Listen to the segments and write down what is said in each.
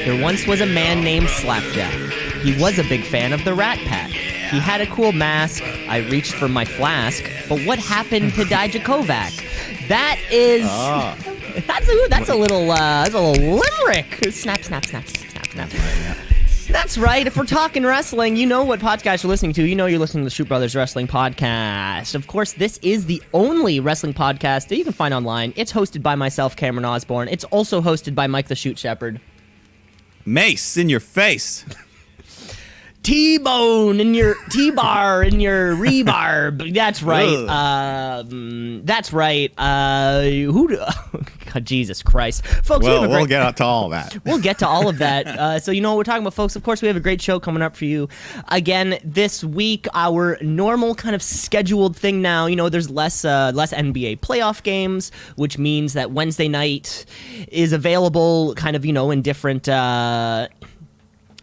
There once was a man named Slapjack. He was a big fan of the Rat Pack. He had a cool mask. I reached for my flask. But what happened to Dijakovac? That is... That's a little limerick. Snap, snap, snap, snap, snap. That's right. If we're talking wrestling, you know what podcast you're listening to. You know you're listening to the Shoot Brothers Wrestling Podcast. Of course, this is the only wrestling podcast that you can find online. It's hosted by myself, Cameron Osborne. It's also hosted by Mike the Shoot Shepherd. Mace in your face. T-bone in your T-bar in your rebarb. That's right. That's right. God, Jesus Christ, folks. We'll get to all of that. We'll get to all of that. So you know what we're talking about, folks. Of course, we have a great show coming up for you again this week. Our normal kind of scheduled thing now. You know, there's less NBA playoff games, which means that Wednesday night is available, kind of in different.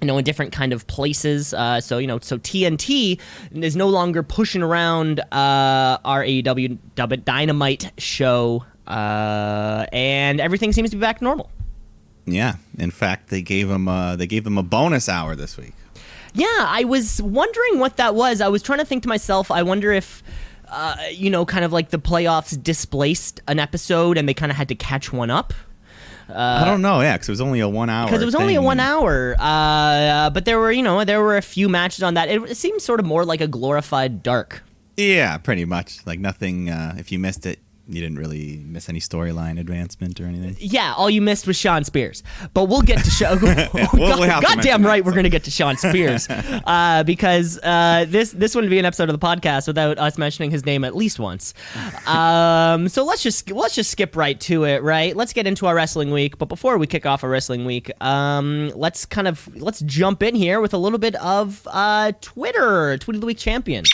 In different kind of places. So TNT is no longer pushing around our AEW Dynamite show, and everything seems to be back to normal. Yeah, in fact, they gave them a bonus hour this week. Yeah, I was wondering what that was. I was trying to think to myself, I wonder if kind of like the playoffs displaced an episode and they kind of had to catch one up. I don't know, because it was only a 1 hour. Because it was only a 1 hour, but there were a few matches on that. It seemed sort of more like a glorified Dark. Yeah, pretty much. Like nothing. If you missed it, you didn't really miss any storyline advancement or anything. Yeah, all you missed was Shawn Spears. But we'll get to Shawn. Goddamn right, we're going to get to Shawn Spears because this wouldn't be an episode of the podcast without us mentioning his name at least once. So let's just skip right to it. Right, let's get into our wrestling week. But before we kick off our wrestling week, let's jump in here with a little bit of Twitter. Tweet of the Week champion.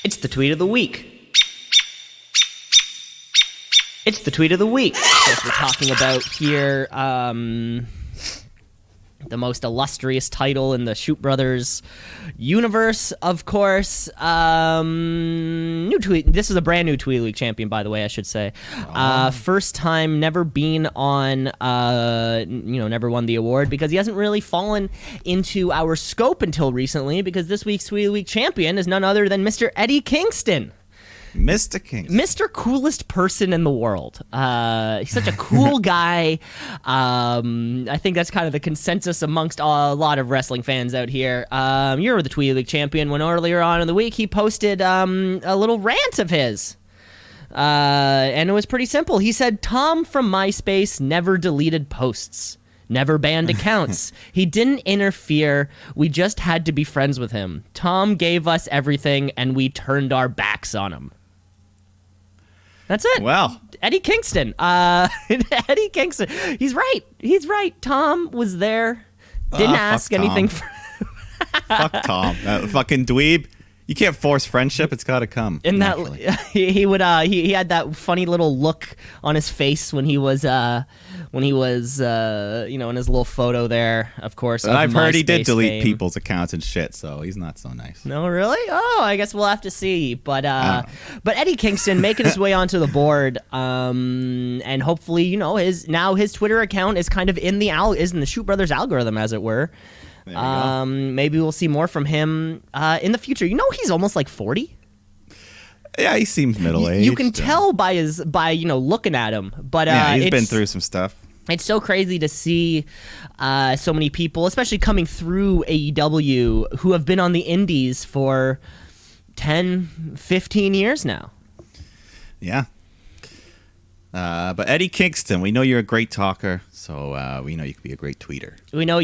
It's the tweet of the week. It's the tweet of the week. As we're talking about here, the most illustrious title in the Shoot Brothers universe, of course. New tweet. This is a brand new Tweet of the Week champion, by the way, I should say. First time, never been on, never won the award because he hasn't really fallen into our scope until recently because this week's Tweet of the Week champion is none other than Mr. Eddie Kingston. Mr. Kingston. Mr. Coolest person in the world. He's such a cool guy. I think that's kind of the consensus amongst a lot of wrestling fans out here. You're the Tweet of the Week champion when earlier on in the week he posted a little rant of his. And it was pretty simple. He said, Tom from MySpace never deleted posts. Never banned accounts. He didn't interfere. We just had to be friends with him. Tom gave us everything, and we turned our backs on him. That's it. Well, Eddie Kingston. Eddie Kingston. He's right. Tom was there. Didn't ask anything. Fuck Tom. That fucking dweeb. You can't force friendship. It's got to come. And that he had that funny little look on his face when he was in his little photo there. Of course, and I've heard he did delete fame. People's accounts and shit, so he's not so nice. No, really? Oh, I guess we'll have to see. But Eddie Kingston making his way onto the board, and hopefully, his Twitter account is kind of in the Shoot Brothers algorithm, as it were. Maybe we'll see more from him in the future. He's almost like 40. Yeah, he seems middle-aged. You can tell by looking at him. But he's been through some stuff. It's so crazy to see so many people, especially coming through AEW, who have been on the indies for 10, 15 years now. Yeah. But Eddie Kingston, we know you're a great talker, so we know you can be a great tweeter. We know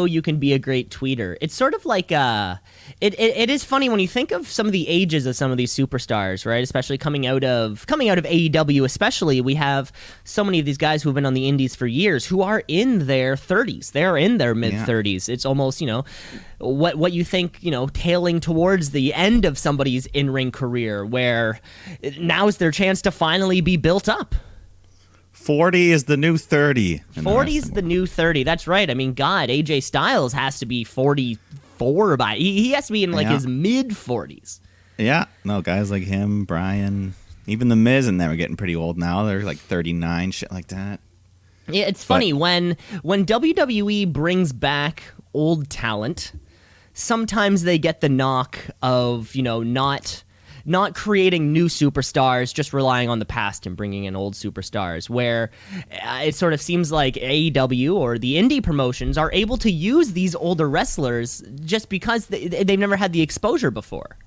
you can be a great tweeter. It's sort of like it is funny when you think of some of the ages of some of these superstars, right? Especially coming out of AEW, especially we have so many of these guys who have been on the indies for years who are in their 30s. They're in their mid 30s. It's almost what you think tailing towards the end of somebody's in-ring career, where now's their chance to finally be built up. 40 is the new 30. 40 is the new 30. That's right. I mean, God, AJ Styles has to be 44 by. He has to be in his mid 40s. Yeah. No, guys like him, Brian, even the Miz, and them are getting pretty old now. They're like 39, shit like that. Yeah, it's funny when WWE brings back old talent, sometimes they get the knock of, not creating new superstars, just relying on the past and bringing in old superstars, where it sort of seems like AEW or the indie promotions are able to use these older wrestlers just because they've never had the exposure before.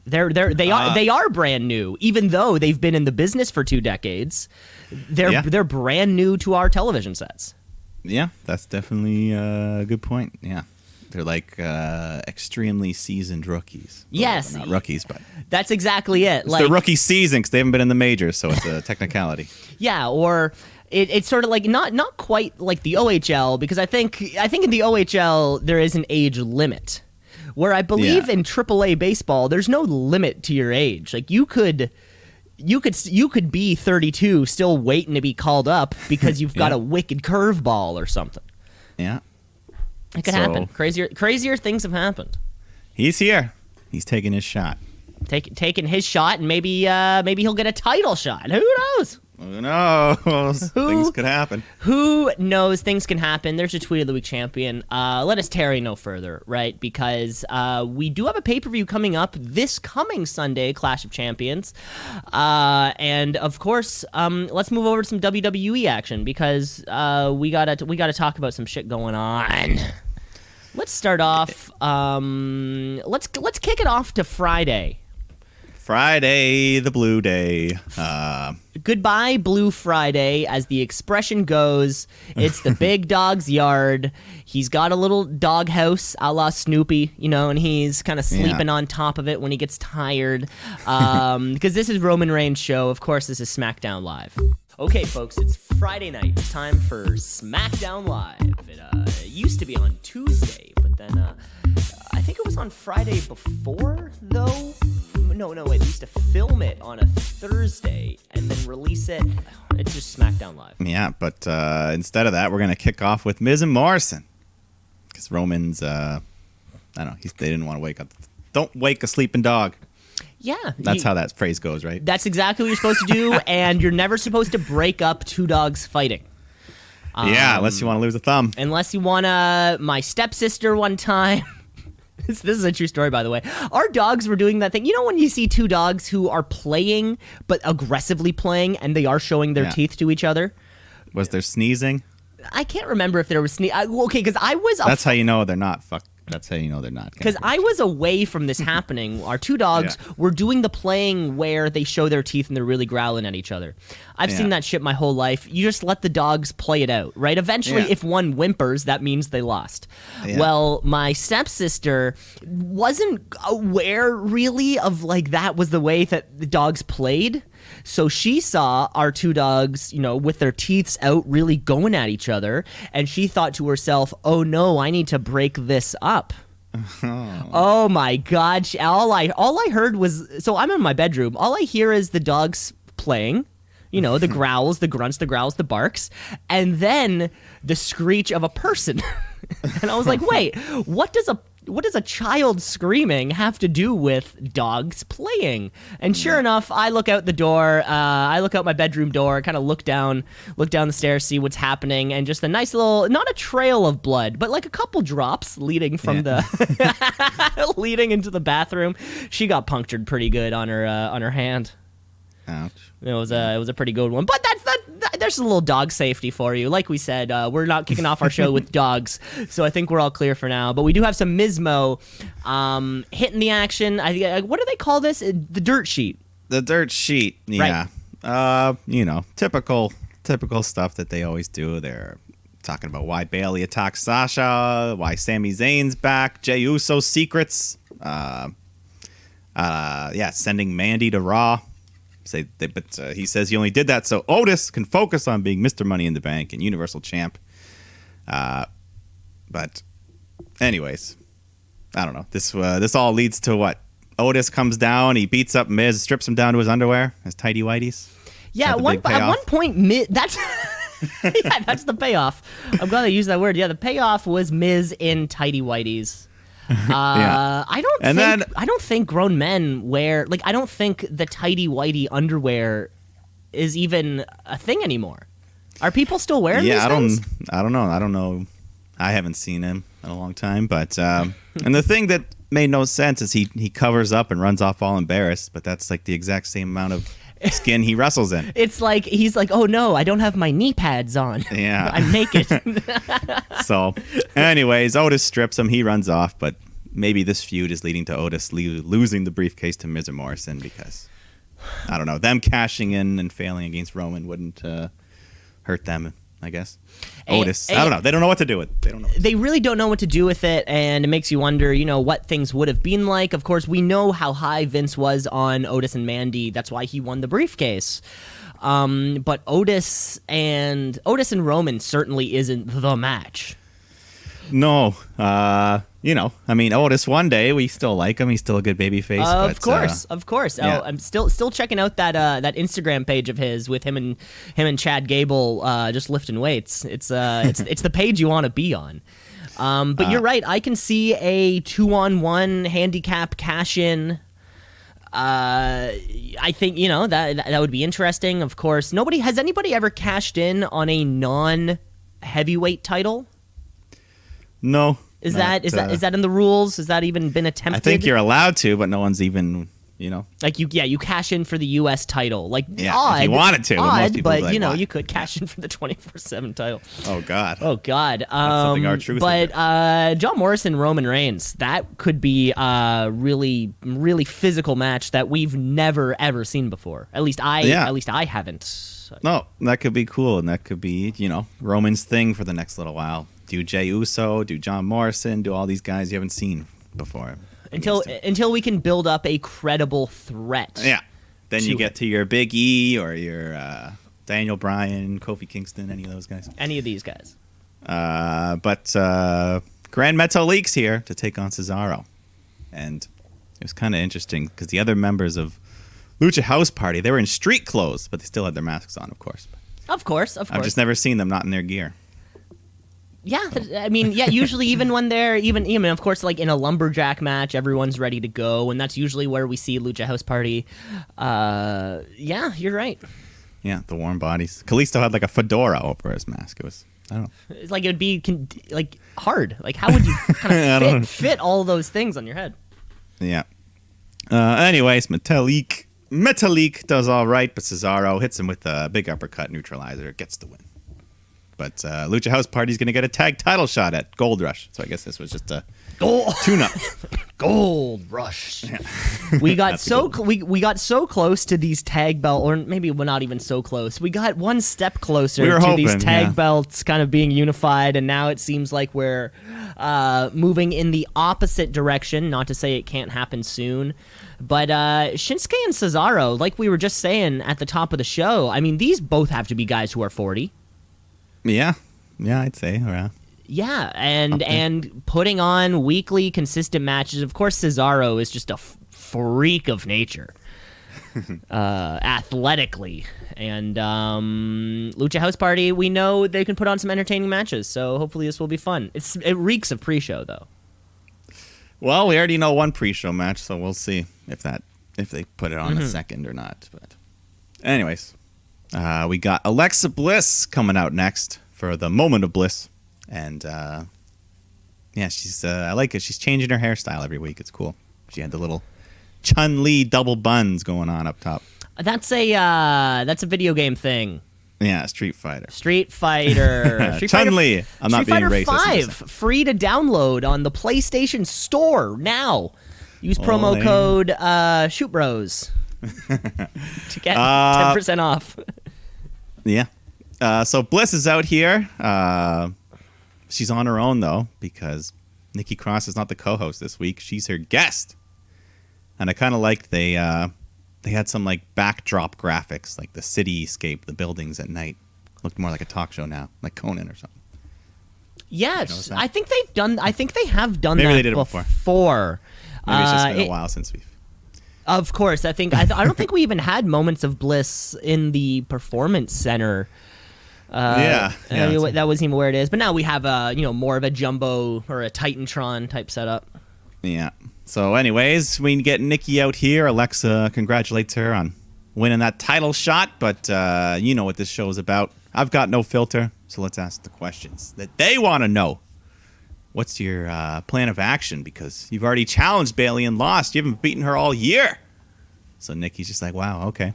They are brand new, even though they've been in the business for 2 decades. They're brand new to our television sets. Yeah, that's definitely a good point. Yeah. They're like extremely seasoned rookies. Yes. Well, not rookies, but... That's exactly it. It's their rookie season because they haven't been in the majors, so it's a technicality. Yeah, or it's sort of like not quite like the OHL, because I think in the OHL there is an age limit. Where I believe in AAA baseball, there's no limit to your age. Like you could be 32 still waiting to be called up because you've got a wicked curveball or something. Yeah. It could happen. Crazier things have happened. He's here. He's taking his shot. Taking his shot, and maybe he'll get a title shot. Who knows? Who knows? Things could happen. Who knows? Things can happen. There's your Tweet of the Week champion. Let us tarry no further, right? Because we do have a pay-per-view coming up this coming Sunday, Clash of Champions. And, of course, let's move over to some WWE action because we gotta talk about some shit going on. Let's start off. Let's kick it off to Friday. Friday, the Blue Day. Goodbye, Blue Friday, as the expression goes. It's the big dog's yard. He's got a little dog house a la Snoopy, and he's kind of sleeping on top of it when he gets tired. Because this is Roman Reigns' show. Of course, this is SmackDown Live. Okay, folks, it's Friday night. It's time for SmackDown Live. It used to be on Tuesday, but then I think it was on Friday before, though. No, wait, we used to film it on a Thursday and then release it. It's just SmackDown Live. Yeah, but instead of that, we're going to kick off with Miz and Morrison. Because Roman's, I don't know, they didn't want to wake up. Don't wake a sleeping dog. Yeah. That's how that phrase goes, right? That's exactly what you're supposed to do, and you're never supposed to break up 2 dogs fighting. Yeah, unless you want to lose a thumb. Unless you want to... My stepsister one time... This is a true story, by the way. Our dogs were doing that thing. When you see 2 dogs who are playing, but aggressively playing, and they are showing their teeth to each other? Was there sneezing? I can't remember if there was sneezing. Okay, because I was... That's how you know they're not That's how you know they're not. Because I was away from this happening. Our 2 dogs were doing the playing where they show their teeth and they're really growling at each other. I've seen that shit my whole life. You just let the dogs play it out, right? Eventually, if one whimpers, that means they lost. Yeah. Well, my stepsister wasn't aware, really, of, that was the way that the dogs played. So she saw our 2 dogs, with their teeth out really going at each other, and she thought to herself, oh no, I need to break this up. Oh my God. All I heard was, so I'm in my bedroom, all I hear is the dogs playing, the growls, the grunts, the growls, the barks, and then the screech of a person. And I was like, wait, what does a child screaming have to do with dogs playing? And sure enough, I look out the door. I look out my bedroom door, kind of look down the stairs, see what's happening, and just a nice little, not a trail of blood, but like a couple drops leading from leading into the bathroom. She got punctured pretty good on her hand. Ouch. It was a pretty good one, but there's a little dog safety for you. Like we said, we're not kicking off our show with dogs, so I think we're all clear for now. But we do have some Mizmo hitting the action. What do they call this? The dirt sheet. The dirt sheet. Yeah. Right. Typical stuff that they always do. They're talking about why Bayley attacked Sasha, why Sami Zayn's back, Jey Uso's secrets. Sending Mandy to Raw. But he says he only did that so Otis can focus on being Mr. Money in the Bank and Universal Champ. But anyways, I don't know. This all leads to what? Otis comes down, he beats up Miz, strips him down to his underwear, his tighty whities. Yeah, at one point, Miz, that's that's the payoff. I'm glad I used that word. Yeah, the payoff was Miz in tighty whities. I don't think grown men wear, I don't think the tighty whitey underwear is even a thing anymore. Are people still wearing these things? I don't know. I haven't seen him in a long time, but and the thing that made no sense is he covers up and runs off all embarrassed, but that's like the exact same amount of skin he wrestles in. It's like he's like, oh no, I don't have my knee pads on. Yeah, I'm naked. So, anyways, Otis strips him. He runs off, but maybe this feud is leading to Otis losing the briefcase to Miz and Morrison because I don't know, them cashing in and failing against Roman wouldn't hurt them, I guess. Otis, I don't know. They don't know what to do with it. They really don't know what to do with it, and it makes you wonder, what things would have been like. Of course, we know how high Vince was on Otis and Mandy. That's why he won the briefcase. But Otis and Roman certainly isn't the match. No. Otis one day, we still like him. He's still a good babyface. Of course. Yeah. I'm still checking out that Instagram page of his with him and Chad Gable just lifting weights. It's the page you want to be on. But you're right. I can see a 2-on-1 handicap cash in. I think that would be interesting. Of course, has anybody ever cashed in on a non-heavyweight title? No. Is that in the rules? Has that even been attempted? I think you're allowed to, but no one's even, Like you cash in for the U.S. title. Like, yeah, odd. If you wanted to. But you could cash in for the 24/7 title. Oh, God. That's something R-Truth But John Morrison, Roman Reigns, that could be a really, really physical match that we've never, ever seen before. At least I haven't. No, that could be cool, and that could be, Roman's thing for the next little while. Do Jey Uso, do John Morrison, do all these guys you haven't seen before. Until we can build up a credible threat. Yeah. Then you get to your Big E or your Daniel Bryan, Kofi Kingston, any of those guys. Any of these guys. But Grand Metalik here to take on Cesaro. And it was kind of interesting because the other members of Lucha House Party, they were in street clothes, but they still had their masks on, of course. Of course. I've just never seen them not in their gear. Yeah, I mean, usually even when they're even of course, like in a lumberjack match, everyone's ready to go, and that's usually where we see Lucha House Party. Yeah, you're right. Yeah, the warm bodies. Kalisto had like a fedora over his mask. It was, I don't know. It's like it would be like hard. Like how would you kind of fit all those things on your head? Yeah. Anyways, Metalik does all right, but Cesaro hits him with a big uppercut neutralizer, gets the win. But Lucha House Party's going to get a tag title shot at Gold Rush. So I guess this was just a tune-up. Gold Rush. Yeah. We got we got so close to these tag belts, or maybe we're not even so close. We got one step closer to these tag belts kind of being unified, and now it seems like we're moving in the opposite direction. Not to say it can't happen soon. But Shinsuke and Cesaro, like we were just saying at the top of the show, I mean, these both have to be guys who are 40. Yeah, I'd say. Yeah, and putting on weekly consistent matches. Of course, Cesaro is just a freak of nature, athletically. And Lucha House Party, we know they can put on some entertaining matches. So hopefully this will be fun. It reeks of pre-show though. Well, we already know one pre-show match, so we'll see if they put it on a second or not. But anyways. We got Alexa Bliss coming out next for the Moment of Bliss. And, she's I like it. She's changing her hairstyle every week. It's cool. She had the little Chun-Li double buns going on up top. That's a video game thing. Yeah, Street Fighter. Chun-Li. I'm not being racist. Street Fighter 5, free to download on the PlayStation Store now. Use promo code ShootBros to get 10% off. Yeah. So Bliss is out here. She's on her own, though, because Nikki Cross is not the co-host this week. She's her guest. And I kind of liked they had some like backdrop graphics, like the cityscape, the buildings at night. Looked more like a talk show now, like Conan or something. Yes, I think they have done Maybe that they did it before. Maybe it's just been a while since we've. Of course, I don't think we even had Moments of Bliss in the Performance Center. That wasn't even where it is. But now we have more of a jumbo or a Titantron type setup. Yeah. So, anyways, we get Nikki out here. Alexa congratulates her on winning that title shot. But you know what this show is about. I've got no filter, so let's ask the questions that they want to know. What's your plan of action? Because you've already challenged Bayley and lost. You haven't beaten her all year. So Nikki's just like, wow, okay.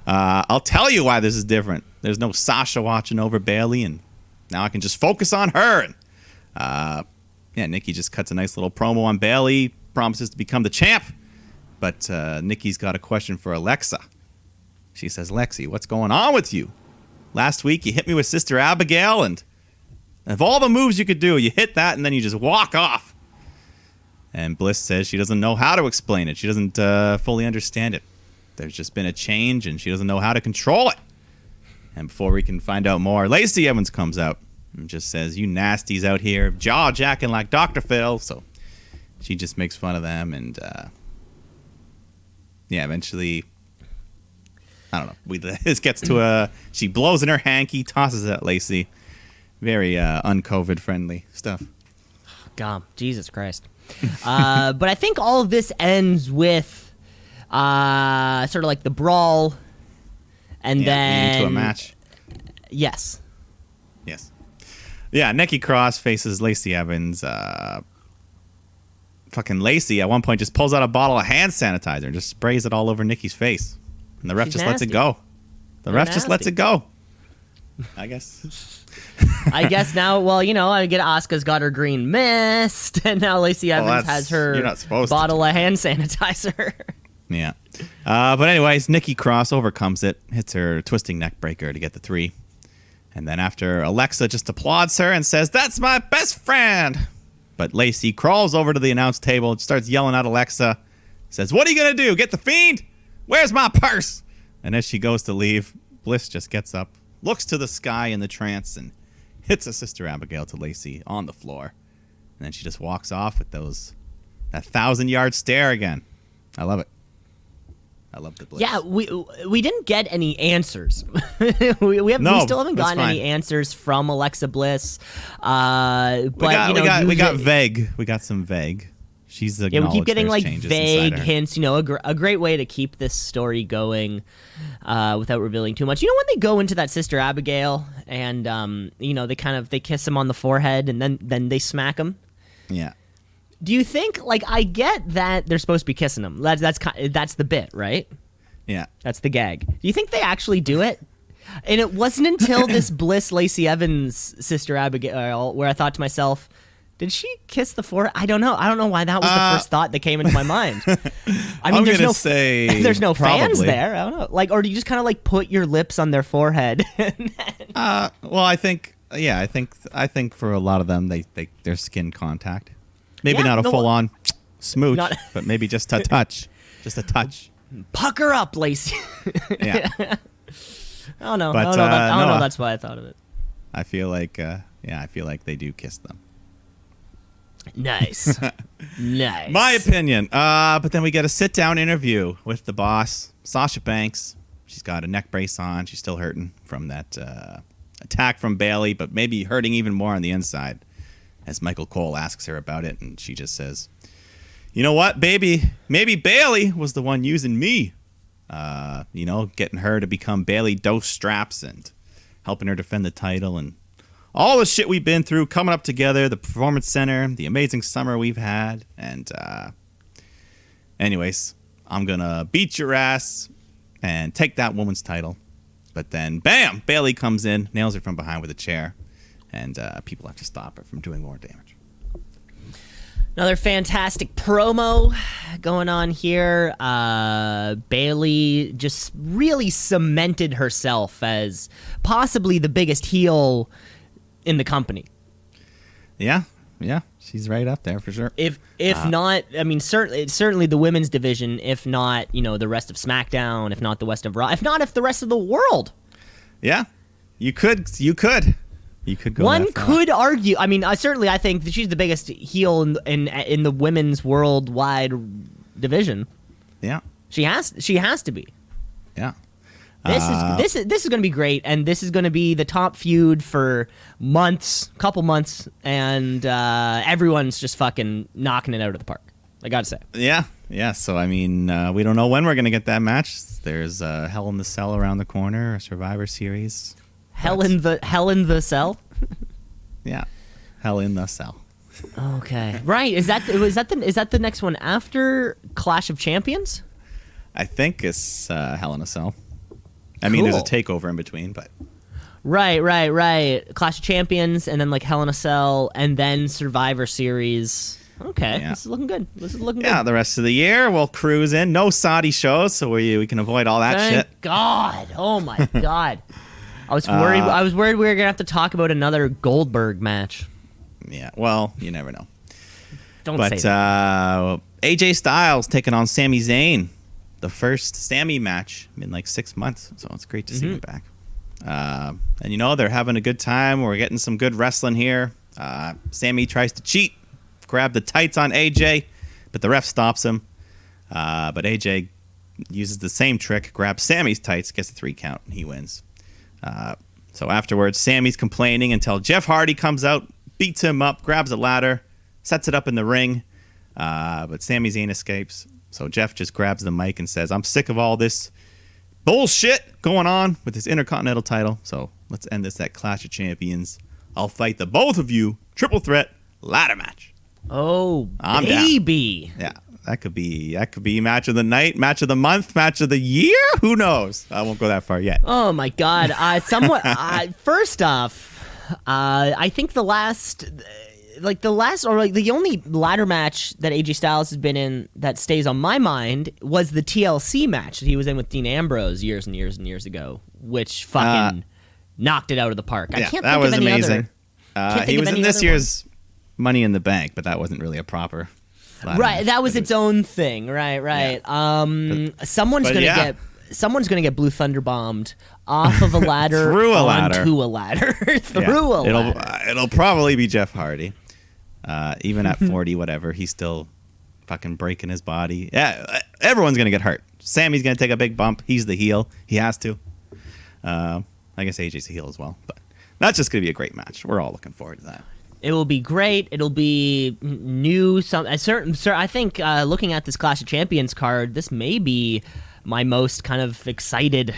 I'll tell you why this is different. There's no Sasha watching over Bayley, and now I can just focus on her. And Nikki just cuts a nice little promo on Bayley, promises to become the champ. But Nikki's got a question for Alexa. She says, Lexi, what's going on with you? Last week you hit me with Sister Abigail, and of all the moves you could do, you hit that and then you just walk off. And Bliss says she doesn't know how to explain it. She doesn't fully understand it. There's just been a change, and she doesn't know how to control it. And before we can find out more, Lacey Evans comes out and just says, you nasties out here jaw-jacking like Dr. Phil. So she just makes fun of them, and eventually, I don't know. This gets to she blows in her hanky, tosses it at Lacey. Very un-COVID friendly stuff. God, Jesus Christ. But I think all of this ends with sort of like the brawl, and then into a match. Yes. Yeah, Nikki Cross faces Lacey Evans. Fucking Lacey at one point just pulls out a bottle of hand sanitizer and just sprays it all over Nikki's face, and the ref just lets it go. The ref just lets it go. I guess. I guess now, well, I get Asuka's got her green mist, and now Lacey Evans has her bottle of hand sanitizer. Yeah. But anyways, Nikki Cross overcomes it, hits her twisting neck breaker to get the 3. And then after, Alexa just applauds her and says, that's my best friend. But Lacey crawls over to the announce table and starts yelling at Alexa. Says, what are you going to do? Get the Fiend? Where's my purse? And as she goes to leave, Bliss just gets up, looks to the sky in the trance, and hits a Sister Abigail to Lacey on the floor. And then she just walks off with that 1,000-yard stare again. I love it. I love the Bliss. Yeah, we didn't get any answers. we still haven't gotten any answers from Alexa Bliss. But we got vague. We got some vague. She's we keep getting like vague hints. A great way to keep this story going without revealing too much. When they go into that Sister Abigail and they kiss him on the forehead and then they smack him. Yeah. Do you think, I get that they're supposed to be kissing him. That's the bit, right? Yeah. That's the gag. Do you think they actually do it? And it wasn't until this Bliss Lacey Evans Sister Abigail where I thought to myself, did she kiss the forehead? I don't know. I don't know why that was the first thought that came into my mind. I mean, there's no fans there. I don't know. Or do you just kind of put your lips on their forehead? Well, I think for a lot of them, they're skin contact. Maybe not a full-on smooch, but maybe just a touch. Just a touch. Pucker up, Lacey. Yeah. I don't know. I don't know. That's why I thought of it. I feel like they do kiss them. Nice. Nice. My opinion. But then we get a sit-down interview with the boss, Sasha Banks. She's got a neck brace on. She's still hurting from that attack from Bayley, but maybe hurting even more on the inside. As Michael Cole asks her about it, and she just says, you know what, baby? Maybe Bayley was the one using me. Getting her to become Bayley Dose Straps and helping her defend the title and all the shit we've been through coming up together, the Performance Center, the amazing summer we've had. And anyways, I'm going to beat your ass and take that woman's title. But then, bam, Bayley comes in, nails her from behind with a chair. And people have to stop her from doing more damage. Another fantastic promo going on here. Bayley just really cemented herself as possibly the biggest heel in the company. Yeah, she's right up there for sure. If not, I mean, certainly the women's division. If not, the rest of SmackDown. If not the rest of Raw. If not, if the rest of the world. Yeah, you could. You could go. One could argue. I mean, I think that she's the biggest heel in the women's worldwide division. Yeah, she has to be. Yeah, this is going to be great, and this is going to be the top feud for couple months, and everyone's just fucking knocking it out of the park. I gotta say. Yeah. So I mean, we don't know when we're going to get that match. There's Hell in the Cell around the corner, a Survivor Series. Hell in the Cell. Yeah, Hell in the Cell. Okay, right. Is that the next one after Clash of Champions? I think it's Hell in a Cell. I mean, there's a takeover in between, but right. Clash of Champions, and then like Hell in a Cell, and then Survivor Series. Okay, This is looking good. Yeah, the rest of the year we'll cruise in. No Saudi shows, so we can avoid all that Thank shit. God. Oh my God. I was worried we were gonna have to talk about another Goldberg match. Yeah, well, you never know. Don't say that. AJ Styles taking on Sami Zayn. The first Sami match in like 6 months, so it's great to see him back. And they're having a good time. We're getting some good wrestling here. Sami tries to cheat, grab the tights on AJ, but the ref stops him. But AJ uses the same trick, grabs Sami's tights, gets a 3 count, and he wins. So afterwards, Sami's complaining until Jeff Hardy comes out, beats him up, grabs a ladder, sets it up in the ring. But Sami Zayn escapes. So Jeff just grabs the mic and says, I'm sick of all this bullshit going on with this Intercontinental title. So let's end this at Clash of Champions. I'll fight the both of you. Triple threat ladder match. Oh, I'm baby. Down. Yeah, that could be match of the night, match of the month, match of the year. Who knows? I won't go that far yet. Oh my God. First off, I think the only ladder match that AJ Styles has been in that stays on my mind was the TLC match that he was in with Dean Ambrose years and years and years ago, which fucking knocked it out of the park. I can't think of any amazing. He was in this year's one. Money in the Bank, but that wasn't really a proper ladder right. match. That was its own thing. Right. Yeah. Someone's gonna get Blue Thunder bombed off of a ladder through a ladder onto a ladder through a ladder. It'll probably be Jeff Hardy. Even at 40, whatever, he's still fucking breaking his body. Yeah, everyone's gonna get hurt. Sammy's gonna take a big bump. He's the heel. He has to. I guess AJ's the heel as well. But that's just gonna be a great match. We're all looking forward to that. It will be great. It'll be new. I think looking at this Clash of Champions card, this may be my most kind of excited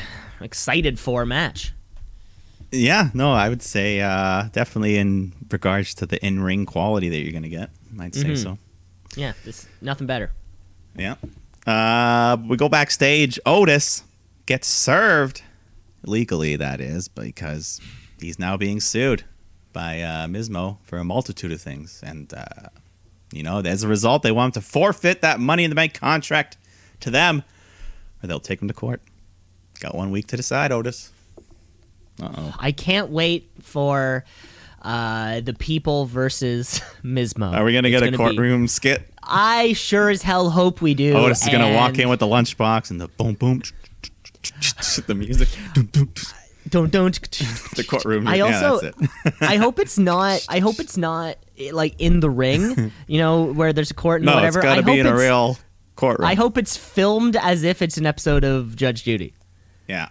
for match. Yeah, no, I would say definitely in regards to the in-ring quality that you're going to get. I'd say so. Yeah, nothing better. Yeah. We go backstage. Otis gets served, legally that is, because he's now being sued by Mismo for a multitude of things. And, as a result, they want him to forfeit that Money in the Bank contract to them, or they'll take him to court. Got 1 week to decide, Otis. Uh-oh. I can't wait for the people versus Mismo. Are we going to get a courtroom skit? I sure as hell hope we do. Otis is going to walk in with the lunchbox and the boom, boom, the music. Don't. The courtroom. That's it. I hope it's not like in the ring, where there's a court and whatever. No, it's got to be in a real courtroom. I hope it's filmed as if it's an episode of Judge Judy. Yeah.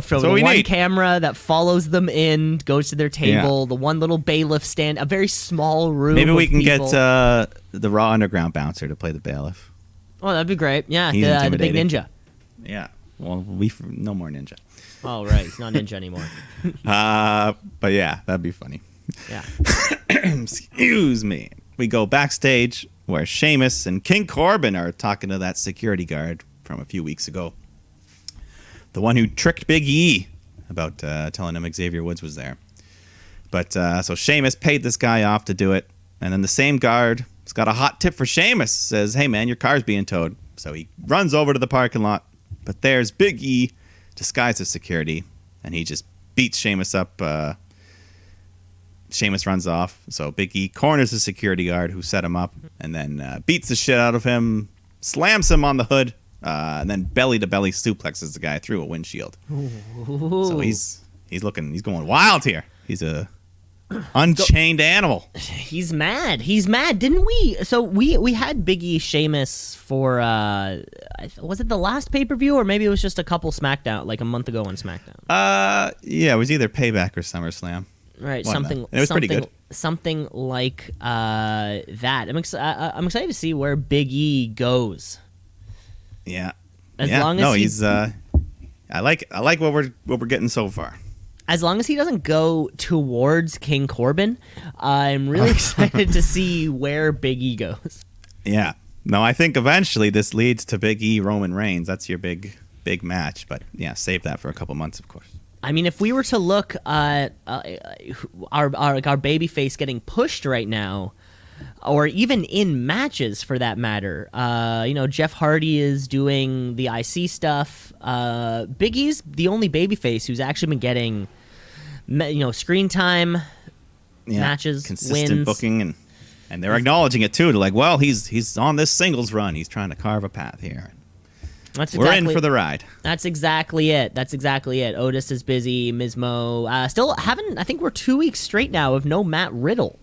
From the one camera that follows them in, goes to their table, the one little bailiff stand, a very small room. Maybe we can get the Raw Underground bouncer to play the bailiff. Oh, that'd be great. Yeah, the big ninja. Yeah. Well, no more ninja. Oh, right. He's not ninja anymore. But yeah, that'd be funny. Yeah. Excuse me. We go backstage where Sheamus and King Corbin are talking to that security guard from a few weeks ago. The one who tricked Big E about telling him Xavier Woods was there. But so Sheamus paid this guy off to do it. And then the same guard has got a hot tip for Sheamus. Says, hey, man, your car's being towed. So he runs over to the parking lot. But there's Big E disguised as security. And he just beats Sheamus up. Sheamus runs off. So Big E corners the security guard who set him up. And then beats the shit out of him. Slams him on the hood. And then belly-to-belly suplexes the guy through a windshield. Ooh. So he's going wild here. He's a unchained animal. He's mad. Didn't we? So we had Big E Sheamus for was it the last pay-per-view, or maybe it was just a couple SmackDown, like a month ago on SmackDown? Yeah, it was either Payback or SummerSlam. Right, it was pretty good. Something like that. I'm excited to see where Big E goes. Yeah. As long as he's. I like what we're getting so far. As long as he doesn't go towards King Corbin, I'm really excited to see where Big E goes. Yeah. No, I think eventually this leads to Big E Roman Reigns. That's your big match. But yeah, save that for a couple months, of course. I mean, if we were to look at our babyface getting pushed right now, or even in matches for that matter, Jeff Hardy is doing the IC stuff. Big E's the only babyface who's actually been getting screen time, matches, consistent wins. Booking, and they're acknowledging it too. They're like, well, he's on this singles run. He's trying to carve a path here. We're in for the ride. That's exactly it. Otis is busy. Ms. Mo still haven't. I think we're 2 weeks straight now of no Matt Riddle.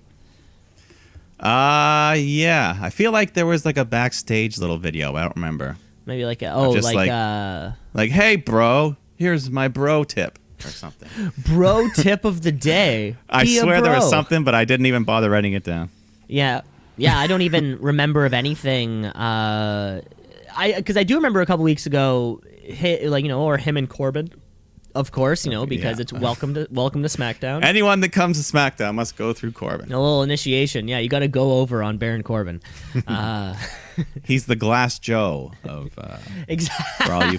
Yeah. I feel like there was like a backstage little video. I don't remember. Maybe like hey, bro, here's my bro tip. Or something. Bro tip of the day. I swear there was something, but I didn't even bother writing it down. Yeah. I don't even remember of anything. Because I do remember a couple weeks ago, or him and Corbin, of course, because it's welcome to SmackDown. Anyone that comes to SmackDown must go through Corbin. A little initiation. Yeah, you got to go over on Baron Corbin. He's the Glass Joe of exactly. For all you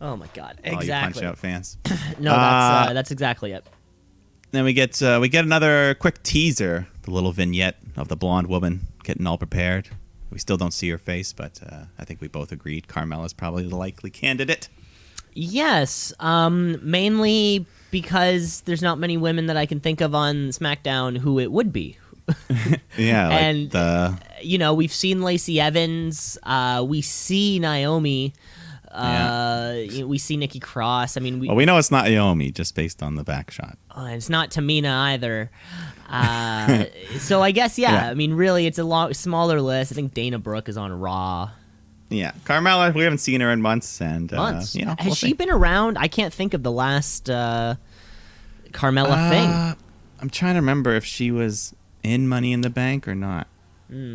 Oh my God! All Exactly. you Punch-Out fans. No, that's exactly it. Then we get another quick teaser, the little vignette of the blonde woman getting all prepared. We still don't see her face, but I think we both agreed Carmella's probably the likely candidate. Yes, mainly because there's not many women that I can think of on SmackDown who it would be. Yeah, and we've seen Lacey Evans, we see Naomi. We see Nikki Cross. I mean, we know it's not Naomi just based on the back shot. It's not Tamina either. So I guess I mean, really, it's a smaller list. I think Dana Brooke is on Raw. Yeah, Carmella, we haven't seen her in months, and Has we'll she been around? I can't think of the last Carmella thing. I'm trying to remember if she was in Money in the Bank or not.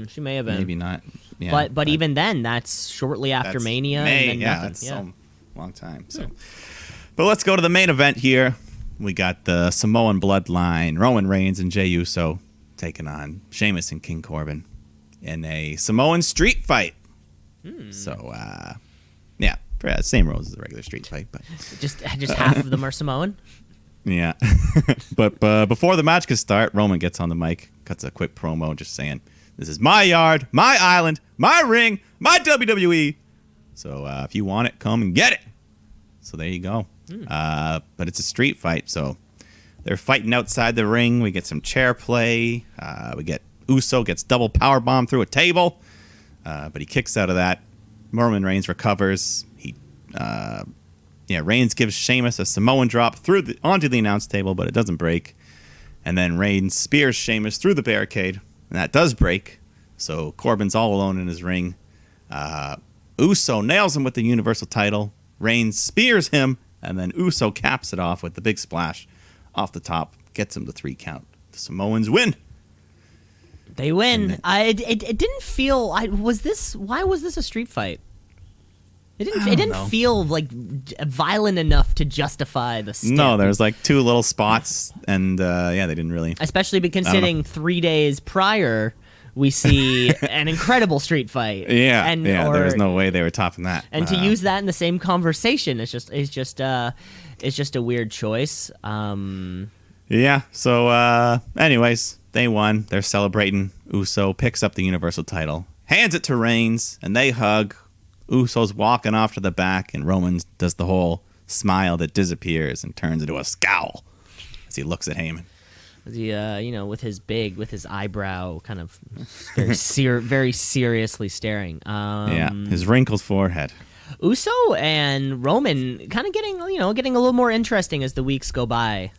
She may have been. Maybe not. Yeah, but even then, that's shortly after Mania. And then that's a long time. So, but let's go to the main event here. We got the Samoan Bloodline, Roman Reigns and Jey Uso taking on Sheamus and King Corbin in a Samoan street fight. So, same rules as the regular street fight, but just half of them are Samoan. Yeah, but before the match can start, Roman gets on the mic, cuts a quick promo, just saying, "This is my yard, my island, my ring, my WWE. So if you want it, come and get it." So there you go. But it's a street fight, so they're fighting outside the ring. We get some chair play. We get Uso gets double powerbomb through a table, but he kicks out of that. Roman Reigns recovers. Reigns gives Sheamus a Samoan drop onto the announce table, but it doesn't break. And then Reigns spears Sheamus through the barricade, and that does break. So Corbin's all alone in his ring. Uso nails him with the Universal title. Reigns spears him, and then Uso caps it off with the big splash off the top. Gets him the 3 count. The Samoans win. They win. It didn't feel. Why was this a street fight? It didn't feel like violent enough to justify the step. No, there's like 2 little spots, and they didn't really. Especially considering 3 days prior, we see an incredible street fight. Yeah, there was no way they were topping that. And to use that in the same conversation, it's just a weird choice. Yeah. So, anyways, they won. They're celebrating. Uso picks up the Universal title, hands it to Reigns, and they hug. Uso's walking off to the back, and Roman does the whole smile that disappears and turns into a scowl as he looks at Heyman. He, with his eyebrow kind of very seriously staring. His wrinkled forehead. Uso and Roman kind of getting a little more interesting as the weeks go by.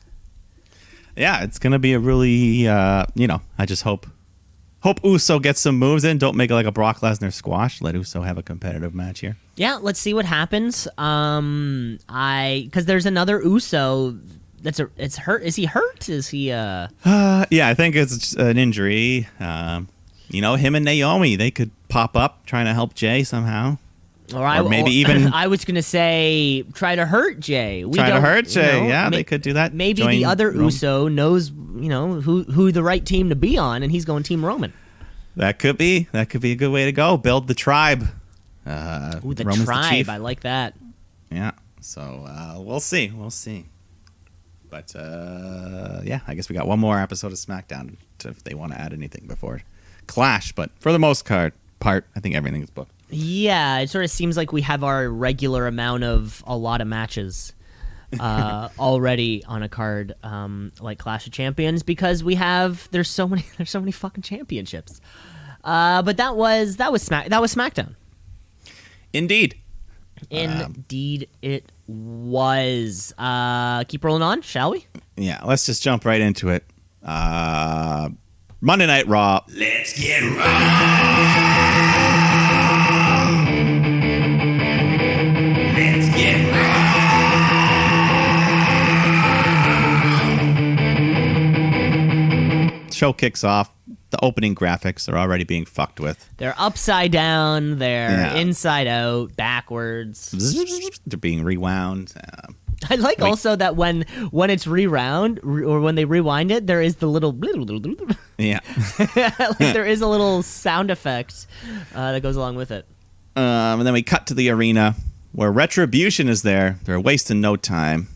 Yeah, it's gonna be a really, I just hope Uso gets some moves in. Don't make it like a Brock Lesnar squash. Let Uso have a competitive match here. Yeah, let's see what happens. Because there's another Uso it's hurt. Is he hurt? Is he? Yeah, I think it's an injury. Him and Naomi, they could pop up trying to help Jay somehow. Or maybe even I was gonna say try to hurt Jay. They could do that. Maybe the other Uso knows, who the right team to be on, and he's going Team Roman. That could be a good way to go. Build the tribe. The Roman's tribe. the chief. I like that. Yeah. So we'll see. But I guess we got one more episode of SmackDown if they want to add anything before Clash. But for the most part, I think everything is booked. Yeah, it sort of seems like we have our regular amount of a lot of matches already on a card, like Clash of Champions, because there's so many fucking championships. But that was SmackDown. Indeed it was. Keep rolling on, shall we? Yeah, let's just jump right into it. Monday Night Raw. Let's get right. Let's get right. Show kicks off. The opening graphics are already being fucked with. They're upside down. They're inside out, backwards. They're being rewound. I like also that when it's rewound or when they rewind it, there is the little yeah. like there is a little sound effect that goes along with it. And then we cut to the arena where Retribution is there. They're wasting no time.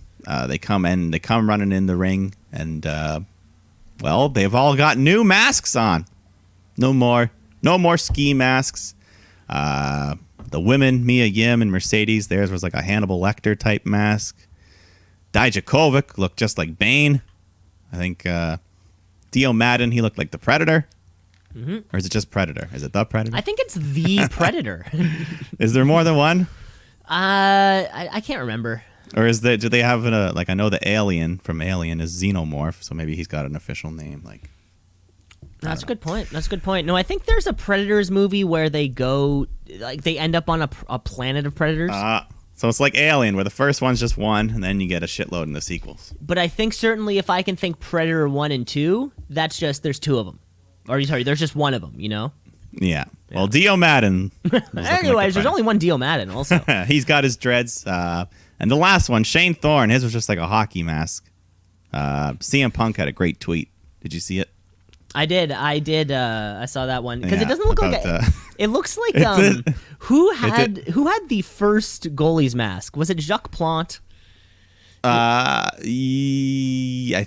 They come running in the ring, and they've all got new masks on. No more ski masks. The women, Mia Yim and Mercedes, theirs was like a Hannibal Lecter type mask. Dijakovic looked just like Bane. I think Dio Madden, he looked like the Predator. Mm-hmm. Or is it just Predator? Is it the Predator? I think it's the Predator. Is there more than one? I can't remember. Or do they have I know the alien from Alien is Xenomorph, so maybe he's got an official name. That's a good point. No, I think there's a Predators movie where they go, they end up on a planet of predators. So it's like Alien, where the first one's just one, and then you get a shitload in the sequels. But I think certainly if I can think Predator 1 and 2, there's two of them. Or sorry, there's just one of them, Yeah. Well, Dio Madden. Anyways, there's only one Dio Madden also. He's got his dreads. And the last one, Shane Thorne, his was just like a hockey mask. CM Punk had a great tweet. Did you see it? I did. I saw that one because it doesn't look like it looks like who had the first goalie's mask? Was it Jacques Plante? I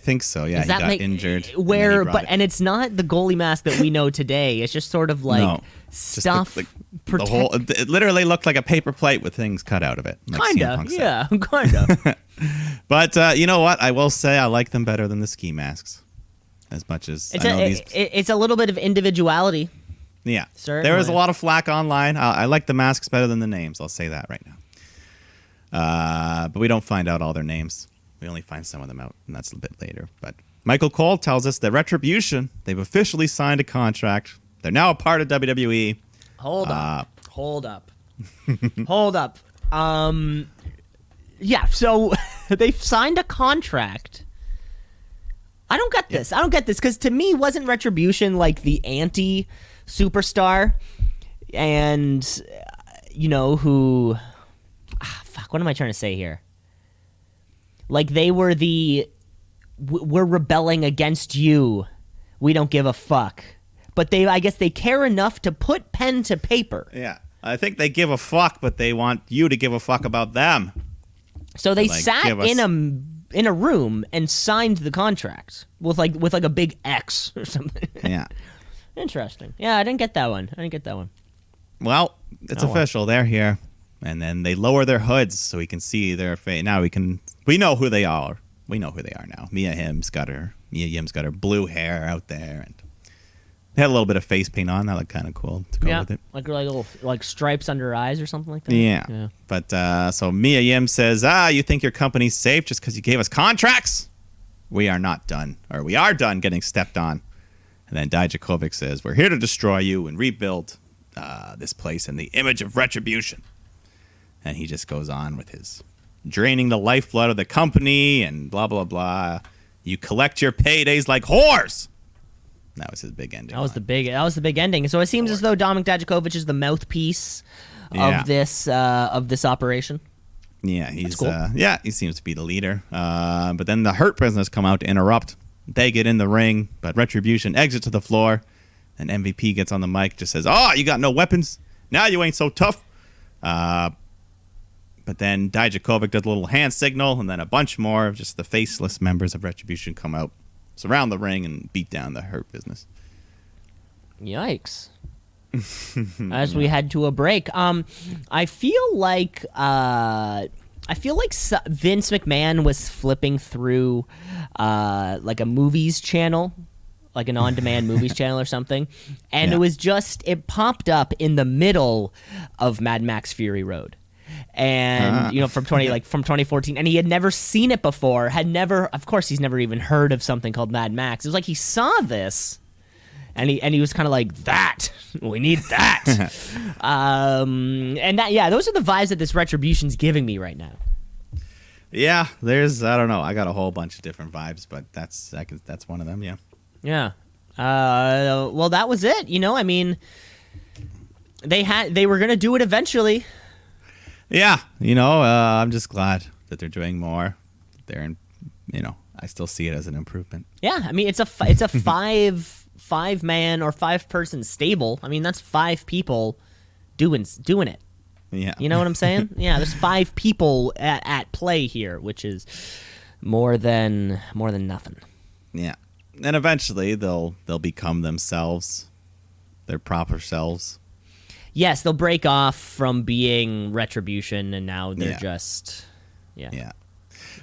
think so. Yeah, he got injured. And it's not the goalie mask that we know today. It's just sort of like stuff. The whole. It literally looked like a paper plate with things cut out of it. Like kinda, yeah, kinda. But you know what? I will say I like them better than the ski masks. As much as it's a little bit of individuality. Yeah, certainly. There was a lot of flack online. I like the masks better than the names. I'll say that right now. But we don't find out all their names. We only find some of them out, and that's a bit later. But Michael Cole tells us that Retribution, they've officially signed a contract. They're now a part of WWE. Hold up. Yeah, so they've signed a contract. I don't get this. Because to me, wasn't Retribution like the anti-superstar? And, who... what am I trying to say here? Like, they were we're rebelling against you. We don't give a fuck. But I guess they care enough to put pen to paper. Yeah. I think they give a fuck, but they want you to give a fuck about them. So they sat in a room and signed the contract with a big X or something. Yeah. Interesting. Yeah, I didn't get that one. Well, it's official. They're here. And then they lower their hoods so we can see their face. Now we know who they are. We know who they are now. Mia Yim's got her blue hair out there, and they had a little bit of face paint on. That looked kind of cool to go with it. Like little stripes under her eyes or something like that. Yeah. But so Mia Yim says, you think your company's safe just because you gave us contracts? We are not done, or we are done getting stepped on. And then Dijakovic says, we're here to destroy you and rebuild this place in the image of Retribution. And he just goes on with his draining the lifeblood of the company and blah, blah, blah. You collect your paydays like whores. That was his big ending. That was the big ending. So it seems as though Dominic Dijakovic is the mouthpiece of this operation. Yeah, he's cool. he seems to be the leader. But then the Hurt Business come out to interrupt. They get in the ring, but Retribution exit to the floor, and MVP gets on the mic, just says, "Oh, you got no weapons. Now you ain't so tough." But then Dijakovic does a little hand signal, and then a bunch more of just the faceless members of Retribution come out, surround the ring, and beat down the Hurt Business. Yikes. As we head to a break, I feel like Vince McMahon was flipping through like a movies channel, like an on-demand movies channel or something, and it popped up in the middle of Mad Max Fury Road. And from 2014, and he had never seen it before. Of course, he's never even heard of something called Mad Max. It was like he saw this, and he was kind of like, "That we need that." And those are the vibes that this Retribution's giving me right now. Yeah, I don't know. I got a whole bunch of different vibes, but that's one of them. Yeah. Yeah. Well, that was it. I mean, they were gonna do it eventually. Yeah, I'm just glad that they're doing more. I still see it as an improvement. Yeah, I mean, it's a five man or 5-person stable. I mean, that's 5 people doing it. Yeah, you know what I'm saying? Yeah, there's 5 people at play here, which is more than nothing. Yeah, and eventually they'll become themselves, their proper selves. Yes, they'll break off from being Retribution, and now they're just... Yeah.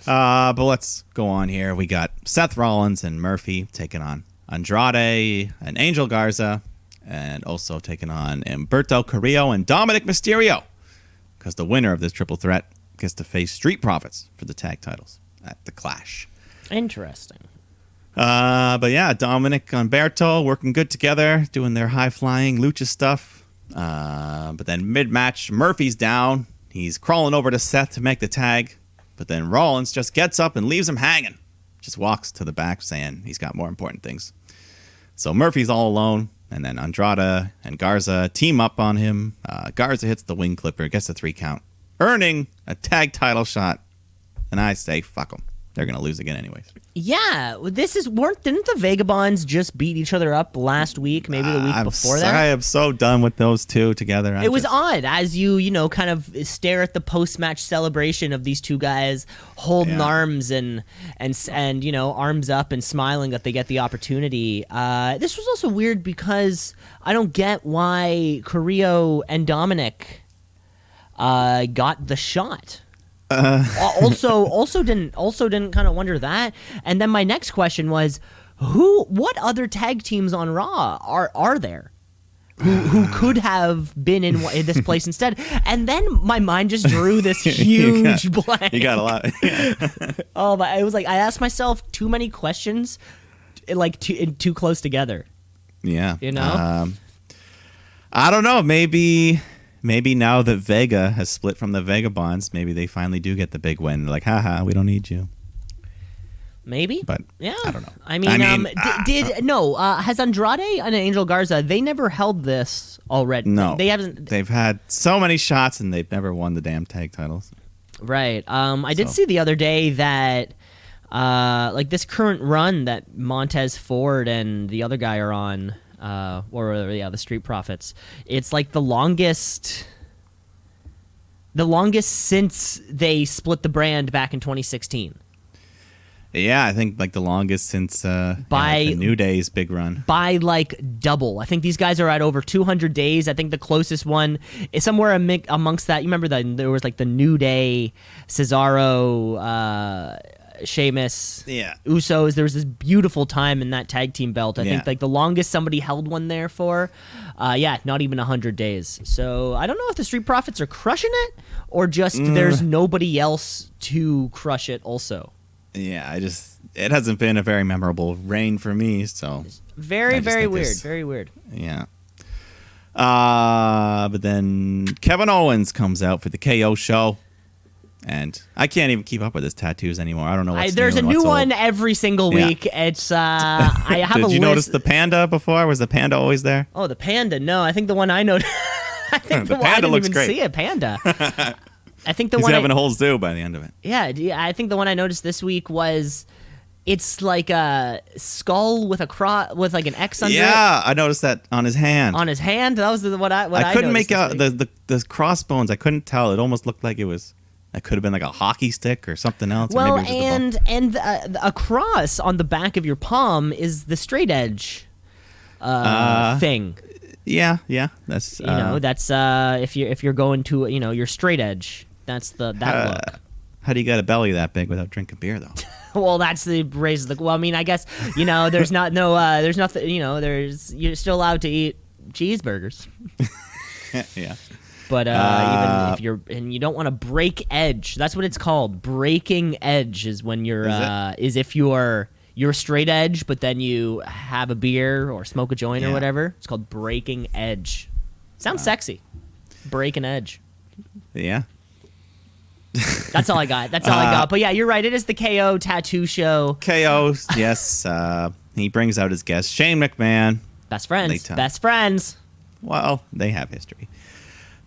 But let's go on here. We got Seth Rollins and Murphy taking on Andrade and Angel Garza, and also taking on Humberto Carrillo and Dominic Mysterio, because the winner of this triple threat gets to face Street Profits for the tag titles at the Clash. Interesting. But yeah, Dominic and Humberto working good together, doing their high-flying lucha stuff. But then mid-match, Murphy's down. He's crawling over to Seth to make the tag. But then Rollins just gets up and leaves him hanging. Just walks to the back saying he's got more important things. So Murphy's all alone. And then Andrade and Garza team up on him. Garza hits the wing clipper, gets the 3 count, earning a tag title shot. And I say, fuck them. They're going to lose again anyways. Yeah, didn't the Vagabonds just beat each other up last week, maybe the week before that? I am so done with those two together. It was odd as you kind of stare at the post-match celebration of these two guys holding arms and arms up and smiling that they get the opportunity. This was also weird because I don't get why Carrillo and Dominic got the shot. Also didn't kind of wonder that. And then my next question was, what other tag teams on Raw are there who could have been in this place instead? And then my mind just drew this huge blank. You got a lot. Oh, but it was like I asked myself too many questions, like too close together. Yeah, I don't know. Maybe now that Vega has split from the Vagabonds, maybe they finally do get the big win. They're like, haha, we don't need you. Maybe. But yeah, I don't know. Has Andrade and Angel Garza, they never held this already? No. They haven't. They've had so many shots and they've never won the damn tag titles. Right. I did see the other day that like this current run that Montez Ford and the other guy are on, the Street Profits. It's like the longest since they split the brand back in 2016. Yeah, I think like the longest since the New Day's big run. By like double. I think these guys are at over 200 days. I think the closest one is somewhere amongst that. You remember that there was like the New Day, Cesaro, Sheamus, Usos. There was this beautiful time in that tag team belt. I think like the longest somebody held one there for, not even 100 days. So I don't know if the Street Profits are crushing it or just there's nobody else to crush it also. Yeah, it hasn't been a very memorable reign for me, so very weird. Yeah. But then Kevin Owens comes out for the KO show. And I can't even keep up with his tattoos anymore. I don't know what's there's new a new one every single week. It's I have Did you notice the panda before? Was the panda always there? Oh, the panda. No, I think the one I noticed I think The I panda didn't looks even great. see a panda. I think the He's one having a whole zoo by the end of it. yeah, I think the one I noticed this week was it's like a skull with a cross with like an X under it. Yeah, I noticed that on his hand. On his hand. That was what I couldn't noticed make out this week. the crossbones. I couldn't tell. It almost looked like it was. That could have been like a hockey stick or something else. Well, or maybe it was just and a cross on the back of your palm is the straight edge thing. yeah. That's That's if you're going to your straight edge. That's that look. How do you get a belly that big without drinking beer though? Well, that's the raises the. Well, I mean, I guess there's there's nothing. You're still allowed to eat cheeseburgers. Yeah. But even if you're and you don't want to break edge, that's what it's called. Breaking edge is when you're is if you're straight edge, but then you have a beer or smoke a joint or whatever. It's called breaking edge. Sounds sexy. Break an edge. Yeah. That's all I got. That's all I got. But yeah, you're right. It is the KO tattoo show. KO, yes. He brings out his guest, Shane McMahon. Best friends. Best friends. Well, they have history.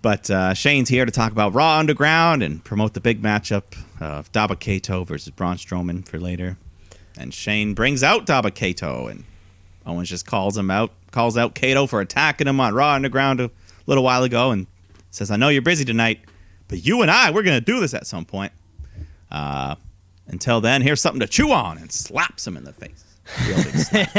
But Shane's here to talk about Raw Underground and promote the big matchup of Daba Kato versus Braun Strowman for later. And Shane brings out Daba Kato, and Owens just calls out Kato for attacking him on Raw Underground a little while ago, and says, "I know you're busy tonight, but you and we're going to do this at some point. Until then, here's something to chew on," and slaps him in the face. Real big slap.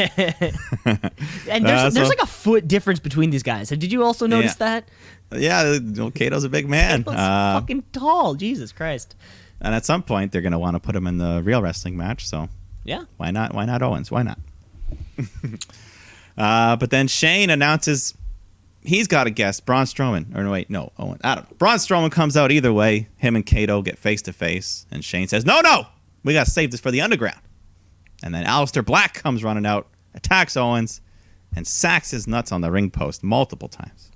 And there's like a foot difference between these guys. Did you also notice that? Yeah, Kato's a big man. Kato's fucking tall. Jesus Christ. And at some point, they're going to want to put him in the real wrestling match. So yeah, why not? Why not Owens? Why not? But then Shane announces he's got a guest, Braun Strowman. Or wait, no, Owens. I don't know. Braun Strowman comes out either way. Him and Kato get face to face, and Shane says, "No, we got to save this for the Underground." And then Aleister Black comes running out, attacks Owens, and sacks his nuts on the ring post multiple times.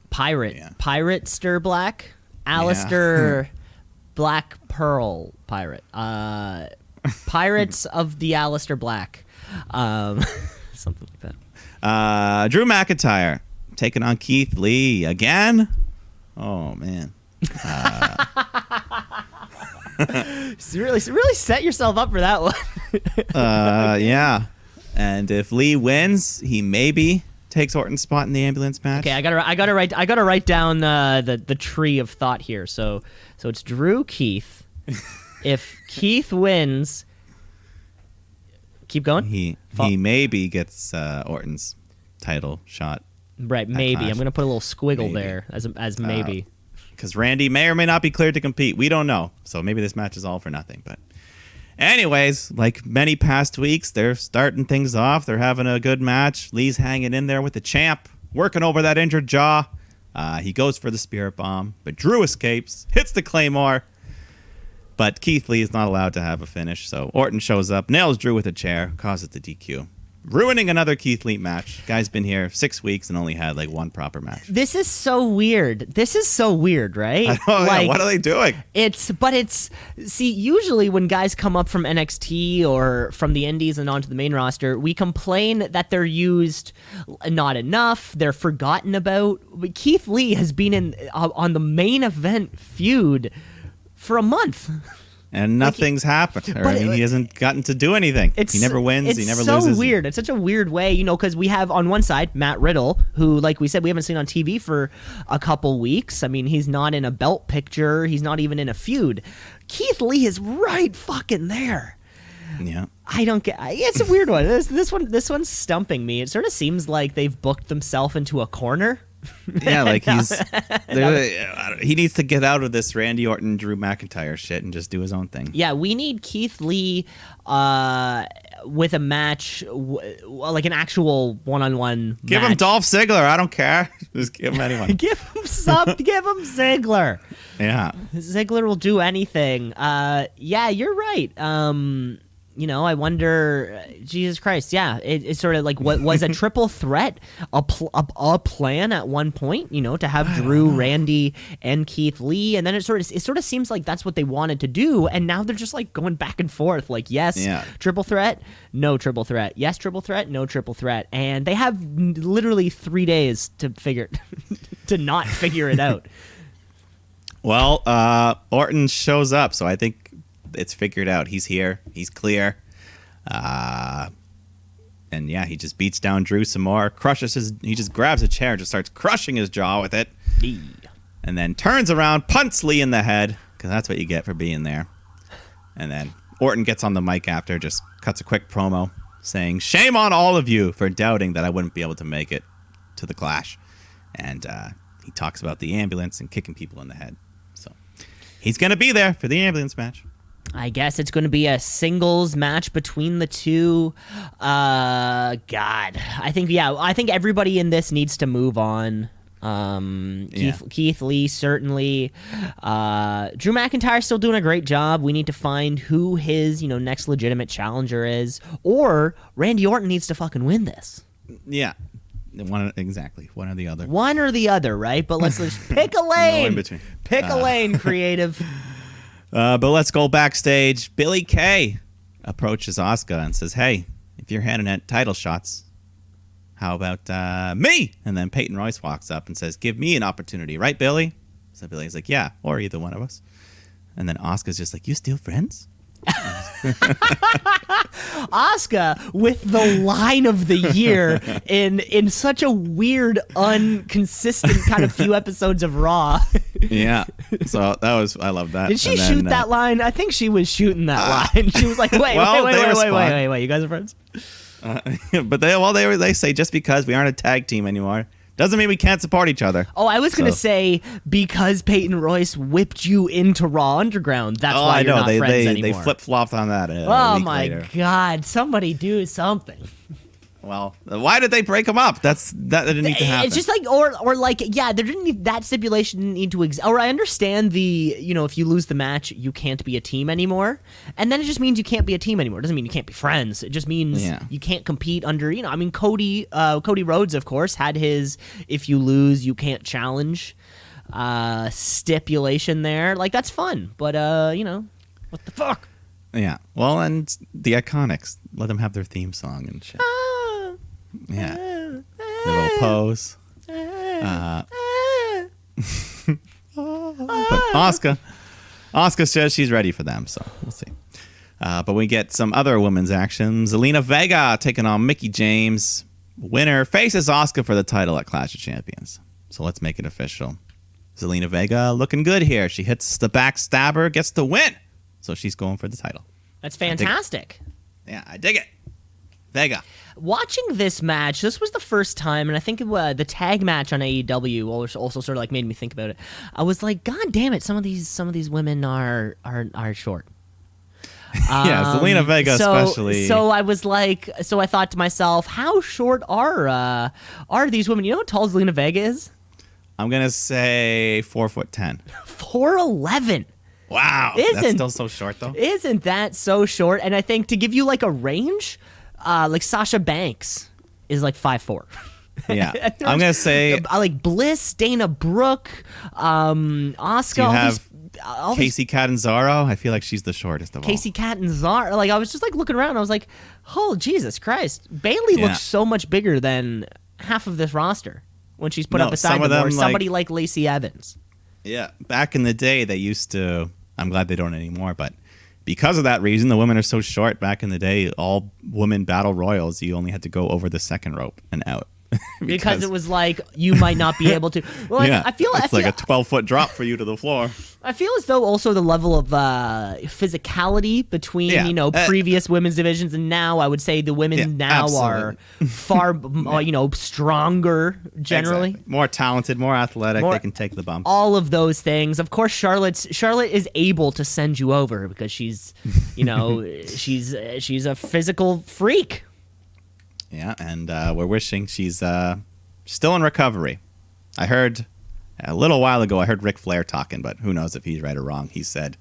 Pirate Stir Black, Aleister Black Pearl Pirate, Pirates of the Aleister Black, something like that. Drew McIntyre taking on Keith Lee again. Oh man. really set yourself up for that one. Yeah. And if Lee wins, he maybe takes Orton's spot in the ambulance match. Okay, I gotta write down the tree of thought here. So it's Drew Keith. If Keith wins, keep going. He maybe gets Orton's title shot. Right, maybe. I'm gonna put a little squiggle there as maybe. Because Randy may or may not be cleared to compete. We don't know. So maybe this match is all for nothing. But anyways, like many past weeks, they're starting things off. They're having a good match. Lee's hanging in there with the champ, working over that injured jaw. He goes for the spirit bomb, but Drew escapes, hits the Claymore. But Keith Lee is not allowed to have a finish. So Orton shows up, nails Drew with a chair, causes the DQ. Ruining another Keith Lee match. Guy's been here 6 weeks and only had like one proper match. This is so weird, right? I know, like, what are they doing? See, usually when guys come up from NXT or from the indies and onto the main roster, we complain that they're used not enough, they're forgotten about. But Keith Lee has been on the main event feud for a month. And nothing's happened. He hasn't gotten to do anything. He never wins. He never loses. It's so weird. It's such a weird way, because we have on one side Matt Riddle, who, like we said, we haven't seen on TV for a couple weeks. I mean, he's not in a belt picture. He's not even in a feud. Keith Lee is right fucking there. Yeah. I don't get. It's a weird one. This one's stumping me. It sort of seems like they've booked themselves into a corner. Yeah, like he needs to get out of this Randy Orton, Drew McIntyre shit and just do his own thing. Yeah, we need Keith Lee with a match, like an actual one-on-one Give match. him Dolph Ziggler. I don't care. Just give him anyone. Give him Ziggler. Yeah. Ziggler will do anything. Yeah, you're right. I wonder, Jesus Christ, yeah, it's sort of like what was a triple threat, a plan at one point, to have Drew, Randy, and Keith Lee, and then it sort of seems like that's what they wanted to do, and now they're just like going back and forth, like yes, triple threat, no triple threat, yes, triple threat, no triple threat, and they have literally 3 days to to not figure it out. Well, Orton shows up, so I think it's figured out. He's here. He's clear. And yeah, he just beats down Drew some more. He just grabs a chair and just starts crushing his jaw with it. And then turns around, punts Lee in the head, because that's what you get for being there. And then Orton gets on the mic after, just cuts a quick promo saying, "Shame on all of you for doubting that I wouldn't be able to make it to the Clash." And he talks about the ambulance and kicking people in the head. So he's going to be there for the ambulance match. I guess it's going to be a singles match between the two. God, I think everybody in this needs to move on. Keith Lee, certainly. Drew McIntyre's still doing a great job. We need to find who his, next legitimate challenger is. Or Randy Orton needs to fucking win this. Yeah. One or the other. One or the other, right? But let's pick a lane. No in between. Pick a lane, creative. But let's go backstage. Billy Kay approaches Asuka and says, "Hey, if you're handing out title shots, how about me?" And then Peyton Royce walks up and says, "Give me an opportunity, right, Billy?" So Billy's like, "Yeah, or either one of us." And then Asuka's just like, "You still friends?" Asuka with the line of the year in such a weird, inconsistent kind of few episodes of Raw. Yeah, so I love that. Did she shoot that line? I think she was shooting that line. She was like, wait, you guys are friends? But they say just because we aren't a tag team anymore doesn't mean we can't support each other. Oh, I was going to say because Peyton Royce whipped you into Raw Underground. That's why you're not friends anymore. They flip-flopped on that oh, week my later. God. Somebody do something. Well, why did they break them up? That didn't need to happen. It's just like, or like, yeah, there didn't need, that stipulation didn't need to exist. Or I understand if you lose the match, you can't be a team anymore. And then it just means you can't be a team anymore. It doesn't mean you can't be friends. It just means you can't compete under, Cody Rhodes, of course, had his, if you lose, you can't challenge stipulation there. Like, that's fun. But, what the fuck? Yeah. Well, and the Iconics, let them have their theme song and shit. Yeah, the little pose. But Asuka says she's ready for them, so we'll see. But we get some other women's action. Zelina Vega taking on Mickie James. Winner faces Asuka for the title at Clash of Champions. So let's make it official. Zelina Vega looking good here. She hits the backstabber, gets the win. So she's going for the title. That's fantastic. I dig it. Vega. Watching this match, this was the first time, and I think the tag match on AEW also sort of like made me think about it. I was like, God damn it, some of these women are short. Yeah, Zelina Vega especially. So I was like, I thought to myself, how short are these women? You know how tall Zelina Vega is? I'm gonna say 4'10". 4'11". Wow, that's still so short though. Isn't that so short? And I think to give you like a range. Like Sasha Banks is like 5'4". Yeah, I'm gonna say like Bliss, Dana Brooke, Asuka. Do you have Casey Catanzaro? I feel like she's the shortest of all. Casey Catanzaro. Like I was just like looking around. I was like, oh Jesus Christ! Bayley looks so much bigger than half of this roster when she's put up beside them, or somebody like Lacey Evans. Yeah, back in the day they used to. I'm glad they don't anymore, but. Because of that reason, the women are so short. Back in the day, all women battle royals, you only had to go over the second rope and out. because it was like you might not be able to. Well, I feel it's like a 12-foot drop for you to the floor. I feel as though also the level of physicality between previous women's divisions and now, I would say the women are far stronger generally, more talented, more athletic. They can take the bumps. All of those things. Of course, Charlotte is able to send you over because she's she's a physical freak. Yeah, and we're wishing she's still in recovery. I heard a little while ago, I heard Ric Flair talking, but who knows if he's right or wrong. He said,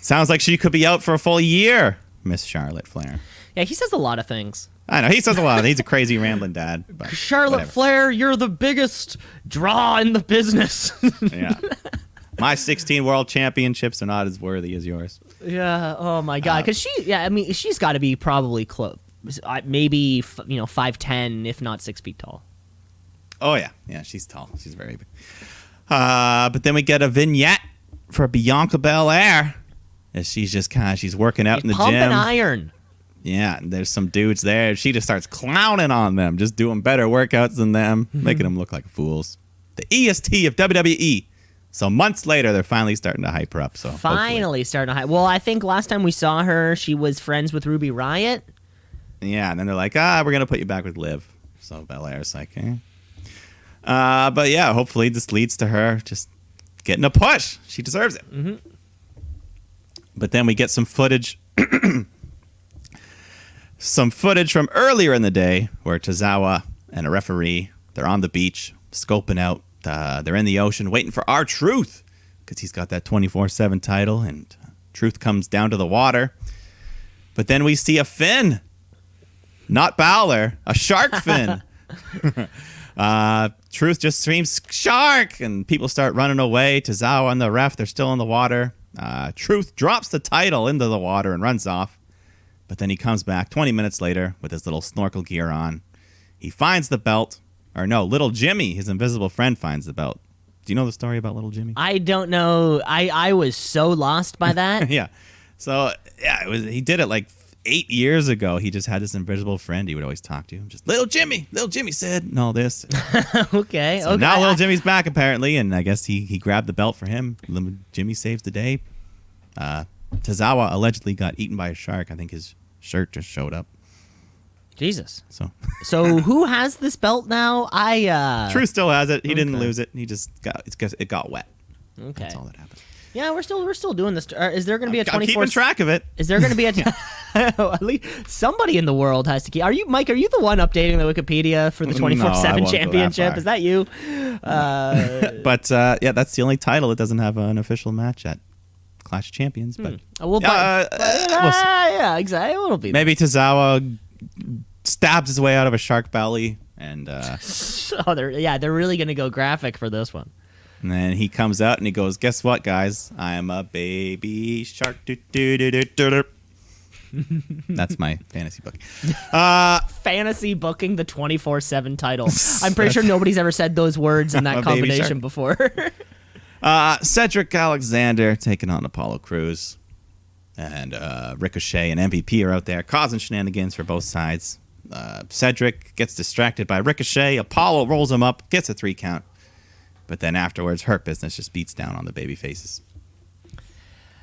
sounds like she could be out for a full year. Miss Charlotte Flair. Yeah, he says a lot of things. I know, he says a lot. He's a crazy rambling dad. But Charlotte whatever. Flair, you're the biggest draw in the business. Yeah. My 16 world championships are not as worthy as yours. Yeah. Oh my God. Because she's got to be probably close, maybe 5'10", if not 6 feet tall. Oh yeah, yeah. She's tall. She's very big. But then we get a vignette for Bianca Belair, as she's working out in the Pumping gym. iron. Yeah, and there's some dudes there. She just starts clowning on them, just doing better workouts than them, making them look like fools. The EST of WWE. So months later, they're finally starting to hype her up. So finally starting to hype. Well, I think last time we saw her, she was friends with Ruby Riott. Yeah, and then they're like, we're going to put you back with Liv. So Belair's like, but yeah, hopefully this leads to her just getting a push. She deserves it. Mm-hmm. But then we get some footage. Some footage from earlier in the day where Tozawa and a referee, they're on the beach, scoping out. They're in the ocean waiting for R-Truth because he's got that 24/7 title, and Truth comes down to the water. But then we see a fin. Not Balor, a shark fin. Truth just screams, shark! And people start running away. Tozawa and the ref, they're still in the water. Truth drops the title into the water and runs off. But then he comes back 20 minutes later with his little snorkel gear on. He finds the belt. Or no, little Jimmy, his invisible friend, finds the belt. Do you know the story about little Jimmy? I don't know. I was so lost by that. Yeah. So, yeah, he did it like 8 years ago. He just had this invisible friend he would always talk to. Just, little Jimmy said, and all this. Okay. So now little Jimmy's back, apparently, and I guess he grabbed the belt for him. Little Jimmy saves the day. Tozawa allegedly got eaten by a shark. I think his shirt just showed up. Jesus. So who has this belt now? Truth still has it. He didn't lose it. He just it got wet. Okay. That's all that happened. Yeah, we're still doing this. Is there going to be a 24? I'm keeping track of it. Is there going to be a? At least somebody in the world has to keep. Are you, Mike? Are you the one updating the Wikipedia for the 24/7 championship? Is that you? But yeah, that's the only title that doesn't have an official match at Clash of Champions. But yeah, exactly. It'll be maybe Tozawa stabs his way out of a shark belly, and they're really going to go graphic for this one. And then he comes out and he goes, "Guess what, guys? I'm a baby shark." That's my fantasy book. Fantasy booking the 24/7 title. I'm pretty sure nobody's ever said those words in that combination before. Cedric Alexander taking on Apollo Crews. And Ricochet and MVP are out there causing shenanigans for both sides. Cedric gets distracted by Ricochet. Apollo rolls him up, gets a 3 count. But then afterwards, Hurt Business just beats down on the baby faces.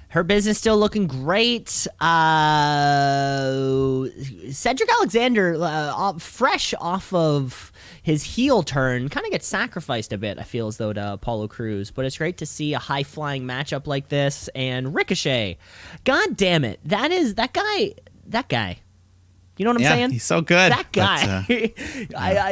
Her business still looking great. Cedric Alexander, fresh off of his heel turn, kind of gets sacrificed a bit, I feel as though, to Apollo Crews. But it's great to see a high-flying matchup like this. And Ricochet, god damn it, that guy. You know what I'm saying? He's so good. That guy.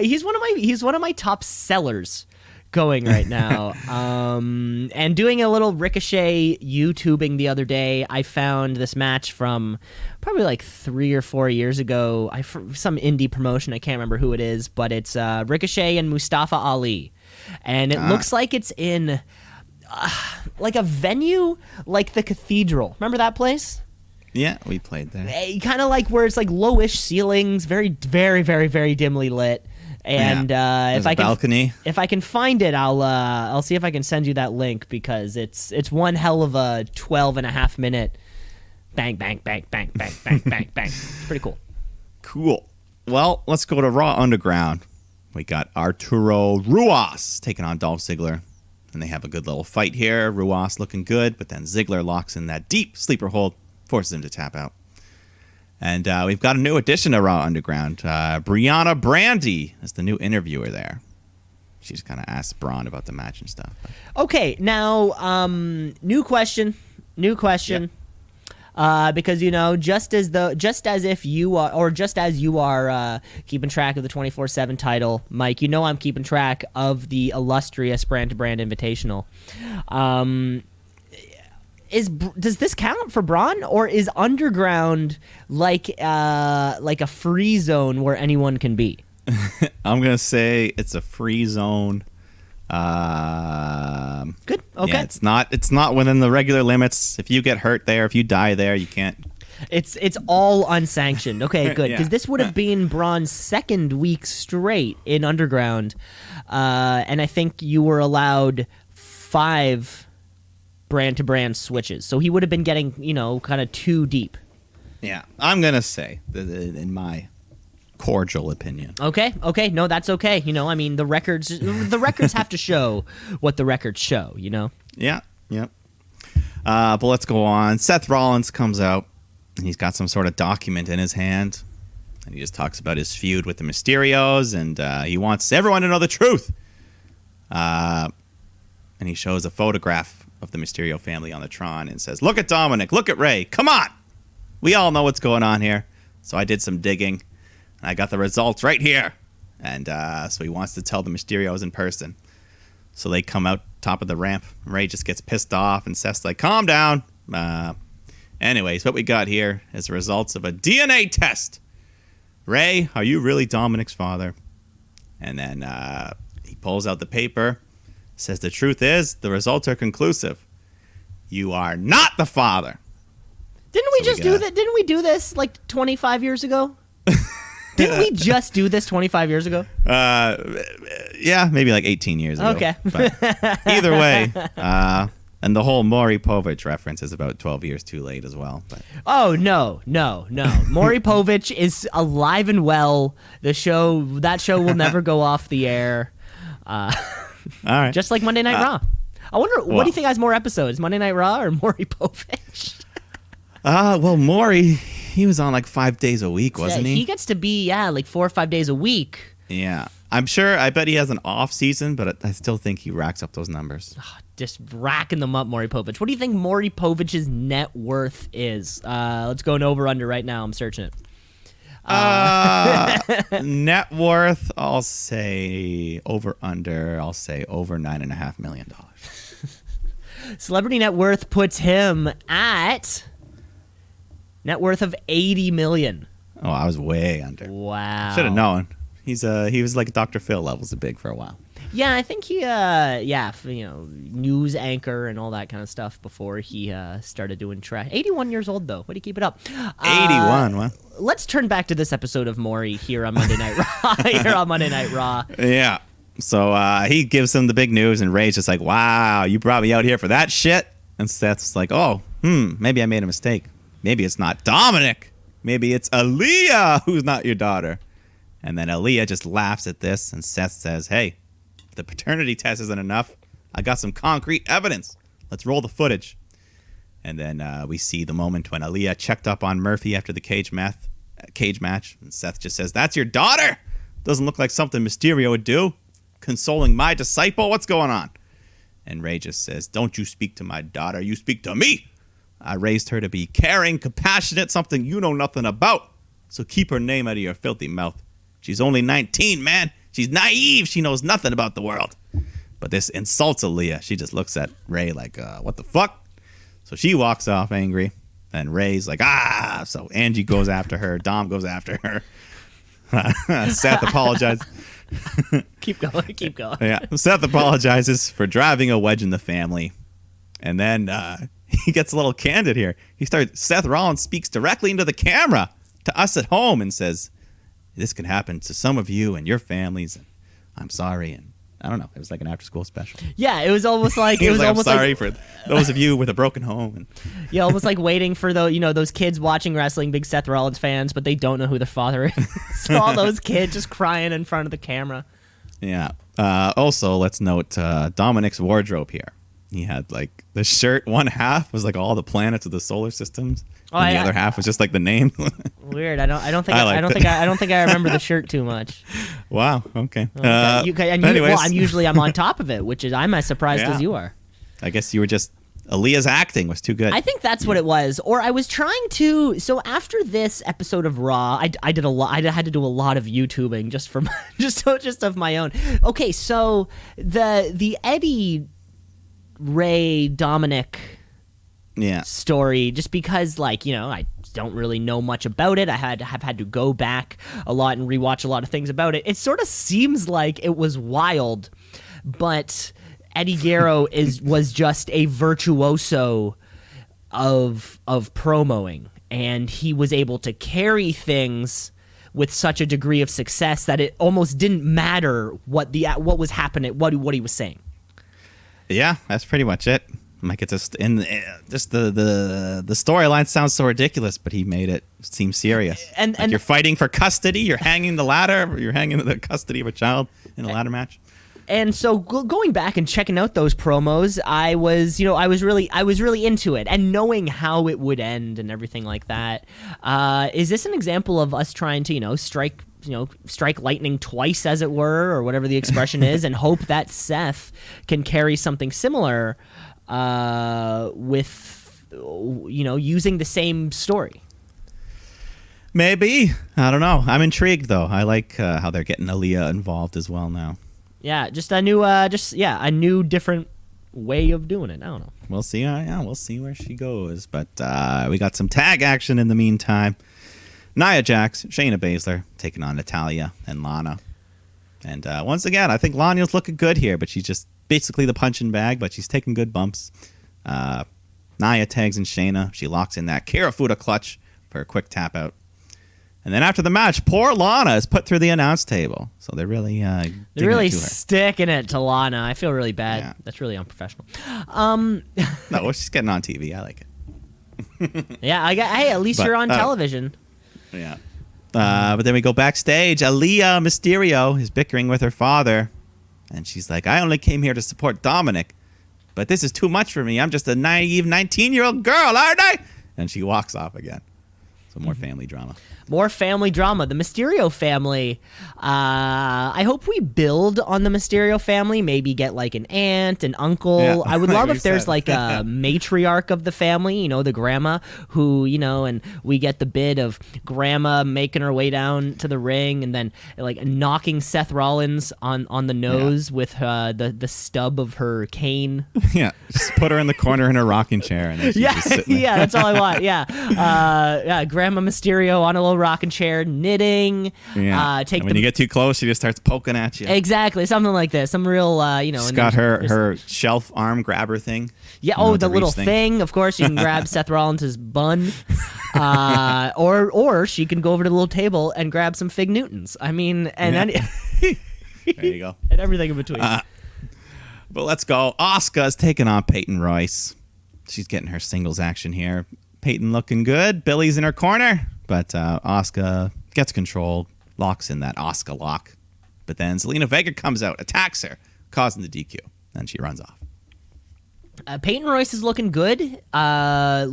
He's one of my top sellers going right now. And doing a little Ricochet YouTubing the other day, I found this match from probably like 3 or 4 years ago. Some indie promotion, I can't remember who it is, but it's Ricochet and Mustafa Ali. And it looks like it's in like a venue like the Cathedral. Remember that place? Yeah, we played there. Kind of like where it's like lowish ceilings, very, very, very, very dimly lit. And if I can find it, I'll see if I can send you that link, because it's one hell of a 12.5 minute bang bang bang bang bang bang bang bang. It's pretty cool. Cool. Well, let's go to Raw Underground. We got Arturo Ruas taking on Dolph Ziggler, and they have a good little fight here. Ruas looking good, but then Ziggler locks in that deep sleeper hold, forces him to tap out. And we've got a new addition to Raw Underground. Brianna Brandy is the new interviewer there. She just kind of asks Braun about the match and stuff. Okay, now, new question. Yep. Because, just as you are keeping track of the 24/7 title, Mike, I'm keeping track of the illustrious Brand to Brand Invitational. does this count for Braun, or is underground like a free zone where anyone can be? I'm gonna say it's a free zone. Good. Okay. Yeah, it's not within the regular limits. If you get hurt there, if you die there, you can't. It's all unsanctioned. Okay, good. Because Yeah. this would have been Braun's second week straight in underground, and I think you were allowed 5 brand-to-brand switches. So he would have been getting, kind of too deep. Yeah, I'm gonna say, in my cordial opinion. Okay, no, that's okay. The records have to show what the records show. Yeah. But let's go on. Seth Rollins comes out, and he's got some sort of document in his hand, and he just talks about his feud with the Mysterios, and he wants everyone to know the truth. And he shows a photograph of the Mysterio family on the Tron and says, "Look at Dominic, look at Ray. Come on, we all know what's going on here." So I did some digging, and I got the results right here. And so he wants to tell the Mysterios in person. So they come out top of the ramp. Ray just gets pissed off, and Seth's like, "Calm down." Anyways, what we got here is the results of a DNA test. Ray, are you really Dominic's father? And then he pulls out the paper, says the truth is, the results are conclusive. You are not the father. Didn't we just do that? Didn't we do this like 25 years ago? Didn't we just do this 25 years ago? Yeah, maybe like 18 years ago. Okay. But either way, and the whole Maury Povich reference is about 12 years too late as well. But. Oh, no. Maury Povich is alive and well. That show will never go off the air. All right. Just like Monday Night Raw. I wonder, what do you think has more episodes, Monday Night Raw or Maury Povich? Well, Maury, he was on like 5 days a week, wasn't he? He gets to be, like 4 or 5 days a week. Yeah. I bet he has an off season, but I still think he racks up those numbers. Just racking them up, Maury Povich. What do you think Maury Povich's net worth is? Let's go an over-under right now. I'm searching it. Net worth, I'll say over $9.5 million. Celebrity net worth puts him at net worth of $80 million. Oh, I was way under. Wow. Should have known. He was like Dr. Phil levels of big for a while. Yeah, I think he, news anchor and all that kind of stuff before he started doing trash. 81 years old, though. Way to keep it up. 81, wow. Let's turn back to this episode of Maury here on Monday Night Raw. Yeah. So he gives him the big news, and Ray's just like, "Wow, you brought me out here for that shit?" And Seth's like, "Oh, maybe I made a mistake. Maybe it's not Dominic. Maybe it's Aaliyah who's not your daughter." And then Aaliyah just laughs at this, and Seth says, "Hey, if the paternity test isn't enough, I got some concrete evidence. Let's roll the footage." And then we see the moment when Aaliyah checked up on Murphy after the cage match, and Seth just says, "That's your daughter? Doesn't look like something Mysterio would do. Consoling my disciple? What's going on?" And Ray just says, "Don't you speak to my daughter, you speak to me. I raised her to be caring, compassionate, something you know nothing about. So keep her name out of your filthy mouth. She's only 19, man. She's naive. She knows nothing about the world." But this insults Aaliyah. She just looks at Ray like, what the fuck? So she walks off angry. And Ray's like, ah. So Angie goes after her. Dom goes after her. Seth apologizes. Keep going. Yeah. Seth apologizes for driving a wedge in the family. And then he gets a little candid here. Seth Rollins speaks directly into the camera to us at home and says, "This can happen to some of you and your families, and I'm sorry." And I don't know. It was like an after-school special. Yeah, it was almost like I'm sorry for those of you with a broken home. And yeah, almost like waiting for those kids watching wrestling, big Seth Rollins fans, but they don't know who their father is. So all those kids just crying in front of the camera. Yeah. Also, let's note Dominic's wardrobe here. He had like the shirt. One half was like all the planets of the solar systems, and the other half was just like the name. Weird. I don't think I remember the shirt too much. Wow. Okay. Anyways, I'm on top of it, which is I'm as surprised as you are. I guess you were just Aaliyah's acting was too good. I think that's what it was. Or I was trying to. So after this episode of Raw, I did a lot. I had to do a lot of YouTubing just of my own. Okay, so the Eddie, Ray, Dominic story, just because, like, you know, I don't really know much about it. I have had to go back a lot and rewatch a lot of things about it. It sort of seems like it was wild, but Eddie Guerrero was just a virtuoso of promoing, and he was able to carry things with such a degree of success that it almost didn't matter what was happening, what he was saying. Yeah, that's pretty much it. Like, it's just the storyline sounds so ridiculous, but he made it seem serious. And you're fighting for custody. You're hanging the ladder. You're hanging the custody of a child in a ladder match. And so going back and checking out those promos, I was really into it, and knowing how it would end and everything like that. Is this an example of us trying to, strike lightning twice, as it were, or whatever the expression is, and hope that Seth can carry something similar with, using the same story? Maybe. I don't know. I'm intrigued, though. I like how they're getting Aaliyah involved as well now. Yeah, just a new different way of doing it. I don't know. We'll see. We'll see where she goes. But we got some tag action in the meantime. Nia Jax, Shayna Baszler taking on Natalya and Lana. And once again, I think Lana's looking good here, but she's just basically the punching bag, but she's taking good bumps. Nia tags in Shayna. She locks in that Kirifuda clutch for a quick tap out. And then after the match, poor Lana is put through the announce table. So they're really sticking it to Lana. I feel really bad. Yeah. That's really unprofessional. No, she's getting on TV. I like it. Yeah, hey, at least you're on television. Yeah. But then we go backstage. Aaliyah Mysterio is bickering with her father. And she's like, I only came here to support Dominic. But this is too much for me. I'm just a naive 19-year-old girl, aren't I? And she walks off again. So more family drama. More family drama. The Mysterio family. I hope we build on the Mysterio family. Maybe get like an aunt, an uncle. Yeah, I would love if there's like a matriarch of the family, the grandma who, and we get the bit of grandma making her way down to the ring and then like knocking Seth Rollins on the nose with the stub of her cane. Yeah. Just put her in the corner in a rocking chair. And then she's just sitting there. Yeah, that's all I want. Yeah. Grandma Mysterio on a little rocking chair, knitting. Yeah. And when you get too close, she just starts poking at you. Exactly, something like this. Some real, She's got her shelf arm grabber thing. Yeah. The little thing. Of course, you can grab Seth Rollins' bun, or she can go over to the little table and grab some Fig Newtons. I mean, and there you go. And everything in between. But let's go. Asuka's taking on Peyton Royce. She's getting her singles action here. Peyton looking good. Billy's in her corner. But Asuka gets control, locks in that Asuka lock. But then Zelina Vega comes out, attacks her, causing the DQ. Then she runs off. Peyton Royce is looking good. Her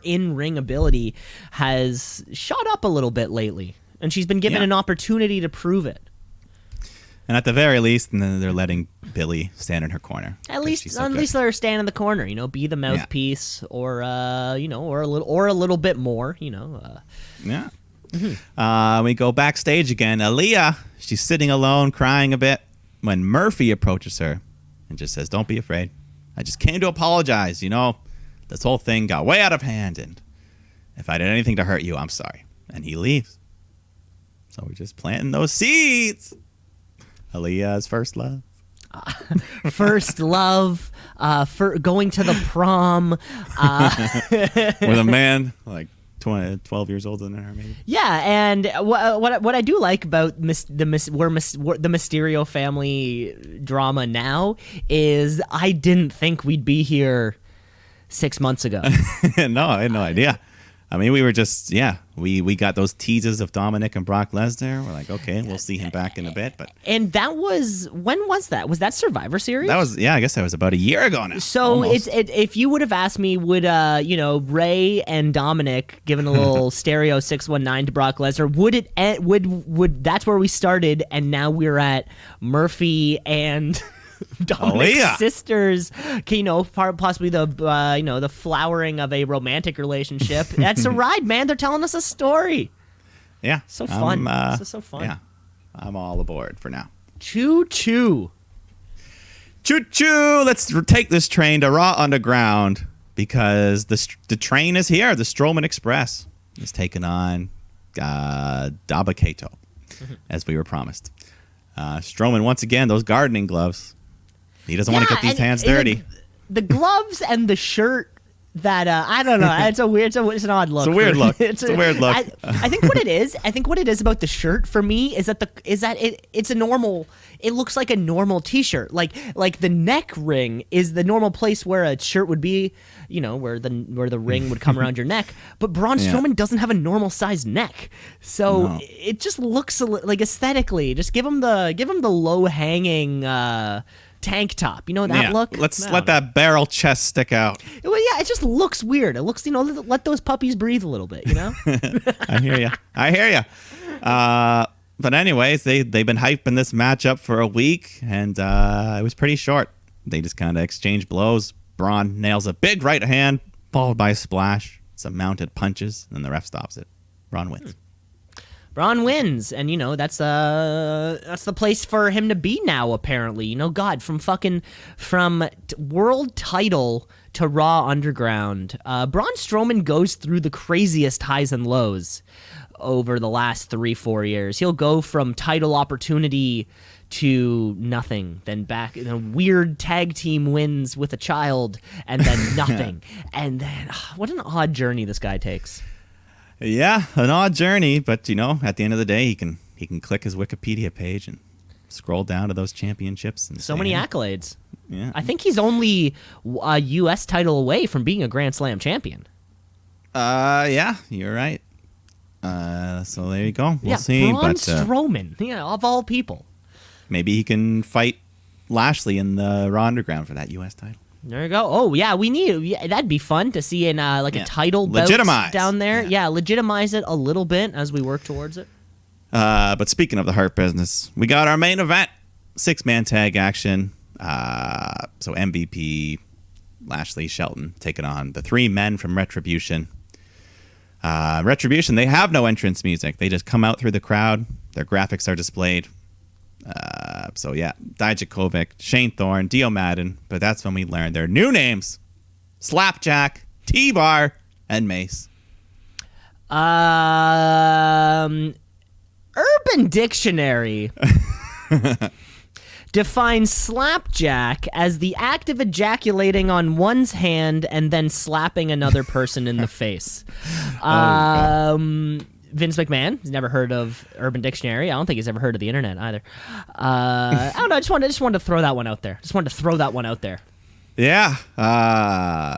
in-ring ability has shot up a little bit lately. And she's been given an opportunity to prove it. And at the very least, and then they're letting Billy stand in her corner. At least let her stand in the corner. Be the mouthpiece, or a little bit more. Yeah. Mm-hmm. We go backstage again. Aaliyah, she's sitting alone, crying a bit, when Murphy approaches her and just says, "Don't be afraid. I just came to apologize. This whole thing got way out of hand, and if I did anything to hurt you, I'm sorry." And he leaves. So we're just planting those seeds. Aaliyah's first love. First love, for going to the prom. With a man like 12 years older than her, maybe. Yeah, and what I do like about the Mysterio family drama now is I didn't think we'd be here 6 months ago. No, I had no idea. I mean, we were just, we got those teases of Dominic and Brock Lesnar. We're like, okay, we'll see him back in a bit. And that was, when was that? Was that Survivor Series? That was, I guess that was about a year ago now. So if you would have asked me, would, Ray and Dominic, giving a little stereo 619 to Brock Lesnar, would that's where we started, and now we're at Murphy and Dominic's sisters, possibly the flowering of a romantic relationship. That's a ride, man. They're telling us a story. Yeah, so fun. This is so fun. Yeah, I'm all aboard for now. Choo choo, choo choo. Let's take this train to Raw Underground, because the train is here. The Strowman Express is taking on Dabba-Kato, as we were promised. Strowman, once again, those gardening gloves. He doesn't want to get these hands dirty. The gloves and the shirt. That I don't know. It's an odd look. It's a weird look. It's a weird look. I think what it is. I think what it is about the shirt for me is that it's a normal. It looks like a normal T-shirt. Like the neck ring is the normal place where a shirt would be. You know, where the ring would come around your neck. But Braun Strowman doesn't have a normal sized neck, so it just looks like aesthetically. Just give him the low hanging. Tank top, you know that look. Let's let that barrel chest stick out. Well, yeah, it just looks weird. It looks, let those puppies breathe a little bit, I hear you. But anyways, they've been hyping this matchup for a week, and it was pretty short. They just kind of exchanged blows. Braun nails a big right hand, followed by a splash, some mounted punches, and the ref stops it. Braun wins. Braun wins, and that's the place for him to be now. Apparently, God, from world title to Raw Underground, Braun Strowman goes through the craziest highs and lows over the last 3-4 years. He'll go from title opportunity to nothing, then back weird tag team wins with a child, and then nothing, and then what an odd journey this guy takes. Yeah, an odd journey, but at the end of the day, he can click his Wikipedia page and scroll down to those championships. And so many accolades. Yeah, I think he's only a U.S. title away from being a Grand Slam champion. Yeah, you're right. So there you go. We'll see. Braun Strowman, of all people. Maybe he can fight Lashley in the Raw Underground for that U.S. title. There you go. Oh, yeah, that'd be fun to see in a title bout down there. Yeah, legitimize it a little bit as we work towards it. But speaking of the Hurt Business, we got our main event, 6-man tag action. So MVP, Lashley, Shelton taking on the 3 men from Retribution. Retribution, they have no entrance music. They just come out through the crowd. Their graphics are displayed. Dijakovic, Shane Thorne, Dio Madden, but that's when we learned their new names: Slapjack, T-Bar, and Mace. Urban Dictionary defines slapjack as the act of ejaculating on one's hand and then slapping another person in the face. Vince McMahon has never heard of Urban Dictionary. I don't think he's ever heard of the internet either. I don't know. I just wanted to throw that one out there. Yeah. I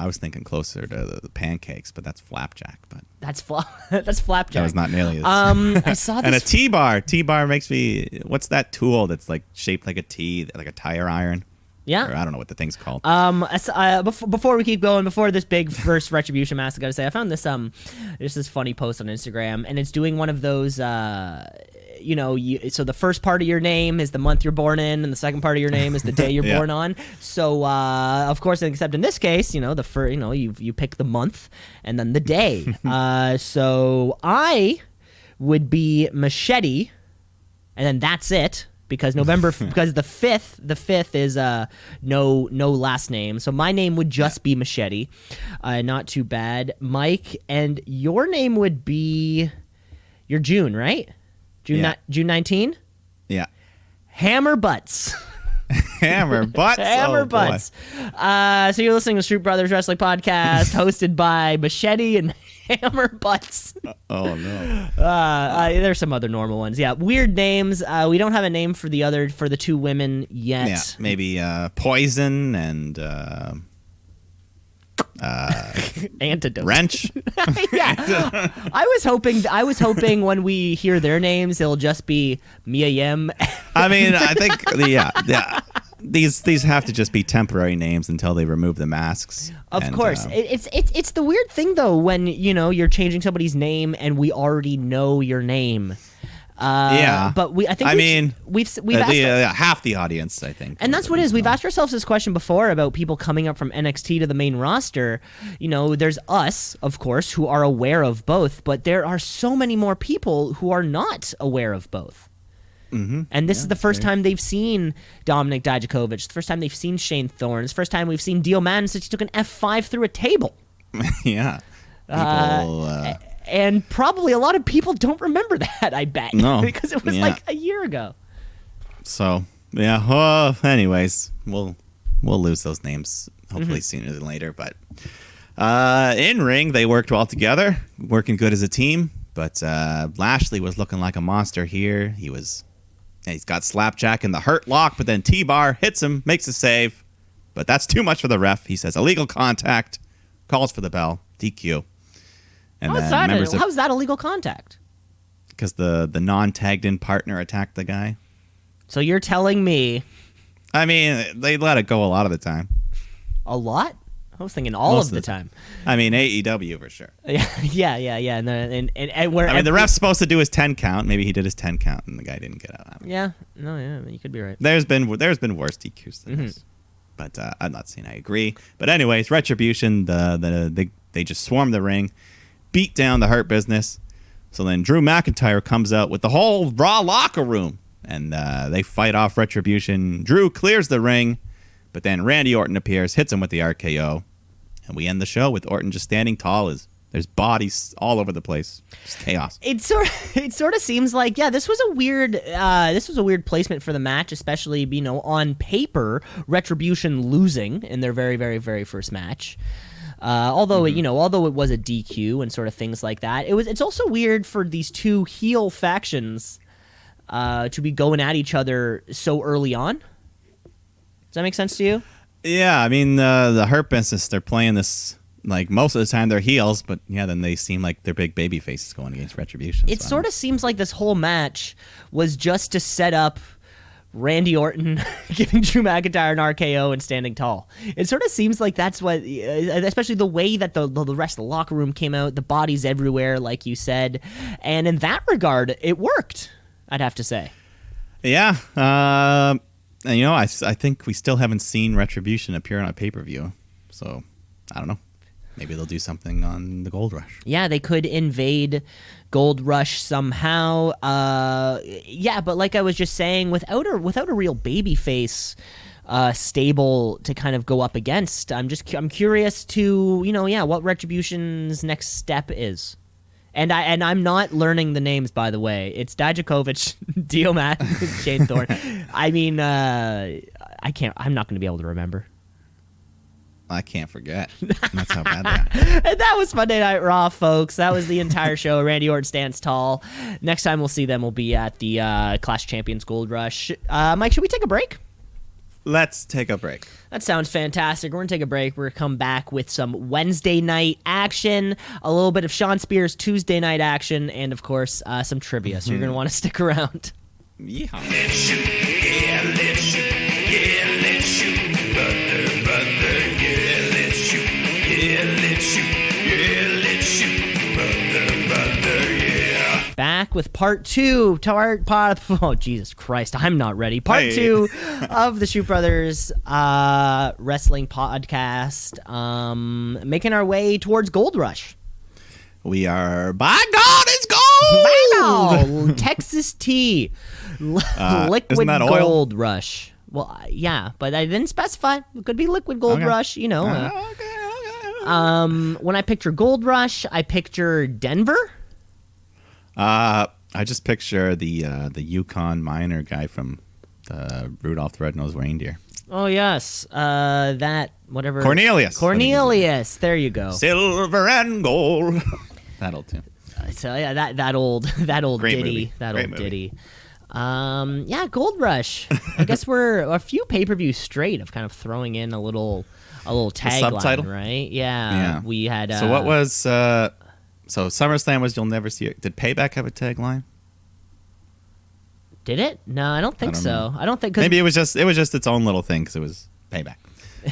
was thinking closer to the pancakes, but that's flapjack. But that's flapjack. That was not nearly as. I saw this. And a T-bar. T-bar makes me. What's that tool that's like shaped like a T, like a tire iron? Yeah. Or I don't know what the thing's called. Before we keep going, before this big first Retribution match, I gotta say I found there's this funny post on Instagram, and it's doing one of those. So the first part of your name is the month you're born in, and the second part of your name is the day you're born on. So of course, except in this case, you pick the month and then the day. So I would be Machete, and then that's it. Because because the fifth is no last name, so my name would just be Machete. Not too bad, Mike. And your name would be, you're June, right? June 19. Yeah. Hammer Butts. Hammer Butts. Hammer Butts. So you're listening to Street Brothers Wrestling Podcast, hosted by Machete and Hammer Butts. Oh no. There's some other normal ones. Yeah, weird names. We don't have a name for the 2 women yet. Yeah, maybe Poison and Antidote. Wrench. Yeah. I was hoping when we hear their names, it'll just be Mia Yim. I mean, I think these have to just be temporary names until they remove the masks. Of course. It's the weird thing though when you're changing somebody's name and we already know your name. But we've asked half the audience, I think. And that's what it is. We've asked ourselves this question before about people coming up from NXT to the main roster. There's us, of course, who are aware of both, but there are so many more people who are not aware of both. And this is the first time they've seen Dominic Dijakovic. It's the first time they've seen Shane Thorne. It's the first time we've seen Dio Madden since he took an F5 through a table. Yeah. People, and probably a lot of people don't remember that, I bet. No. Because it was like a year ago. So, yeah. Anyways, we'll lose those names hopefully sooner than later. But in ring, they worked well together, working good as a team. But Lashley was looking like a monster here. He's got Slapjack in the hurt lock, but then T-Bar hits him, makes a save. But that's too much for the ref. He says illegal contact, calls for the bell, DQ. And how's that illegal contact? Because the non-tagged-in partner attacked the guy. So you're telling me... I mean, they let it go a lot of the time. A lot? I was thinking most of the time. I mean, AEW for sure. Yeah. And where I mean, the ref's supposed to do his 10 count. Maybe he did his 10 count, and the guy didn't get out. Yeah. You could be right. There's been worse DQs than this. But I'm not saying I agree. But anyways, Retribution, they just swarmed the ring, beat down the Hurt Business. So then Drew McIntyre comes out with the whole Raw locker room, and they fight off Retribution. Drew clears the ring, but then Randy Orton appears, hits him with the RKO, and we end the show with Orton just standing tall as there's bodies all over the place. Just chaos. It sort of seems like, this was a weird placement for the match, especially, on paper, Retribution losing in their very, very, very first match. Although it was a DQ and sort of things like that, it's also weird for these two heel factions to be going at each other so early on. Does that make sense to you? Yeah, I mean the Hurt Business, they're playing this like most of the time they're heels, but then they seem like they're big baby faces going against Retribution. It sort of seems like this whole match was just to set up Randy Orton giving Drew McIntyre an RKO and standing tall. It sort of seems like that's what, especially the way that the rest of the locker room came out, the bodies everywhere, like you said. And in that regard, it worked, I'd have to say. Yeah. And, I think we still haven't seen Retribution appear on a pay-per-view. So, I don't know. Maybe they'll do something on the Gold Rush. Yeah, they could invade Gold Rush somehow. But like I was just saying, without a real babyface stable to kind of go up against, I'm curious to what Retribution's next step is. And I'm not learning the names, by the way. It's Dijakovic, Dio Madden, Shane Thorne. I mean, I can't. I'm not going to be able to remember. I can't forget. That's how bad they are. And that was Monday Night Raw, folks. That was the entire show. Randy Orton stands tall. Next time we'll see them will be at the Clash Champions Gold Rush. Mike, should we take a break? Let's take a break. That sounds fantastic. We're going to take a break. We're going to come back with some Wednesday night action, a little bit of Sean Spears' Tuesday night action, and, of course, some trivia. So you're going to want to stick around. Yeah. Let's shoot. Yeah, let's shoot. Yeah, let's shoot. Brother. Yeah, let's shoot. Yeah, let's shoot. Yeah, let's shoot. Brother. Yeah. Back with part two. Oh, Jesus Christ. I'm not ready. Part two of the Shoot Brothers wrestling podcast. Making our way towards Gold Rush. We are, by God, it's gold! Wow. Texas Tea. Liquid Gold Rush. Well, yeah, but I didn't specify. It could be Liquid Gold Rush, Okay. When I picture Gold Rush, I picture Denver. I just picture the Yukon miner guy from Rudolph the Red-Nosed Reindeer. Oh, yes. That, whatever. Cornelius. There you go. Silver and gold. That old tune. So, yeah, that old Great ditty. movie. That Great old movie. ditty. Gold Rush. I guess we're a few pay-per-views straight of kind of throwing in a little tagline, subtitle? right? Yeah. We had. So what was? So SummerSlam was "You'll Never See It." Did Payback have a tagline? Did it? No, I don't think so. I don't think. Maybe it was just its own little thing because it was Payback.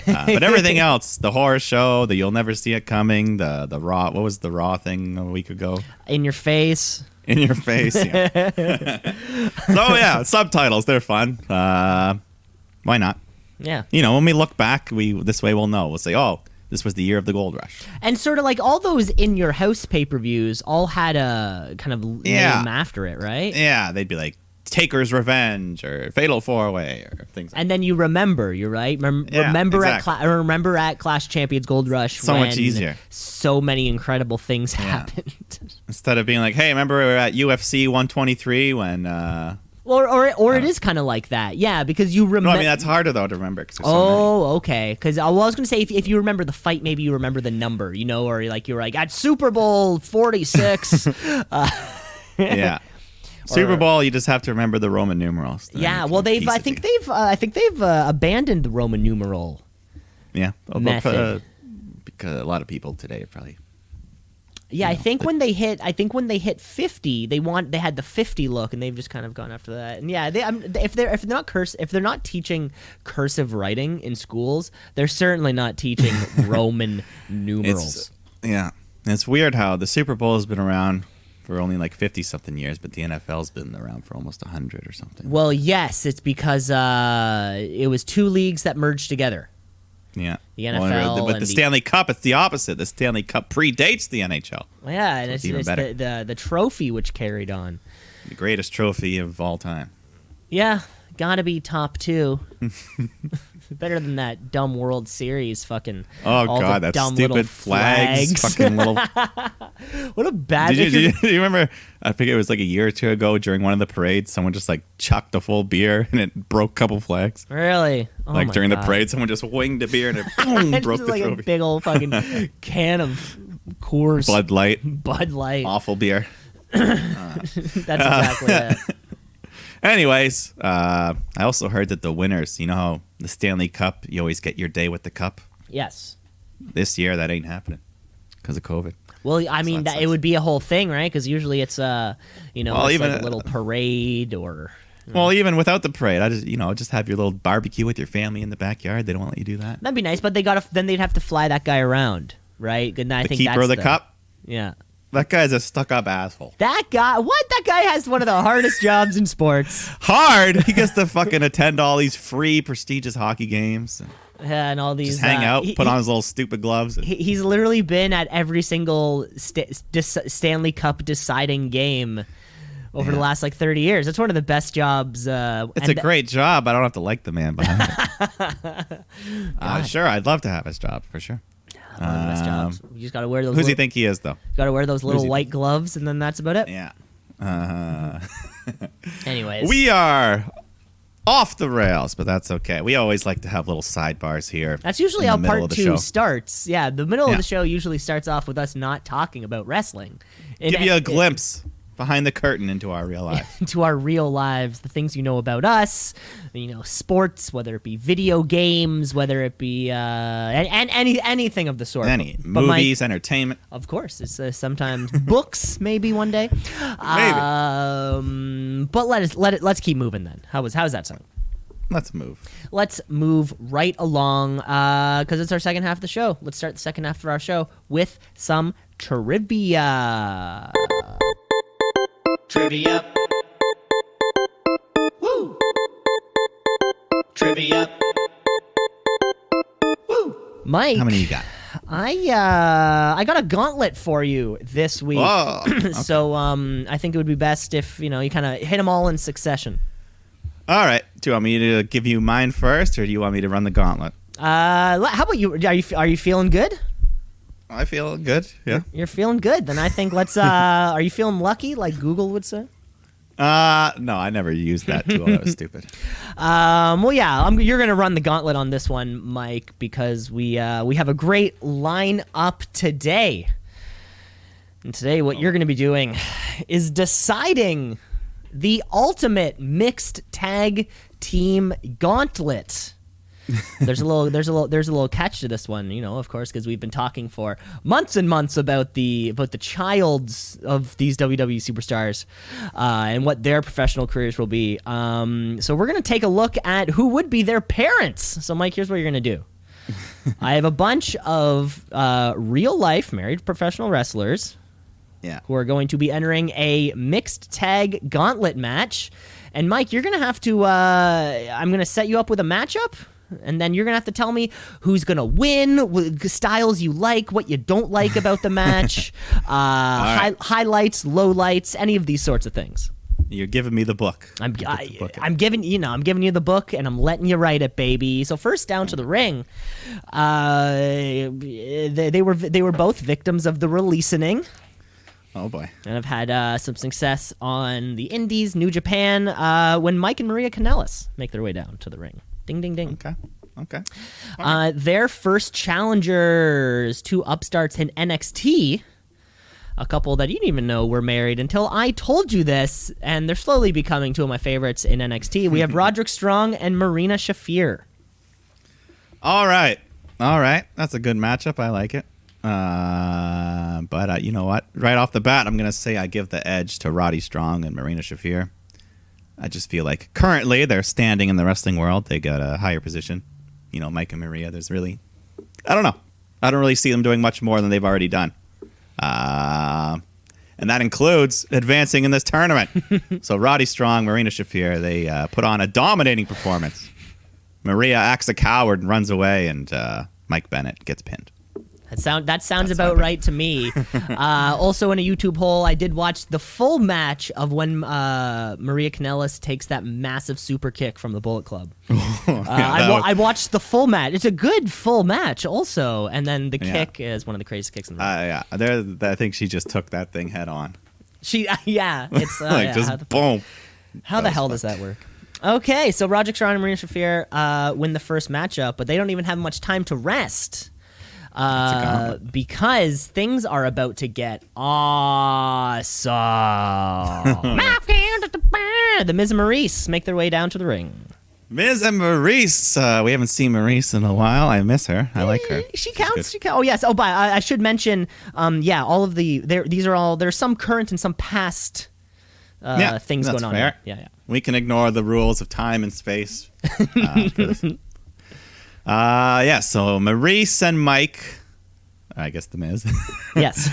But everything else, the horror show, the "You'll Never See It Coming," the Raw. What was the Raw thing a week ago? In your face. In your face. Yeah. So yeah, subtitles, they're fun. Why not? Yeah. When we look back, this way we'll know. We'll say, oh, this was the year of the Gold Rush. And sort of like all those in your house pay-per-views all had a kind of name after it, right? Yeah, they'd be like Taker's Revenge or Fatal 4-Way or things like And then you remember, you're right. Yeah, remember exactly. remember at Clash Champions Gold Rush. So when much easier. So many incredible things happened. Instead of being like, hey, remember we were at UFC 123 when... Or it is kind of like that. Yeah, because you remember... No, I mean, that's harder, though, to remember. 'Cause there's so many. Okay. Because I was going to say, if you remember the fight, maybe you remember the number, you know, or like you're like, at Super Bowl 46. Yeah. Super Bowl, you just have to remember the Roman numerals. Yeah, well, I think they've abandoned the Roman numeral. Yeah, method. Because a lot of people today probably. Yeah, I think when they hit 50, they had the 50 look, and they've just kind of gone after that. And yeah, if they're not teaching cursive writing in schools, they're certainly not teaching Roman numerals. It's weird how the Super Bowl has been around for only like 50-something years, but the NFL's been around for almost 100 or something. Well, yes, it's because it was two leagues that merged together. Yeah. The NFL but the Stanley Cup, it's the opposite. The Stanley Cup predates the NHL. Yeah, and it's even better. The trophy which carried on. The greatest trophy of all time. Yeah, gotta be top two. Better than that dumb World Series fucking. Oh all God, the that dumb stupid little flags. Fucking little. What a bad. Do you remember? I think it was like a year or two ago during one of the parades. Someone just like chucked a full beer and it broke a couple flags. Really? Oh like my during God. the parade, someone just winged a beer and it boom, broke the like trophy. a big old fucking can of Coors Bud Light. Bud Light. Awful beer. That's exactly it. Anyways, I also heard that the winners, you know how the Stanley Cup, you always get your day with the cup? Yes. This year, that ain't happening because of COVID. Well, I mean, it would be a whole thing, right? Because usually it's, it's even like a little parade or... Well, even without the parade, just have your little barbecue with your family in the backyard. They don't want you to do that. That'd be nice, but then they'd have to fly that guy around, right? And I The think keeper that's of the cup? Yeah. That guy's a stuck-up asshole. That guy, what? That guy has one of the hardest jobs in sports. Hard? He gets to fucking attend all these free, prestigious hockey games. Yeah, and all these... Just hang out, put on his little stupid gloves. He's literally been at every single Stanley Cup deciding game over the last, 30 years. That's one of the best jobs. It's a great job. I don't have to like the man behind it. Sure, I'd love to have his job, for sure. One of the best jobs. You just got to wear those... Who does he think he is, though? Got to wear those little white gloves, and then that's about it. Yeah. Anyways. We are off the rails, but that's okay. We always like to have little sidebars here. That's usually in how the middle part of the 2 show. starts. Yeah, the middle of the show usually starts off with us not talking about wrestling. Give you a glimpse behind the curtain into our real life. Into our real lives, the things you know about us, sports, whether it be video games, whether it be anything of the sort. Movies, entertainment. Of course, it's sometimes books, maybe one day. Maybe. But let's keep moving then. How's that sound? Let's move. Let's move right along because it's our second half of the show. Let's start the second half of our show with some trivia. Trivia. Woo! Trivia. Woo! Mike, How many you got? I got a gauntlet for you this week. Whoa, okay. So I think it would be best if you kind of hit them all in succession. All right. Do you want me to give you mine first, or do you want me to run the gauntlet? How about you? Are you feeling good? I feel good. Yeah. You're feeling good. Then I think let's. Are you feeling lucky, like Google would say? No, I never used that tool. That was stupid. Well, yeah, you're gonna run the gauntlet on this one, Mike, because we have a great line up today. And today, what you're gonna be doing is deciding the ultimate mixed tag team gauntlet. There's a little catch to this one, of course, because we've been talking for months and months about the childs of these WWE superstars and what their professional careers will be. So we're gonna take a look at who would be their parents. So Mike, here's what you're gonna do. I have a bunch of real life married professional wrestlers. Yeah. Who are going to be entering a mixed tag gauntlet match, and Mike, you're gonna have to. I'm gonna set you up with a matchup. And then you're going to have to tell me who's going to win, what styles you like, what you don't like about the match, right. highlights, lowlights, any of these sorts of things. You're giving me the book. I'm giving you the book, and I'm letting you write it, baby. So first down to the ring, they were both victims of the releasing. Oh boy! And have had some success on the Indies, New Japan, when Mike and Maria Kanellis make their way down to the ring. Ding, ding, ding. Okay. Their first challengers, two upstarts in NXT. A couple that you didn't even know were married until I told you this, and they're slowly becoming two of my favorites in NXT. We have Roderick Strong and Marina Shafir. All right. That's a good matchup. I like it. But you know what? Right off the bat, I'm going to say I give the edge to Roddy Strong and Marina Shafir. I just feel like currently they're standing in the wrestling world. They got a higher position. Mike and Maria, there's really... I don't know. I don't really see them doing much more than they've already done. And that includes advancing in this tournament. So Roddy Strong, Marina Shafir, they put on a dominating performance. Maria acts a coward and runs away, and Mike Bennett gets pinned. That sounds about right to me. Also in a YouTube hole, I did watch the full match of when Maria Kanellis takes that massive super kick from the Bullet Club. I watched the full match. It's a good full match also. And then the kick is one of the craziest kicks in the ring. I think she just took that thing head on. It's just boom. How the hell does that work? Okay, so Roderick Strong and Marina Shafir win the first matchup, but they don't even have much time to rest. Because things are about to get awesome. The Miz and Maurice make their way down to the ring. Miz and Maurice. We haven't seen Maurice in a while. I miss her. I like her. She counts. Oh yes. Oh, but I should mention. All of there's some current and some past things going on. Fair. Yeah. We can ignore the rules of time and space for this. So Maurice and Mike, I guess the Miz. Yes.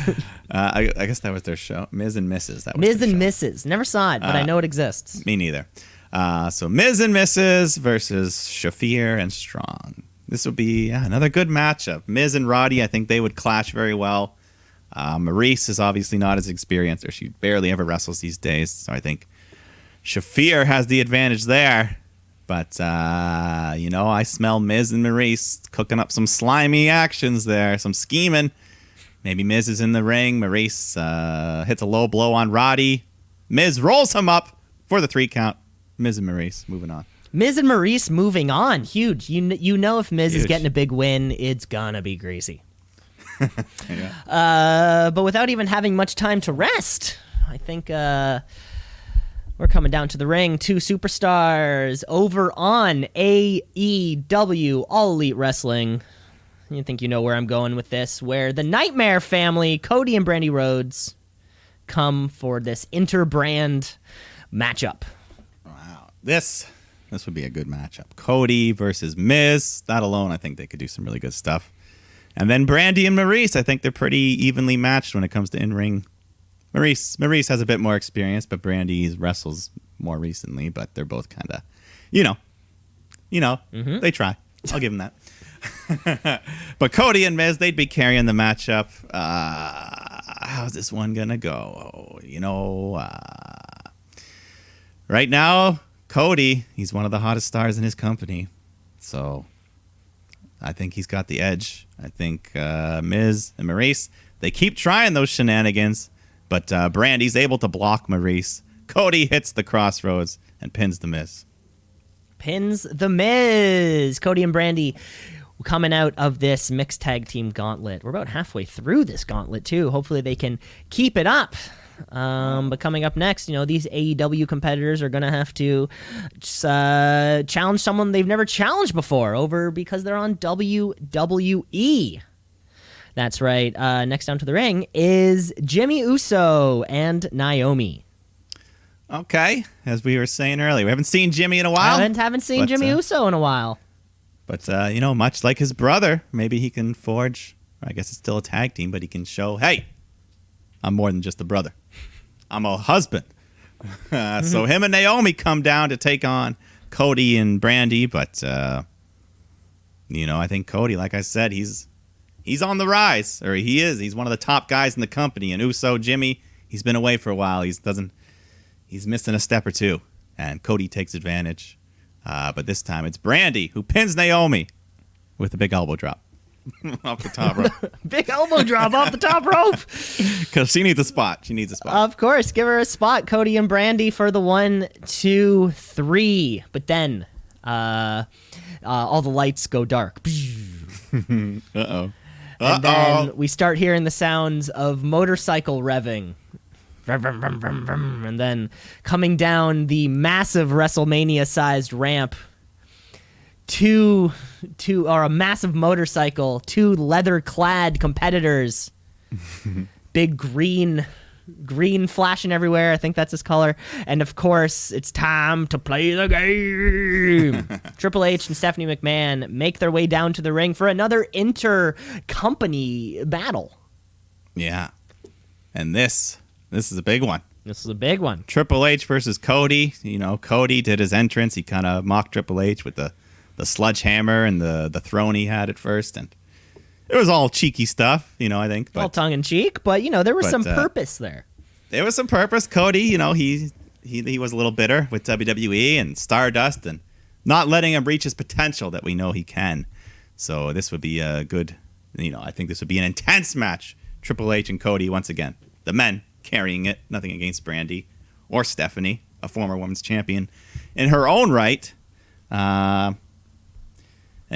I guess that was their show. Miz and Mrs. That was Miz and Mrs. Never saw it, but I know it exists. Me neither. So Miz and Mrs. versus Shafir and Strong. This will be another good matchup. Miz and Roddy, I think they would clash very well. Maurice is obviously not as experienced, or she barely ever wrestles these days. So I think Shafir has the advantage there. But, I smell Miz and Maurice cooking up some slimy actions there, some scheming. Maybe Miz is in the ring. Maurice hits a low blow on Roddy. Miz rolls him up for the 3 count. Miz and Maurice moving on. Miz and Maurice moving on. Huge. You know if Miz is getting a big win, it's going to be greasy. But without even having much time to rest, I think... we're coming down to the ring. 2 superstars over on AEW, All Elite Wrestling. You think you know where I'm going with this, where the Nightmare family, Cody and Brandy Rhodes, come for this interbrand matchup. Wow. This would be a good matchup. Cody versus Miz. That alone, I think they could do some really good stuff. And then Brandy and Maurice, I think they're pretty evenly matched when it comes to in-ring. Maurice has a bit more experience, but Brandy wrestles more recently. But they're both kind of, they try. I'll give them that. But Cody and Miz, they'd be carrying the matchup. How's this one gonna go? Right now, Cody, he's one of the hottest stars in his company, so I think he's got the edge. I think Miz and Maurice, they keep trying those shenanigans. But Brandy's able to block Maurice. Cody hits the crossroads and pins the Miz. Cody and Brandy coming out of this mixed tag team gauntlet. We're about halfway through this gauntlet, too. Hopefully they can keep it up. But coming up next, these AEW competitors are going to have to challenge someone they've never challenged before because they're on WWE. That's right. Next down to the ring is Jimmy Uso and Naomi. Okay. As we were saying earlier, we haven't seen Jimmy in a while. Haven't seen Jimmy Uso in a while. But, much like his brother, maybe he can forge, I guess it's still a tag team, but he can show, hey, I'm more than just a brother. I'm a husband. So him and Naomi come down to take on Cody and Brandy. But, I think Cody, like I said, he's on the rise, or he is. He's one of the top guys in the company. And Uso, Jimmy, he's been away for a while. He he's missing a step or two, and Cody takes advantage. But this time it's Brandy who pins Naomi with a big elbow drop off the top rope. Big elbow drop off the top rope. Because she needs a spot. Of course, give her a spot, Cody and Brandy, for the 1, 2, 3. But then all the lights go dark. Uh-oh. And then we start hearing the sounds of motorcycle revving. And then coming down the massive WrestleMania-sized ramp, a massive motorcycle, 2 leather-clad competitors, big green flashing everywhere. I think that's his color. And of course, it's time to play the game. Triple H and Stephanie McMahon make their way down to the ring for another inter-company battle. Yeah. And this is a big one. This is a big one. Triple H versus Cody. Cody did his entrance. He kind of mocked Triple H with the sledgehammer and the throne he had at first. And it was all cheeky stuff, I think. All tongue-in-cheek, but, there was some purpose there. There was some purpose. Cody, he was a little bitter with WWE and Stardust and not letting him reach his potential that we know he can. So this would be a good, I think this would be an intense match. Triple H and Cody once again. The men carrying it. Nothing against Brandy or Stephanie, a former women's champion in her own right. And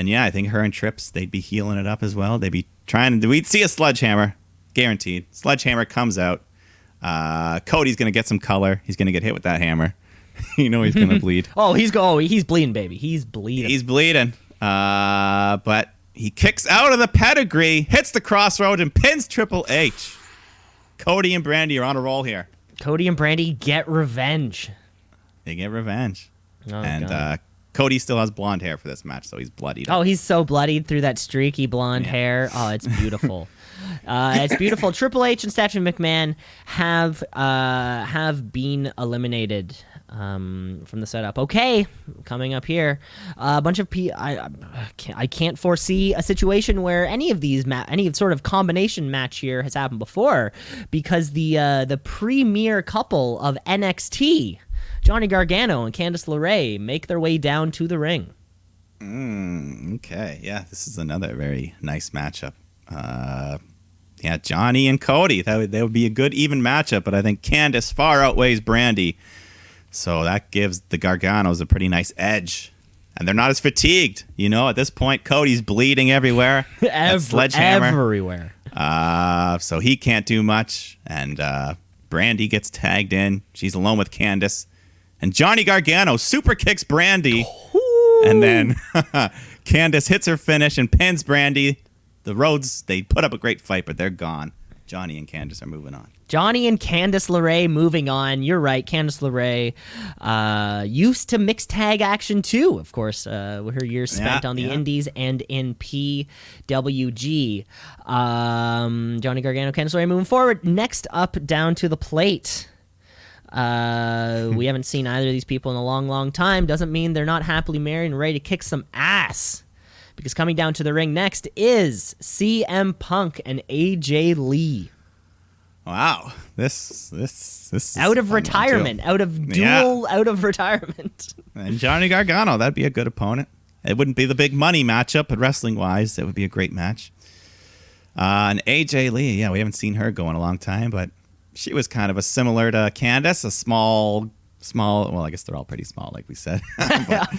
yeah, I think her and Trips, they'd be healing it up as well. They'd be we'd see a sledgehammer, guaranteed. Sledgehammer comes out. Cody's going to get some color. He's going to get hit with that hammer. He's going to bleed. He's bleeding, baby. He's bleeding. He's bleeding. But he kicks out of the pedigree, hits the crossroad, and pins Triple H. Cody and Brandy are on a roll here. Cody and Brandy get revenge. They get revenge. Oh, and God. Cody still has blonde hair for this match, so he's bloodied. Oh, he's so bloodied through that streaky blonde hair. Oh, it's beautiful. It's beautiful. Triple H and Stephanie McMahon have been eliminated from the setup. Okay, coming up here, a bunch of I can't foresee a situation where any of these any sort of combination match here has happened before, because the premier couple of NXT, Johnny Gargano and Candice LeRae, make their way down to the ring. Okay, yeah, this is another very nice matchup. Yeah, Johnny and Cody, that would be a good even matchup, but I think Candice far outweighs Brandy, so that gives the Garganos a pretty nice edge. And they're not as fatigued, at this point. Cody's bleeding everywhere. Sledgehammer. Everywhere. So he can't do much, and Brandy gets tagged in. She's alone with Candice. And Johnny Gargano super kicks Brandy. Ooh. And then Candice hits her finish and pins Brandy. The Rhodes, they put up a great fight, but they're gone. Johnny and Candice are moving on. Johnny and Candice LeRae moving on. You're right. Candice LeRae used to mixed tag action too, of course, with her years spent on the Indies and in PWG. Johnny Gargano, Candice LeRae moving forward. Next up, down to the plate. We haven't seen either of these people in a long, long time. Doesn't mean they're not happily married and ready to kick some ass. Because coming down to the ring next is CM Punk and AJ Lee. Wow, this is out of retirement, out of retirement. And Johnny Gargano, that'd be a good opponent. It wouldn't be the big money matchup, but wrestling wise, it would be a great match. And AJ Lee, yeah, we haven't seen her go in a long time, but she was kind of a similar to Candice, a small. Well, I guess they're all pretty small, like we said.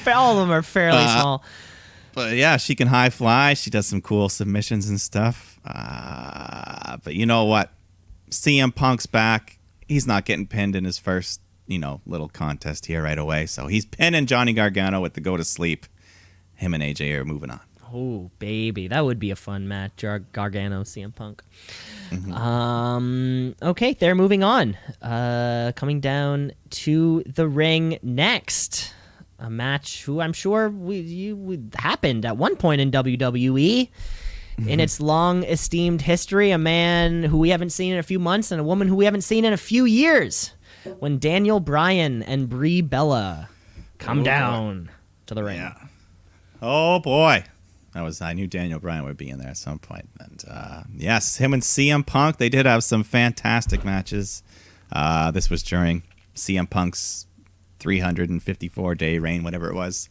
All of them are fairly small. But yeah, she can high fly. She does some cool submissions and stuff. But you know what? CM Punk's back. He's not getting pinned in his first, little contest here right away. So he's pinning Johnny Gargano with the go to sleep. Him and AJ are moving on. Oh, baby. That would be a fun match. Gargano, CM Punk. Mm-hmm. Okay, they're moving on. Coming down to the ring next. A match who I'm sure happened at one point in WWE. In its long esteemed history, a man who we haven't seen in a few months and a woman who we haven't seen in a few years, when Daniel Bryan and Brie Bella come down to the ring. Yeah. Oh boy, I knew Daniel Bryan would be in there at some point. And yes, him and CM Punk, they did have some fantastic matches. This was during CM Punk's 354-day reign, whatever it was.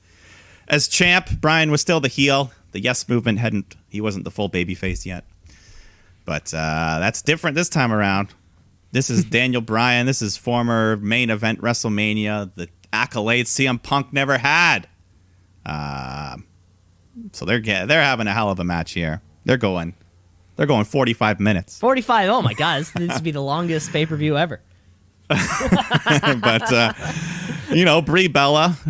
As champ, Bryan was still the heel. The Yes Movement he wasn't the full babyface yet. But that's different this time around. This is Daniel Bryan. This is former main event WrestleMania, the accolades CM Punk never had. So they're having a hell of a match here. They're going 45 minutes. 45. Oh my God, this needs to be the longest pay-per-view ever. But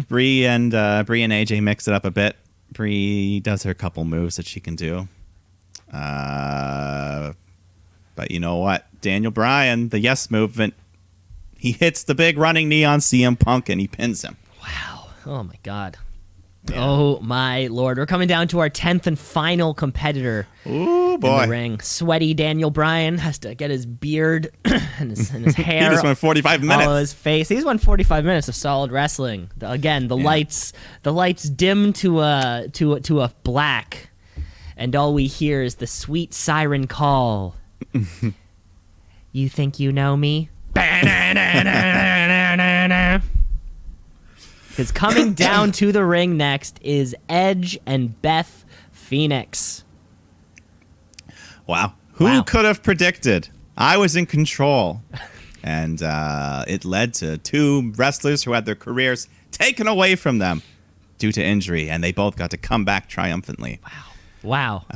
Brie and AJ mix it up a bit. Brie does her couple moves that she can do. But you know what? Daniel Bryan, the Yes Movement, he hits the big running knee on CM Punk and he pins him. Wow. Oh my God. Yeah. Oh my Lord. We're coming down to our 10th and final competitor. Ooh, boy. In the ring. Sweaty Daniel Bryan has to get his beard and his hair. He just went 45 minutes. All his face. He's won 45 minutes of solid wrestling. Again, the lights dim to a black, and all we hear is the sweet siren call. You think you know me? Because coming down to the ring next is Edge and Beth Phoenix. Wow. Who could have predicted? I was in control. And it led to two wrestlers who had their careers taken away from them due to injury, and they both got to come back triumphantly. Wow.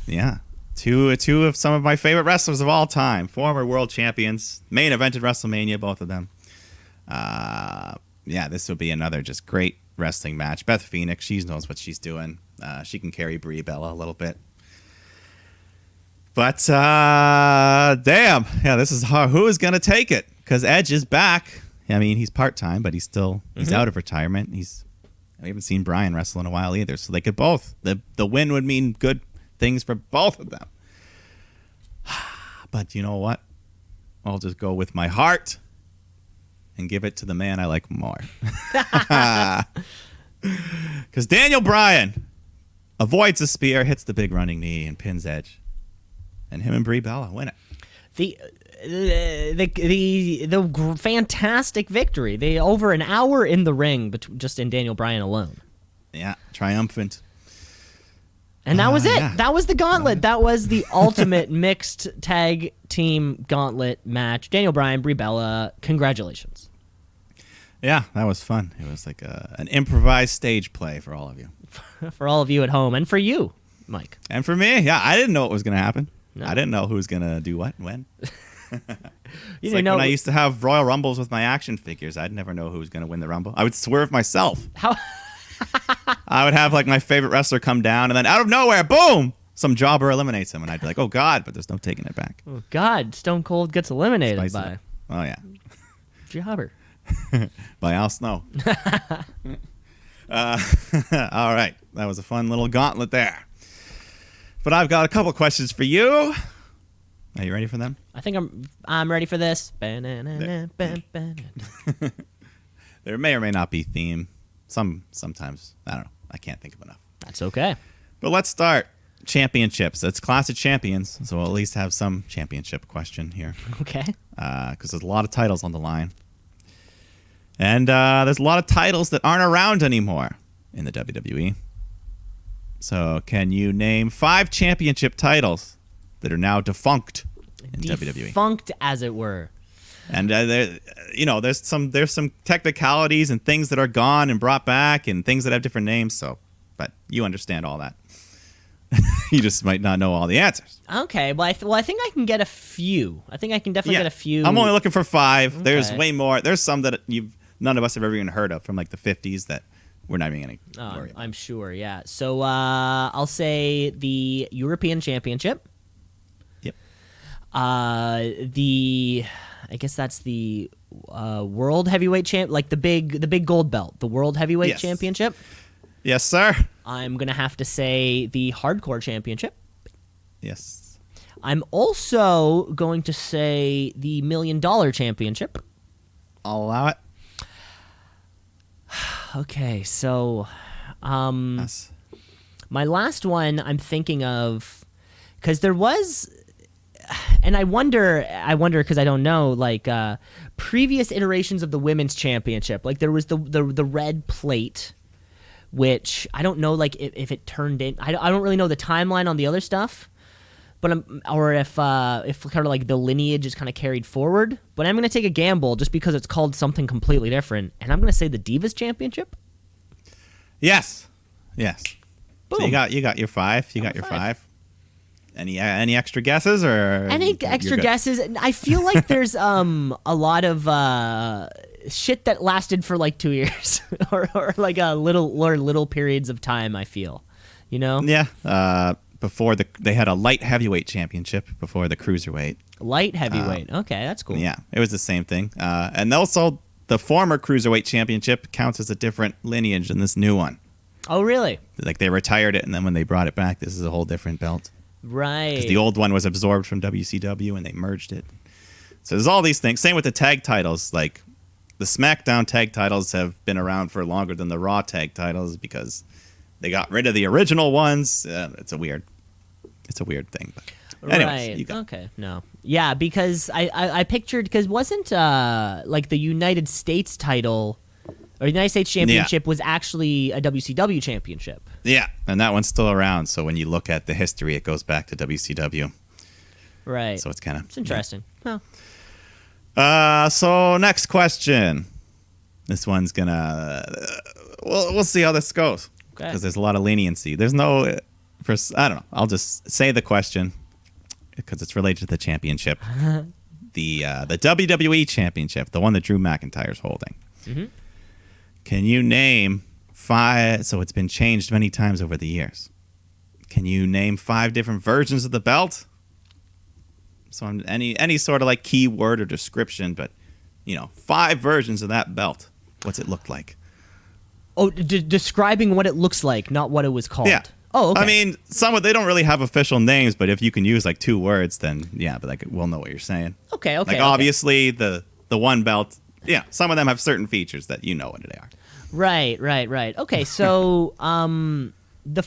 Yeah. Two of some of my favorite wrestlers of all time. Former world champions. Main evented WrestleMania, both of them. Yeah, this will be another just great wrestling match. Beth Phoenix, she knows what she's doing. She can carry Brie Bella a little bit. But, damn. Yeah, this is hard. Who is going to take it? Because Edge is back. I mean, he's part-time, but he's out of retirement. We haven't seen Bryan wrestle in a while either, so they could both. The win would mean good things for both of them. But you know what? I'll just go with my heart and give it to the man I like more. Because Daniel Bryan avoids a spear, hits the big running knee, and pins Edge. And him and Brie Bella win it. The fantastic victory. They over an hour in the ring, just in Daniel Bryan alone. Yeah, triumphant. And that was it. Yeah. That was the Gauntlet. That was the ultimate mixed tag team Gauntlet match. Daniel Bryan, Brie Bella, congratulations. Yeah, that was fun. It was like an improvised stage play for all of you. For all of you at home, and for you, Mike. And for me, yeah, I didn't know what was going to happen. No. I didn't know who was going to do what, when. You It's know, when I used to have Royal Rumbles with my action figures. I'd never know who was going to win the Rumble. I would swerve myself. how I would have like my favorite wrestler come down, and then out of nowhere, boom, some jobber eliminates him, and I'd be like, "Oh God!" But there's no taking it back. Oh God, Stone Cold gets eliminated by Oh yeah, jobber. by Al Snow. All right, that was a fun little gauntlet there. But I've got a couple questions for you. Are you ready for them? I think I'm ready for this. There may or may not be theme. Sometimes I don't know. I can't think of enough. That's okay. But let's start. Championships. It's Clash of Champions, so we'll at least have some championship question here. Okay. Because there's a lot of titles on the line. And there's a lot of titles that aren't around anymore in the WWE. So can you name 5 championship titles that are now defunct in WWE? Defunct, as it were. And there's some technicalities and things that are gone and brought back and things that have different names. So, but you understand all that. You just might not know all the answers. Okay, well, I think I can get a few. I think I can definitely get a few. I'm only looking for 5. Okay. There's way more. There's some that none of us have ever even heard of from like the 50s that we're not even going to worry about. I'm sure, yeah. So I'll say the European Championship. Yep. I guess that's the World Heavyweight Champ, like the big gold belt, the World Heavyweight Championship. Yes, sir. I'm gonna have to say the Hardcore Championship. Yes. I'm also going to say the $1 Million Championship. I'll allow it. Okay, so Yes. my last one I'm thinking of, because there was, And I wonder because I don't know, like previous iterations of the women's championship, like there was the red plate, which I don't know, like if it turned in. I don't really know the timeline on the other stuff, but or if kind of like the lineage is kind of carried forward. But I'm gonna take a gamble just because it's called something completely different, and I'm gonna say the Divas Championship. Yes. Boom. So you got your 5. You got your 5. Any extra guesses or any extra guesses? I feel like there's a lot of shit that lasted for like 2 years or like little periods of time. I feel, you know. Yeah. Before they had a light heavyweight championship before the cruiserweight. Light heavyweight. Okay, that's cool. Yeah, it was the same thing. And also the former cruiserweight championship counts as a different lineage than this new one. Oh, really? Like they retired it, and then when they brought it back, this is a whole different belt. Right. Because the old one was absorbed from WCW, and they merged it. So there's all these things. Same with the tag titles. Like the SmackDown tag titles have been around for longer than the Raw tag titles because they got rid of the original ones. It's a weird thing. But anyways, right. Okay. No. Yeah, because I pictured, because wasn't like the United States title or United States Championship was actually a WCW championship. Yeah, and that one's still around. So when you look at the history, it goes back to WCW. Right. So it's interesting. Yeah. So next question. This one's gonna. We'll see how this goes because there's a lot of leniency. There's no. I don't know. I'll just say the question because it's related to the championship. The WWE championship, the one that Drew McIntyre's holding. Mm-hmm. Can you name 5? So it's been changed many times over the years. Can you name 5 different versions of the belt? So any sort of like keyword or description, but 5 versions of that belt. What's it look like? Oh, describing what it looks like, not what it was called. Yeah. Oh, okay. I mean, they don't really have official names, but if you can use like 2 words, then yeah, but like we'll know what you're saying. Okay. Like obviously the one belt. Yeah, some of them have certain features that you know what they are. Right. Okay, so the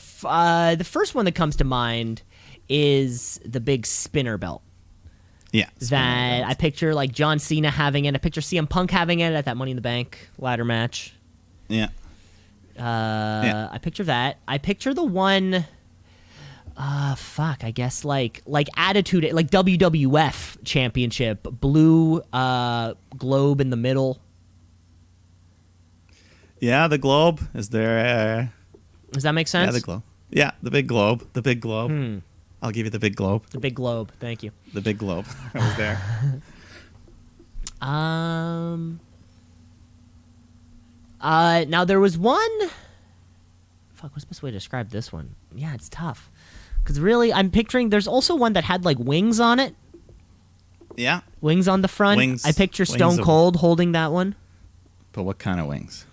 first one that comes to mind is the big spinner belt. Yeah. That I picture like John Cena having it. I picture CM Punk having it at that Money in the Bank ladder match. Yeah. I picture that. I picture the one. I guess like Attitude, like WWF Championship, blue globe in the middle. Yeah, the globe. Is there? Does that make sense? Yeah, the globe. Yeah, the big globe. The big globe. I'll give you the big globe. The big globe. Thank you. The big globe. I was there. Now there was one. What's the best way to describe this one? Yeah, it's tough. Because really, I'm picturing there's also one that had like wings on it. Yeah. Wings on the front. Wings. I picture Stone Cold holding that one. But what kind of wings?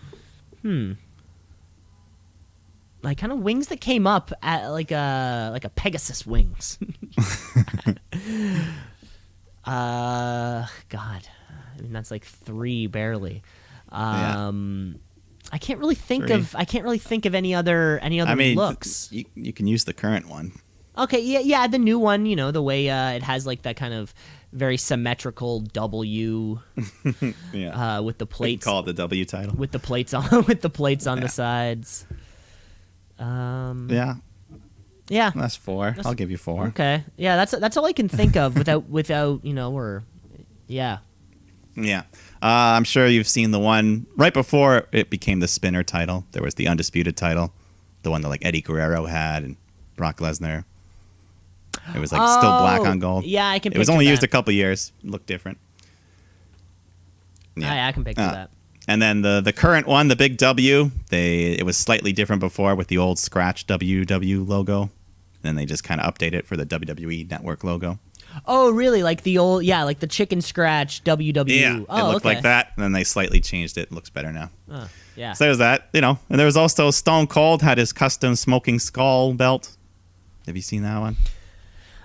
Like kind of wings that came up at like a Pegasus wings. God. I mean that's like 3 barely. I can't really think of any other looks. You can use the current one. Okay, yeah, the new one, the way it has like that kind of very symmetrical W yeah. With the plates. Call it the W title. With the plates on the sides. Yeah. Yeah. That's 4. I'll give you 4. Okay. Yeah, that's all I can think of without yeah. Yeah. I'm sure you've seen the one right before it became the spinner title. There was the undisputed title, the one that like Eddie Guerrero had and Brock Lesnar. It was like still black on gold. Yeah, I can. It was only used a couple years. It looked different. Yeah, I can picture that. And then the current one, the big W, it was slightly different before with the old scratch WW logo. And then they just kind of update it for the WWE Network logo. Oh, really? Like the old, like the chicken scratch WW. Yeah, it looked like that, and then they slightly changed it. It looks better now. Yeah. So there's that, and there was also Stone Cold had his custom smoking skull belt. Have you seen that one?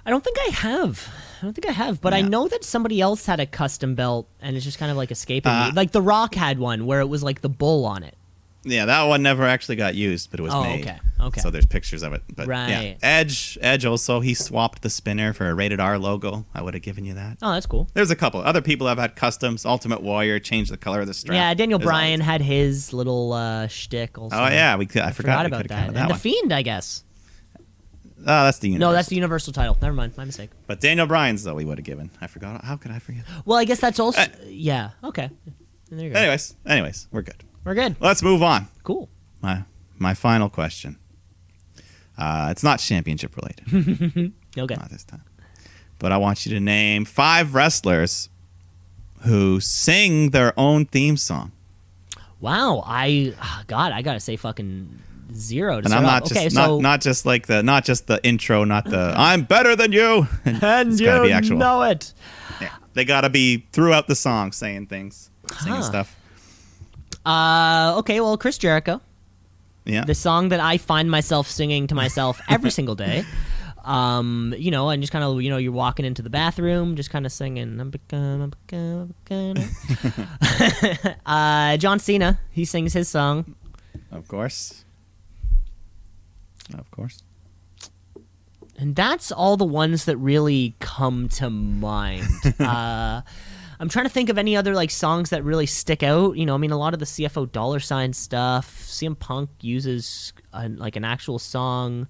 I don't think I have, but I know that somebody else had a custom belt, and it's just kind of like escaping me. Like The Rock had one where it was like the bull on it. Yeah, that one never actually got used, but it was made. Okay. Okay. So there's pictures of it. But Right. yeah, Edge also, he swapped the spinner for a Rated R logo. I would have given you that. Oh, that's cool. There's a couple. Other people have had customs. Ultimate Warrior changed the color of the strap. Yeah, Daniel There's Bryan always- had his little shtick also. Oh, yeah. I forgot we about could've that. counted And The one. Fiend, I guess. Oh, that's the Universal. No, that's the Universal title. Never mind. My mistake. But Daniel Bryan's, though, we would have given. I forgot. How could I forget? Well, I guess that's also... yeah, okay. There you go. Anyways, we're good. We're good. Let's move on. Cool. My final question. It's not championship related. Okay. Not this time. But I want you to name 5 wrestlers who sing their own theme song. Wow. I gotta say fucking 0 to And start I'm not off. just Okay, so... not just the intro, not the I'm better than you. And It's you gotta be actual. know it. Yeah. They gotta be throughout the song saying things, singing stuff. Okay, well, Chris Jericho. Yeah. The song that I find myself singing to myself every single day. And just kind of, you're walking into the bathroom, just kind of singing. John Cena, he sings his song. Of course. And that's all the ones that really come to mind. I'm trying to think of any other like songs that really stick out. A lot of the CFO $ stuff. CM Punk uses an actual song.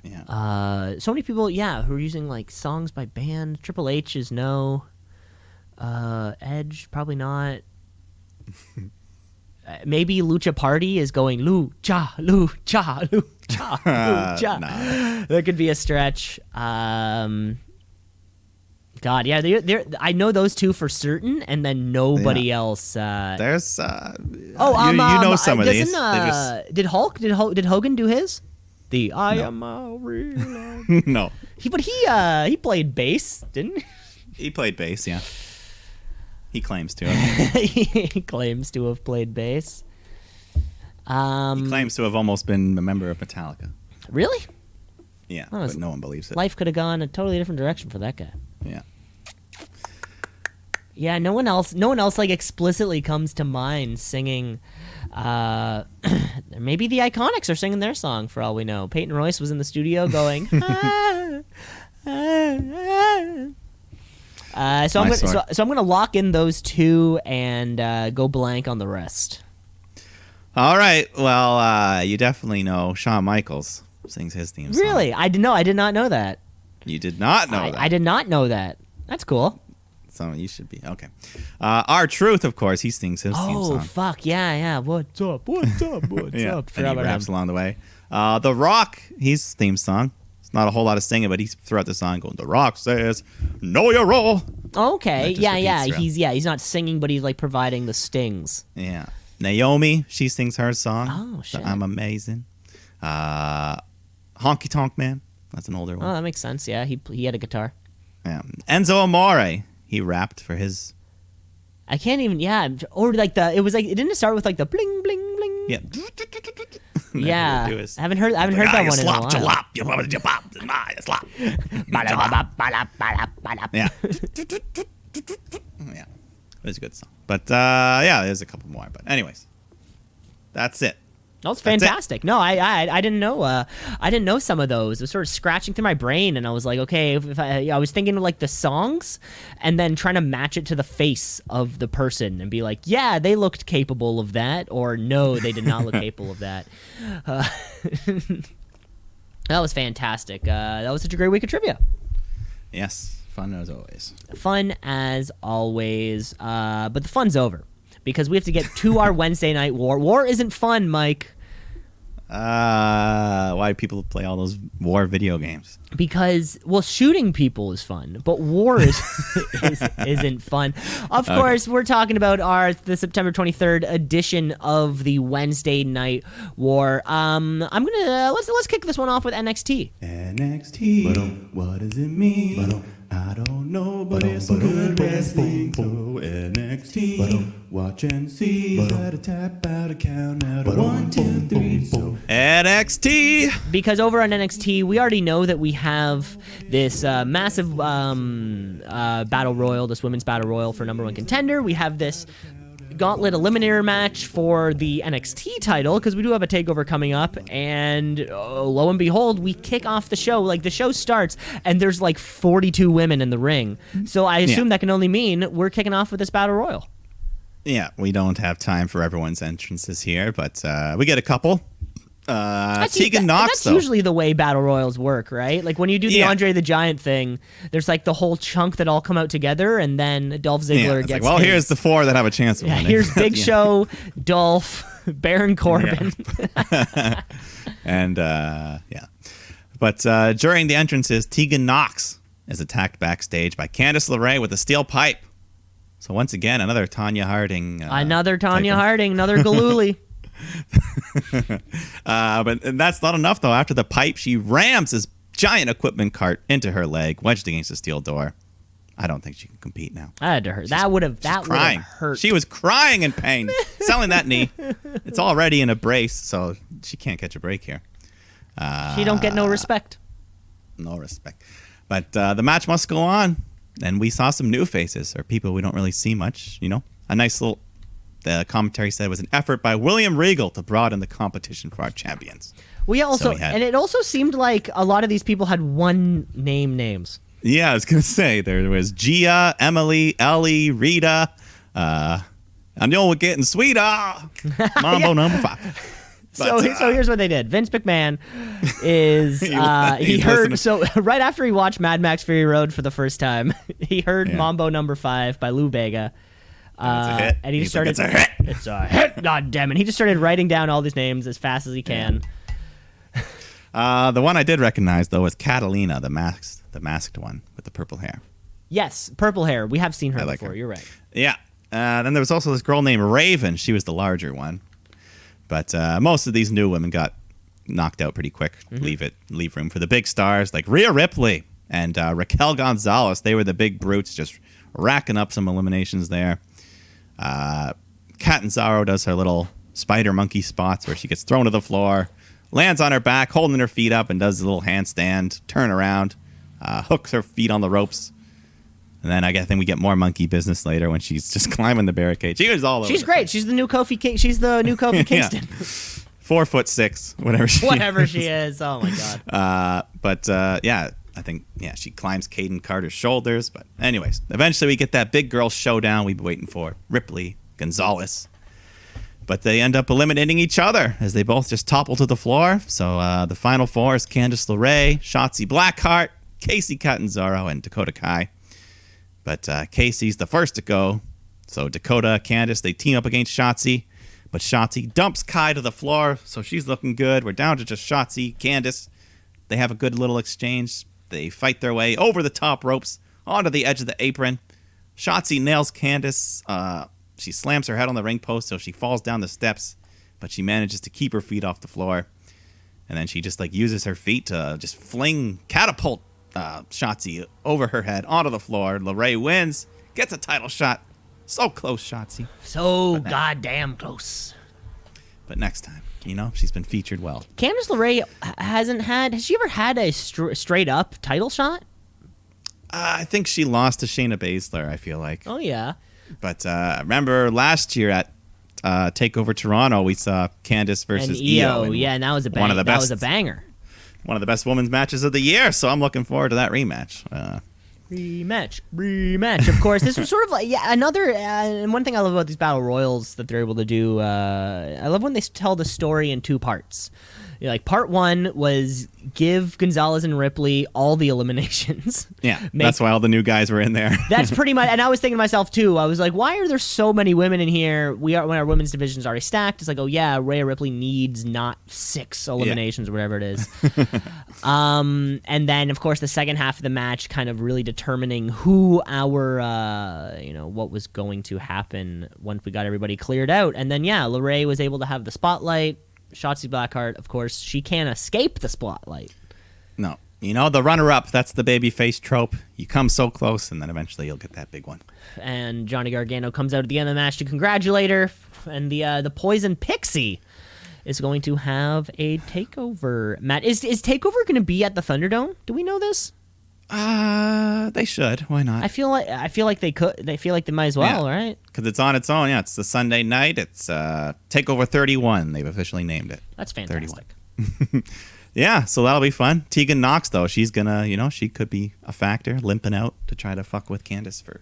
Yeah. So many people, who are using like songs by band. Triple H is no. Edge probably not. Maybe Lucha Party is going Lucha, Lucha, Lucha, Lucha. Nah. That could be a stretch. God, yeah, I know those two for certain, and then nobody else. There's you know some of these. Did Hogan do his? I am a real. No. He played bass, didn't he? He played bass, yeah. He claims to have. He claims to have played bass. He claims to have almost been a member of Metallica. Really? Yeah, Oh, but no one believes it. Life could have gone a totally different direction for that guy. Yeah. Yeah, no one else like explicitly comes to mind singing. Maybe the Iconics are singing their song for all we know. Peyton Royce was in the studio going. So I'm gonna lock in those two and go blank on the rest. All right. Well, you definitely know Shawn Michaels sings his theme song. Really? I did not know that. You did not know that. I did not know that. That's cool. So you should be. Okay. R-Truth, of course, he sings his theme Oh song. fuck yeah. What's up? What's up? What's Yeah, up? and he raps along the way. The Rock, his theme song. It's not a whole lot of singing, but he's throughout the song going, The Rock says, know your role. Okay. That just Yeah. repeats throughout. He's not singing, but he's like providing the stings. Yeah. Naomi, she sings her song. Oh, shit. I'm amazing. Honky Tonk Man. That's an older Oh, one. that makes sense. Yeah, he had a guitar. Yeah. Enzo Amore, he rapped for his. I can't even. Yeah, or like it didn't start with like the bling bling bling. Yeah. Yeah. Do his- I haven't heard that one in a while. Yeah. Yeah. It was a good song. But there's a couple more. But anyways, that's it. That's That's it. fantastic. No, I didn't know. I didn't know some of those. It was sort of scratching through my brain, and I was like, okay, if I was thinking of like the songs, and then trying to match it to the face of the person, and be like, yeah, they looked capable of that, or no, they did not look capable of that. That was fantastic. That was such a great week of trivia. Yes. Fun as always. Fun as always. But the fun's over because we have to get to our Wednesday night war. War isn't fun, Mike. Why do people play all those war video games? Because, well, shooting people is fun, but war isn't fun. Of course, we're talking about the September 23rd edition of the Wednesday Night War. I'm gonna let's kick this one off with NXT. NXT. What does it mean? I don't know, but it's some good wrestling. So NXT. Watch and see. Gotta tap out a count out of 1, 2, 3. So NXT. Because over on NXT, we already know that we have this massive battle royal, this women's battle royal for #1 contender. We have this Gauntlet eliminator match for the NXT title, because we do have a takeover coming up, and lo and behold, we kick off the show. Like, the show starts, and there's like 42 women in the ring. So I assume that can only mean we're kicking off with this Battle Royal. Yeah, we don't have time for everyone's entrances here, but we get a couple. Tegan Knox, that's though. usually the way Battle Royals work, right? Like, when you do the Andre the Giant thing, there's like the whole chunk that all come out together, and then Dolph Ziggler gets like, here's the 4 that have a chance of winning. Here's Big Show, Dolph, Baron Corbin. And, But during the entrances, Tegan Knox is attacked backstage by Candice LeRae with a steel pipe. So once again, another Tanya Harding. Another Tanya Harding, another Galooly. But that's not enough, though. After the pipe, she rams this giant equipment cart into her leg, wedged against the steel door. I don't think she can compete now. That had to hurt. That would have hurt. She was crying in pain, selling that knee. It's already in a brace, so she can't catch a break here. She don't get no respect. No respect. But the match must go on. And we saw some new faces, or people we don't really see much, you know. A nice little, the commentary said it was an effort by William Regal to broaden the competition for our champions. We also, and it also seemed like a lot of these people had one names. Yeah, I was going to say, there was Gia, Emily, Ellie, Rita, I know we're getting sweeter, Mambo number 5. So here's what they did. Vince McMahon is he heard listening. So right after he watched Mad Max Fury Road for the first time, he heard Mambo number 5 by Lou Bega. And he just started. It's a hit. God damn it! He just started writing down all these names as fast as he can. The one I did recognize though was Catalina, the masked one with the purple hair. Yes, purple hair. We have seen her like before. her. You're right. Yeah. Then there was also this girl named Raven. She was the larger one. But most of these new women got knocked out pretty quick. Leave room for the big stars like Rhea Ripley and Raquel Gonzalez. They were the big brutes, just racking up some eliminations there. Catanzaro does her little spider monkey spots where she gets thrown to the floor, lands on her back, holding her feet up, and does a little handstand, turn around, hooks her feet on the ropes. And then I think we get more monkey business later when she's just climbing the barricade. She was all over. She's great. She's the new Kofi King. She's the new Kofi Kingston. 4'6", whatever she is. Oh my god. I think she climbs Caden Carter's shoulders. But anyways, eventually we get that big girl showdown we've been waiting for. Ripley, Gonzalez. But they end up eliminating each other as they both just topple to the floor. So the final 4 is Candice LeRae, Shotzi Blackheart, Casey Catanzaro, and Dakota Kai. But Casey's the first to go. So Dakota, Candice, they team up against Shotzi. But Shotzi dumps Kai to the floor, so she's looking good. We're down to just Shotzi, Candice. They have a good little exchange. They fight their way over the top ropes, onto the edge of the apron. Shotzi nails Candice. She slams her head on the ring post, so she falls down the steps. But she manages to keep her feet off the floor. And then she just uses her feet to just catapult Shotzi over her head onto the floor. LeRae wins, gets a title shot. So close, Shotzi. So goddamn close. But next time, she's been featured well. Candice LeRae has she ever had a straight up title shot? I think she lost to Shayna Baszler, I feel like. Oh yeah. But remember last year at TakeOver Toronto, we saw Candice versus Io. Yeah, and that was a one of the best. That was a banger. One of the best women's matches of the year, so I'm looking forward to that rematch. Rematch. Of course, this was sort of like another. And one thing I love about these battle royals that they're able to do, I love when they tell the story in 2 parts. Part 1 was give Gonzalez and Ripley all the eliminations. Yeah, that's why all the new guys were in there. That's pretty much, and I was thinking to myself too, I was like, why are there so many women in here? When our women's division is already stacked, it's like, oh yeah, Rhea Ripley needs not 6 eliminations or whatever it is. And then, of course, the second half of the match kind of really determining who our, what was going to happen once we got everybody cleared out. And then, LeRae was able to have the spotlight. Shotzi Blackheart, of course, she can't escape the spotlight. No. The runner-up, that's the babyface trope. You come so close, and then eventually you'll get that big one. And Johnny Gargano comes out at the end of the match to congratulate her. And the Poison Pixie is going to have a takeover match. Is takeover going to be at the Thunderdome? Do we know this? They should. Why not? I feel like they could. They feel like they might as well, right? Because it's on its own. Yeah, it's the Sunday night. It's Takeover 31. They've officially named it. That's fantastic. 31. Yeah, so that'll be fun. Tegan Knox, though, she's gonna, she could be a factor, limping out to try to fuck with Candice for.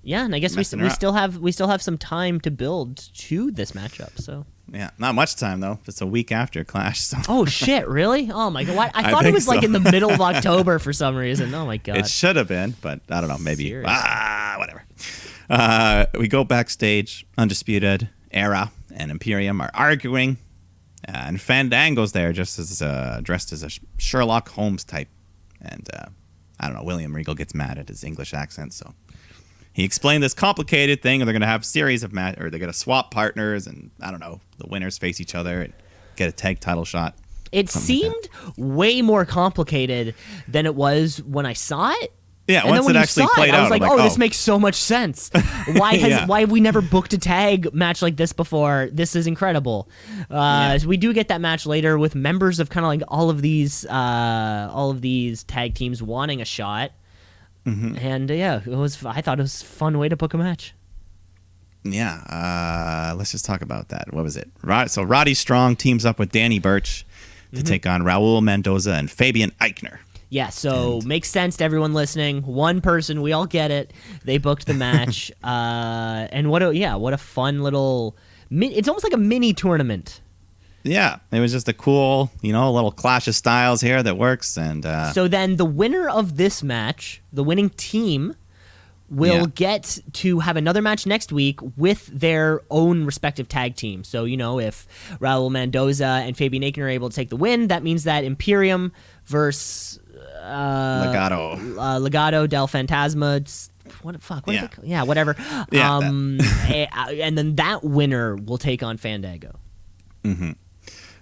Yeah, and I guess we still have some time to build to this matchup. So. Yeah, not much time though. It's a week after Clash. So. Oh shit! Really? Oh my god! I thought it was like in the middle of October for some reason. Oh my god! It should have been, but I don't know. Maybe whatever. We go backstage. Undisputed Era and Imperium are arguing, and Fandango's there just as dressed as a Sherlock Holmes type, and I don't know. William Regal gets mad at his English accent, so. He explained this complicated thing, and they're going to have a series of they're going to swap partners, and I don't know, the winners face each other and get a tag title shot. It seemed way more complicated than it was when I saw it. Yeah, and once it actually played out, I was like, this makes so much sense. Why have we never booked a tag match like this before? This is incredible. So we do get that match later with members of kind of like all of these tag teams wanting a shot. Mm-hmm. And I thought it was a fun way to book a match. Yeah, let's just talk about that. What was it? So Roddy Strong teams up with Danny Burch to take on Raul Mendoza and Fabian Eichner. Yeah, so makes sense to everyone listening. One person, we all get it. They booked the match, and what a fun little. It's almost like a mini tournament. Yeah, it was just a cool, little clash of styles here that works. And so then the winner of this match, the winning team, will get to have another match next week with their own respective tag team. So, if Raul Mendoza and Fabian Aiken are able to take the win, that means that Imperium versus Legado del Fantasma. What the fuck? Whatever. Yeah, and then that winner will take on Fandango. Mm-hmm.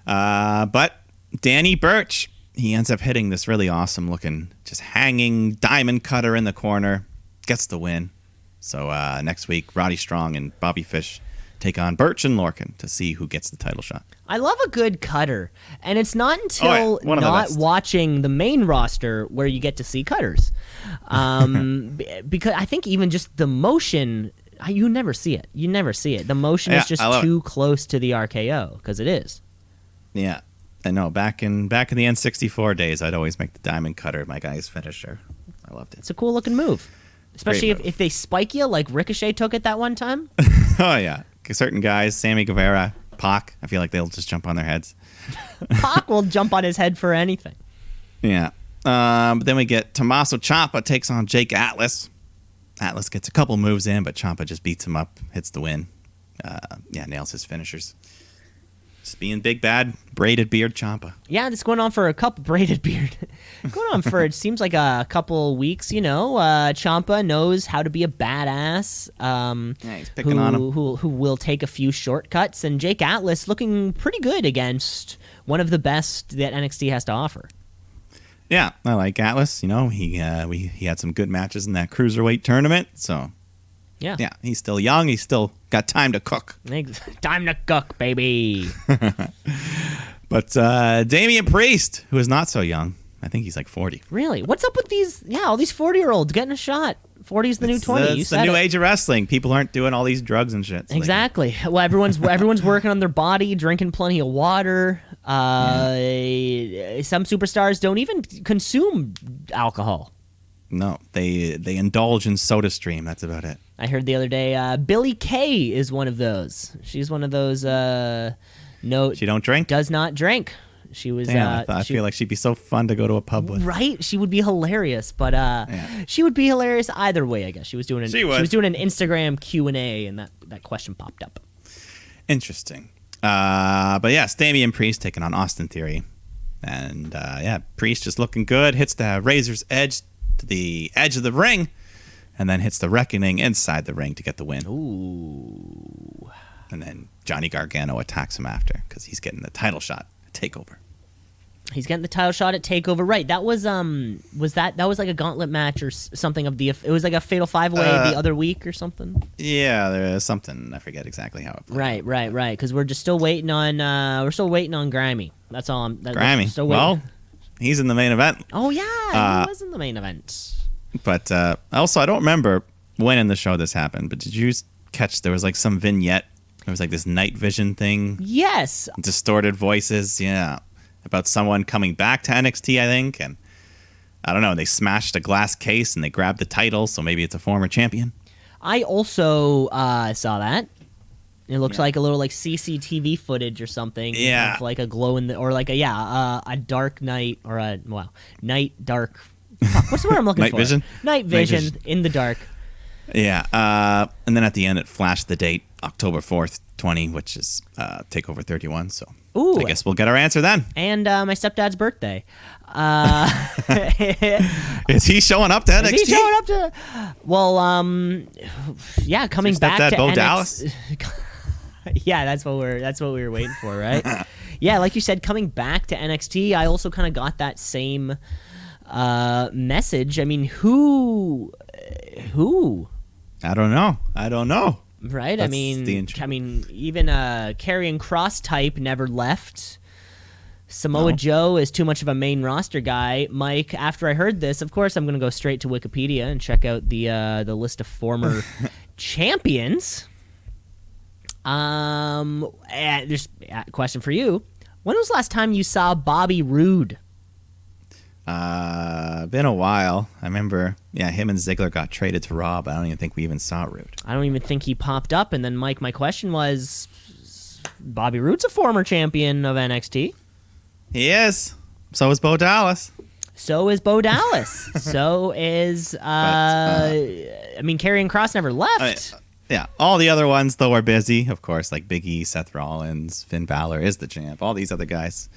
But Danny Burch, he ends up hitting this really awesome looking, just hanging diamond cutter in the corner, gets the win. So next week, Roddy Strong and Bobby Fish take on Burch and Lorcan to see who gets the title shot. I love a good cutter, and it's not until not watching the main roster where you get to see cutters. Because I think even just the motion, you never see it. The motion is just too close to the RKO, because it is. Yeah, I know. Back in the N64 days, I'd always make the diamond cutter my guy's finisher. I loved it. It's a cool looking move, especially if they spike you like Ricochet took it that one time. Oh yeah, certain guys, Sammy Guevara, Pac. I feel like they'll just jump on their heads. Pac will jump on his head for anything. Yeah. But then we get Tommaso Ciampa takes on Jake Atlas. Atlas gets a couple moves in, but Ciampa just beats him up, hits the win. Nails his finishers. Just being big bad braided beard Ciampa. Yeah, it's going on for a couple braided beard. Going on for it seems like a couple weeks. Ciampa knows how to be a badass. He's picking on him. Who will take a few shortcuts, and Jake Atlas looking pretty good against one of the best that NXT has to offer. Yeah, I like Atlas. He had some good matches in that cruiserweight tournament. So yeah, he's still young. He's still got time to cook. Time to cook, baby. But Damian Priest, who is not so young, I think he's like 40. Really? What's up with these? Yeah, all these 40-year-olds getting a shot. 40 is the new 20. It's the new age of wrestling. People aren't doing all these drugs and shit. Exactly. Well, everyone's working on their body, drinking plenty of water. Some superstars don't even consume alcohol. No, they indulge in SodaStream. That's about it. I heard the other day, Billie Kay is one of those. She's one of those. She don't drink. Does not drink. She was. Damn, I feel like she'd be so fun to go to a pub with. Right, she would be hilarious. But she would be hilarious either way. I guess she was doing an Instagram Q&A, and that question popped up. Interesting. But yes, Damian Priest taking on Austin Theory, and Priest just looking good. Hits the Razor's Edge to the edge of the ring, and then hits the Reckoning inside the ring to get the win. Ooh. And then Johnny Gargano attacks him after because he's getting the title shot at TakeOver. He's getting the title shot at TakeOver, right? That was like a gauntlet match or something of the. It was like a fatal 5-way the other week or something. Yeah, there's something. I forget exactly how it played. Right. Because we're just still waiting on. We're still waiting on Grimy. That's all. Grimy. Still waiting. Well, He's in the main event. Oh yeah, he was in the main event. But also, I don't remember when in the show this happened, but did you catch there was like some vignette? There was like this night vision thing. Yes. Distorted voices, yeah. About someone coming back to NXT, I think. And I don't know, they smashed a glass case and they grabbed the title, so maybe it's a former champion. I also saw that. It looks like a little like CCTV footage or something. Yeah. Of like a glow in the, or like a dark night, or a, night dark. Fuck, what's the word I'm looking Night for? vision? Night vision in the dark. Yeah. And then at the end, it flashed the date, October 4th, 20, which is TakeOver 31. So Ooh. I guess we'll get our answer then. And my stepdad's birthday. Is he showing up to NXT? Is he showing up to? Well, yeah, coming Is your back stepdad to Bo NXT. Dallas? Yeah, that's what we were waiting for, right? Yeah, like you said, coming back to NXT, I also kind of got that same message. I mean, who? I don't know. Right? That's I mean, the intrigue. even Karrion Kross type never left. Samoa Joe is too much of a main roster guy. Mike, after I heard this, of course, I'm going to go straight to Wikipedia and check out the list of former champions. There's a question for you. When was the last time you saw Bobby Roode? Been a while. I remember, him and Ziggler got traded to Raw, but I don't even think we even saw Roode. I don't even think he popped up. And then, Mike, my question was, Bobby Roode's a former champion of NXT. He is. So is Bo Dallas. So is Bo Dallas. So is, Karrion Kross never left. All the other ones, though, are busy. Of course, like Big E, Seth Rollins, Finn Balor is the champ. All these other guys.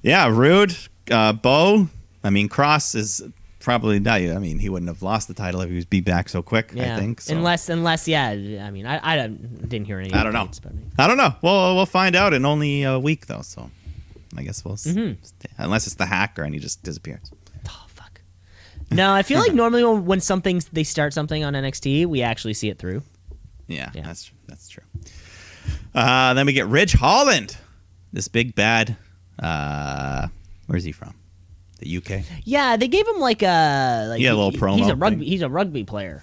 Yeah, Roode, Bo. Kross is probably not. He wouldn't have lost the title if he was beat back so quick. Yeah. I think. So. Unless, I didn't hear any. I don't know. About me. I don't know. We'll find out in only a week though. So I guess we'll. Unless it's the hacker and he just disappears. Oh fuck. No, I feel like normally when they start something on NXT, we actually see it through. Yeah. That's true. Then we get Ridge Holland, this big bad. Where's he from? The UK. Yeah, they gave him like a little promo. He's a rugby player.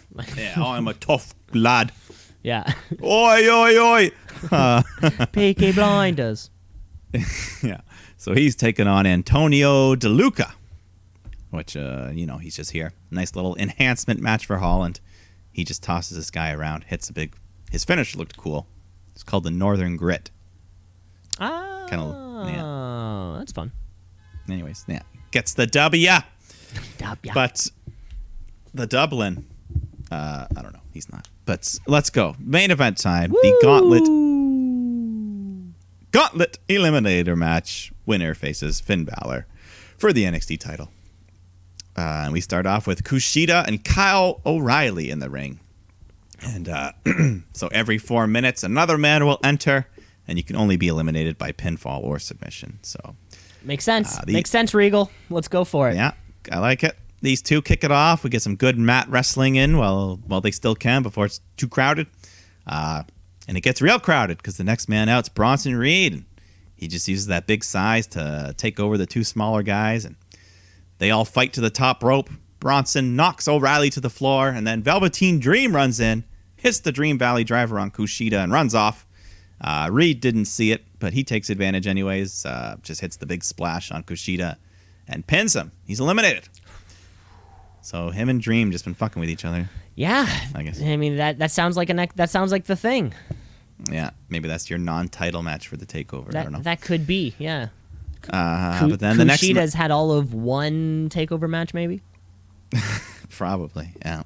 I'm a tough lad. Yeah. Oi, oi, oi. Peaky Blinders. Yeah. So he's taking on Antonio DeLuca, which he's just here. Nice little enhancement match for Holland. He just tosses this guy around, hits a big. His finish looked cool. It's called the Northern Grit. Oh, that's fun. Anyways, gets the W. But the Dublin, I don't know. He's not. But let's go. Main event time. Woo! The Gauntlet Eliminator match. Winner faces Finn Balor for the NXT title. And we start off with Kushida and Kyle O'Reilly in the ring. And so every 4 minutes, another man will enter, and you can only be eliminated by pinfall or submission. So makes sense. Makes sense, Regal. Let's go for it. Yeah, I like it. These two kick it off. We get some good mat wrestling in while they still can before it's too crowded. And it gets real crowded because the next man out's Bronson Reed. He just uses that big size to take over the two smaller guys, and they all fight to the top rope. Bronson knocks O'Reilly to the floor, and then Velveteen Dream runs in, hits the Dream Valley driver on Kushida, and runs off. Reed didn't see it, but he takes advantage anyways. Just hits the big splash on Kushida and pins him. He's eliminated. So him and Dream just been fucking with each other. Yeah, I guess. That sounds like the thing. Yeah, maybe that's your non-title match for the takeover. I don't know. That could be, yeah. But then the next Kushida's had all of one takeover match, maybe. Probably, yeah.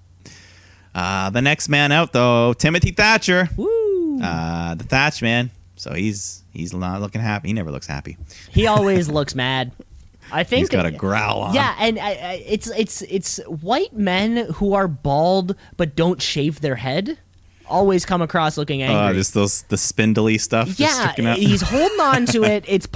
The next man out though, Timothy Thatcher. Woo! The Thatch man. So he's not looking happy. He never looks happy. He always looks mad. I think he's got a growl on. Yeah, and it's white men who are bald but don't shave their head always come across looking angry. Just the spindly stuff. Yeah, just sticking out. He's holding on to it. It's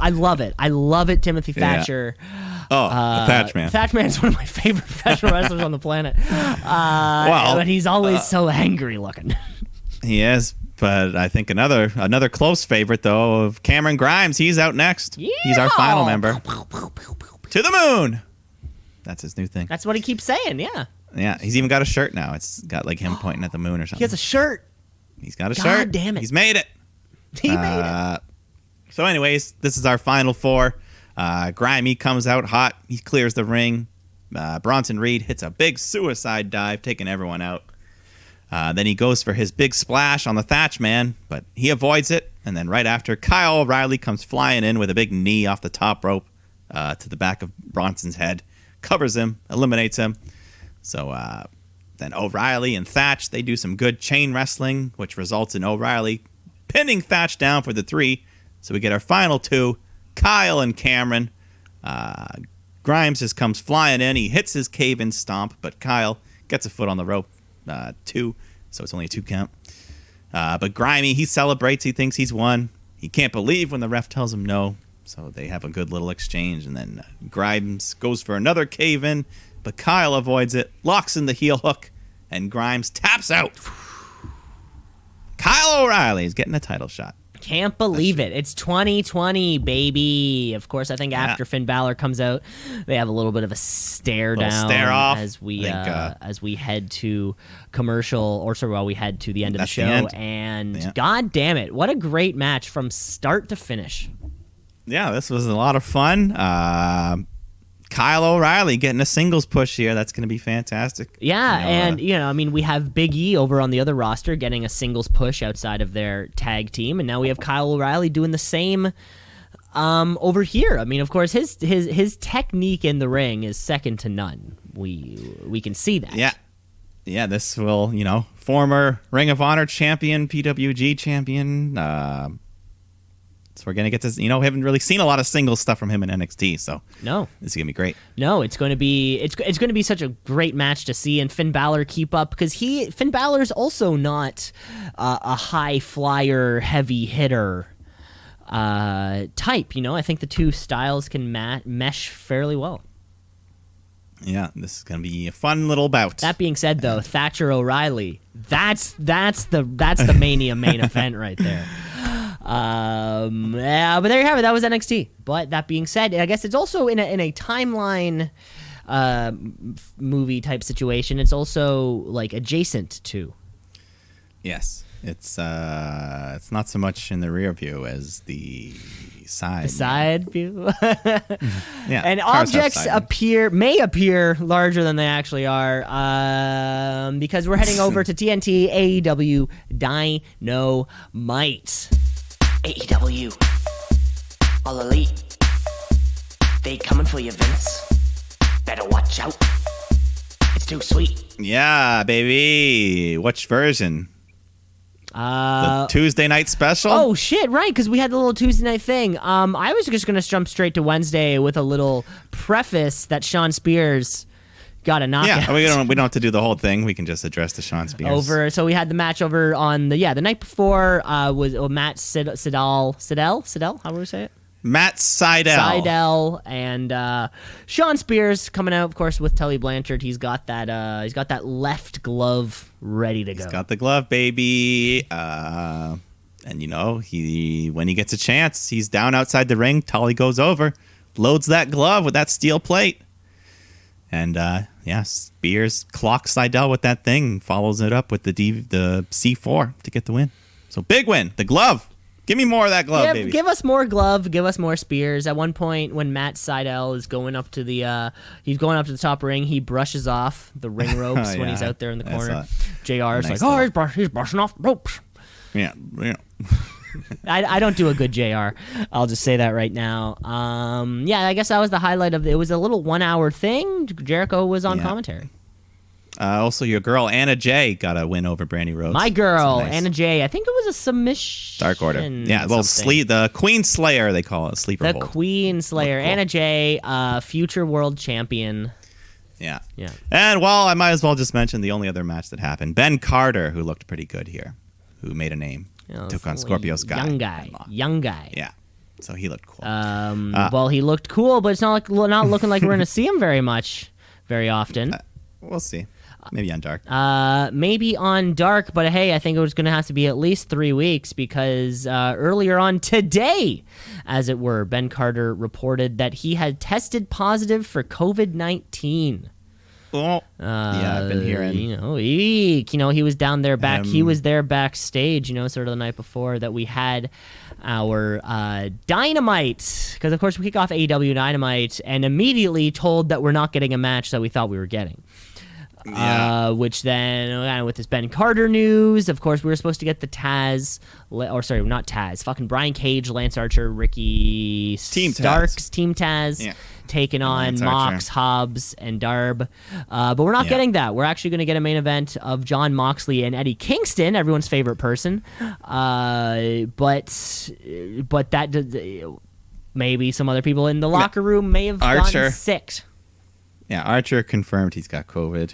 I love it. I love it, Timothy Thatcher. Yeah. The Thatch man. Thatch man is one of my favorite professional wrestlers on the planet. But he's always so angry looking. He is. But I think another close favorite though of Cameron Grimes. He's out next. Yeah. He's our final member. To the moon. That's his new thing. That's what he keeps saying, yeah. Yeah, he's even got a shirt now. It's got like him pointing at the moon or something. He has a shirt. He's got a God shirt. damn it. He's made it. He made it. So anyways, this is our final four. Grimy comes out hot. He clears the ring. Bronson Reed hits a big suicide dive, taking everyone out. Then he goes for his big splash on the Thatch Man, but he avoids it. And then right after, Kyle O'Reilly comes flying in with a big knee off the top rope to the back of Bronson's head. Covers him, eliminates him. So then O'Reilly and Thatch, they do some good chain wrestling, which results in O'Reilly pinning Thatch down for the 3. So we get our final 2, Kyle and Cameron. Grimes just comes flying in. He hits his cave-in stomp, but Kyle gets a foot on the rope. 2, so it's only a 2 count. But Grimy, he celebrates. He thinks he's won. He can't believe when the ref tells him no. So they have a good little exchange. And then Grimes goes for another cave-in, but Kyle avoids it, locks in the heel hook, and Grimes taps out. Kyle O'Reilly is getting a title shot. Can't believe it. It's 2020, baby. Of course, I think after Finn Balor comes out, they have a little bit of a stare down stare-off. as we head to commercial, or sorry, while we head to the end of the show. And God damn it, what a great match from start to finish. Yeah, this was a lot of fun. Kyle O'Reilly getting a singles push here. That's going to be fantastic. Yeah, and, I mean, we have Big E over on the other roster getting a singles push outside of their tag team, and now we have Kyle O'Reilly doing the same over here. I mean, of course, his technique in the ring is second to none. We can see that. Yeah, this will, former Ring of Honor champion, PWG champion, so we're going to get to, haven't really seen a lot of singles stuff from him in NXT, so no, this is going to be great. No, it's going to be such a great match to see, and Finn Balor keep up, because Finn Balor's also not a high flyer, heavy hitter type, I think the two styles can mesh fairly well. Yeah, this is going to be a fun little bout. That being said, though, Thatcher O'Reilly, that's the Mania main event right there. Yeah, but there you have it. That was NXT. But that being said, I guess it's also in a timeline movie type situation. It's also like adjacent to. Yes, it's not so much in the rear view as the side. The side view. Yeah, and objects may appear larger than they actually are, because we're heading over to TNT AEW Dynamite. AEW, All Elite, they coming for you, Vince. Better watch out. It's too sweet. Yeah, baby. Which version? The Tuesday night special? Oh, shit, right, because we had the little Tuesday night thing. I was just going to jump straight to Wednesday with a little preface that Shawn Spears got a knockout. Yeah, we don't have to do the whole thing. We can just address the Shawn Spears. So we had the match over on the night before was Matt Sydal, how would we say it? Matt Sydal and Shawn Spears coming out, of course, with Tully Blanchard. He's got that left glove ready to go. He's got the glove, baby. And when he gets a chance, he's down outside the ring. Tully goes over, loads that glove with that steel plate. And Spears clocks Sydal with that thing, follows it up with the C4 to get the win. So big win, the glove. Give me more of that glove, baby. Give us more glove. Give us more Spears. At one point, when Matt Sydal is going up to the top ring, he brushes off the ring ropes when he's out there in the corner. JR's he's brushing off the ropes. Yeah. I don't do a good JR. I'll just say that right now. I guess that was the highlight of it. It was a little 1 hour thing. Jericho was on commentary. Also, your girl Anna Jay got a win over Brandy Rhodes. My girl Anna Jay. I think it was a submission. Dark Order. Yeah, well, the Queen Slayer they call it. Sleeper hold. The Queen Slayer. Cool. Anna Jay, future world champion. Yeah. And I might as well just mention the only other match that happened. Ben Carter, who looked pretty good here, who made a name, took on Scorpio Sky. Young guy. Yeah. So he looked cool. He looked cool, but it's not looking like we're going to see him very often. We'll see. Maybe on Dark. Maybe on Dark, but hey, I think it was going to have to be at least 3 weeks because earlier on today, as it were, Ben Carter reported that he had tested positive for COVID-19. Well, yeah, I've been hearing. He was down there he was there backstage, sort of the night before that we had our Dynamite, because of course we kick off AEW Dynamite and immediately told that we're not getting a match that we thought we were getting. Yeah. Which then, with this Ben Carter news, of course, we were supposed to get the not Taz, fucking Brian Cage, Lance Archer, Ricky Starks, Team Taz, taking on Mox, Hobbs, and Darb. But we're not getting that. We're actually going to get a main event of John Moxley and Eddie Kingston, everyone's favorite person. But that maybe some other people in the locker room may have gotten sick. Yeah, Archer confirmed he's got COVID.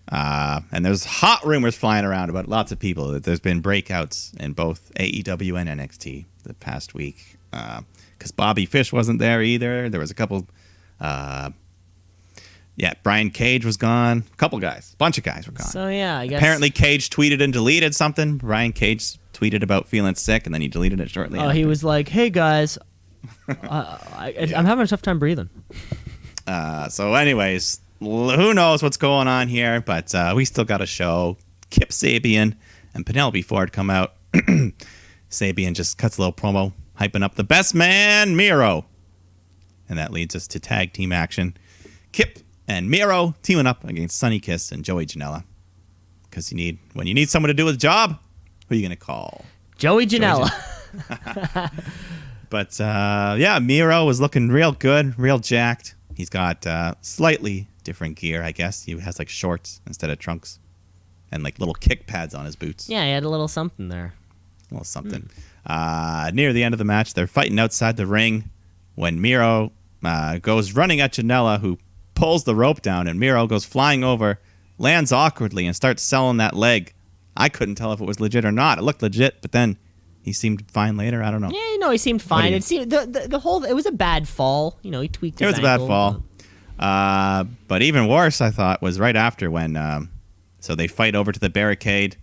And there's hot rumors flying around about lots of people that there's been breakouts in both AEW and NXT the past week. Because Bobby Fish wasn't there either. There was a couple. Brian Cage was gone. A bunch of guys were gone. So yeah, I guess apparently Cage tweeted and deleted something. Brian Cage tweeted about feeling sick, and then he deleted it shortly. Oh, he was like, "Hey guys, I'm having a tough time breathing." So anyways, who knows what's going on here, but we still got a show. Kip Sabian and Penelope Ford come out. Sabian just cuts a little promo, hyping up the best man, Miro. And that leads us to tag team action. Kip and Miro teaming up against Sonny Kiss and Joey Janela. Because when you need someone to do a job, who are you going to call? Joey Janela. But Miro was looking real good, real jacked. He's got slightly different gear, I guess. He has like shorts instead of trunks and like little kick pads on his boots. Yeah, he had a little something there. A little something. Near the end of the match, they're fighting outside the ring when Miro goes running at Janela, who pulls the rope down, and Miro goes flying over, lands awkwardly, and starts selling that leg. I couldn't tell if it was legit or not. It looked legit, but then he seemed fine later. I don't know. Yeah, he seemed fine. It seemed the whole. It was a bad fall. He tweaked his ankle. It was a bad fall. But even worse, I thought, was right after when. So they fight over to the barricade,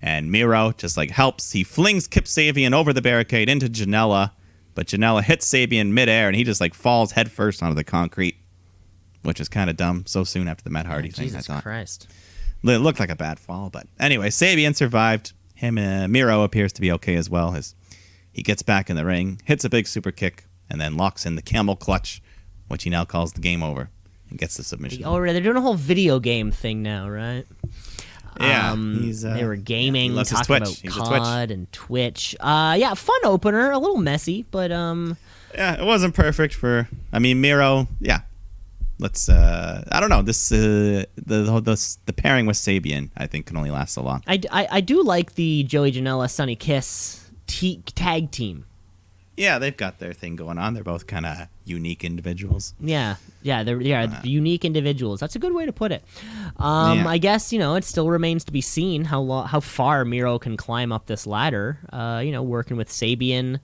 and Miro just like helps. He flings Kip Sabian over the barricade into Janela, but Janela hits Sabian midair, and he just like falls headfirst onto the concrete, which is kind of dumb. So soon after the Matt Hardy thing, Jesus I thought. Christ. It looked like a bad fall, but anyway, Sabian survived. Miro appears to be okay as well as he gets back in the ring, hits a big super kick, and then locks in the camel clutch, which he now calls the game over, and gets the submission. Oh, they're doing a whole video game thing now, right? Yeah, they were gaming, he talking about COD and Twitch. Fun opener, a little messy, but it wasn't perfect for. I mean, Miro. Yeah, let's. I don't know. This the pairing with Sabian, I think, can only last so long. I do like the Joey Janela Sonny Kiss tag team. Yeah, they've got their thing going on. They're both kind of unique individuals. Yeah, they're unique individuals. That's a good way to put it. I guess it still remains to be seen how far Miro can climb up this ladder. Working with Sabian,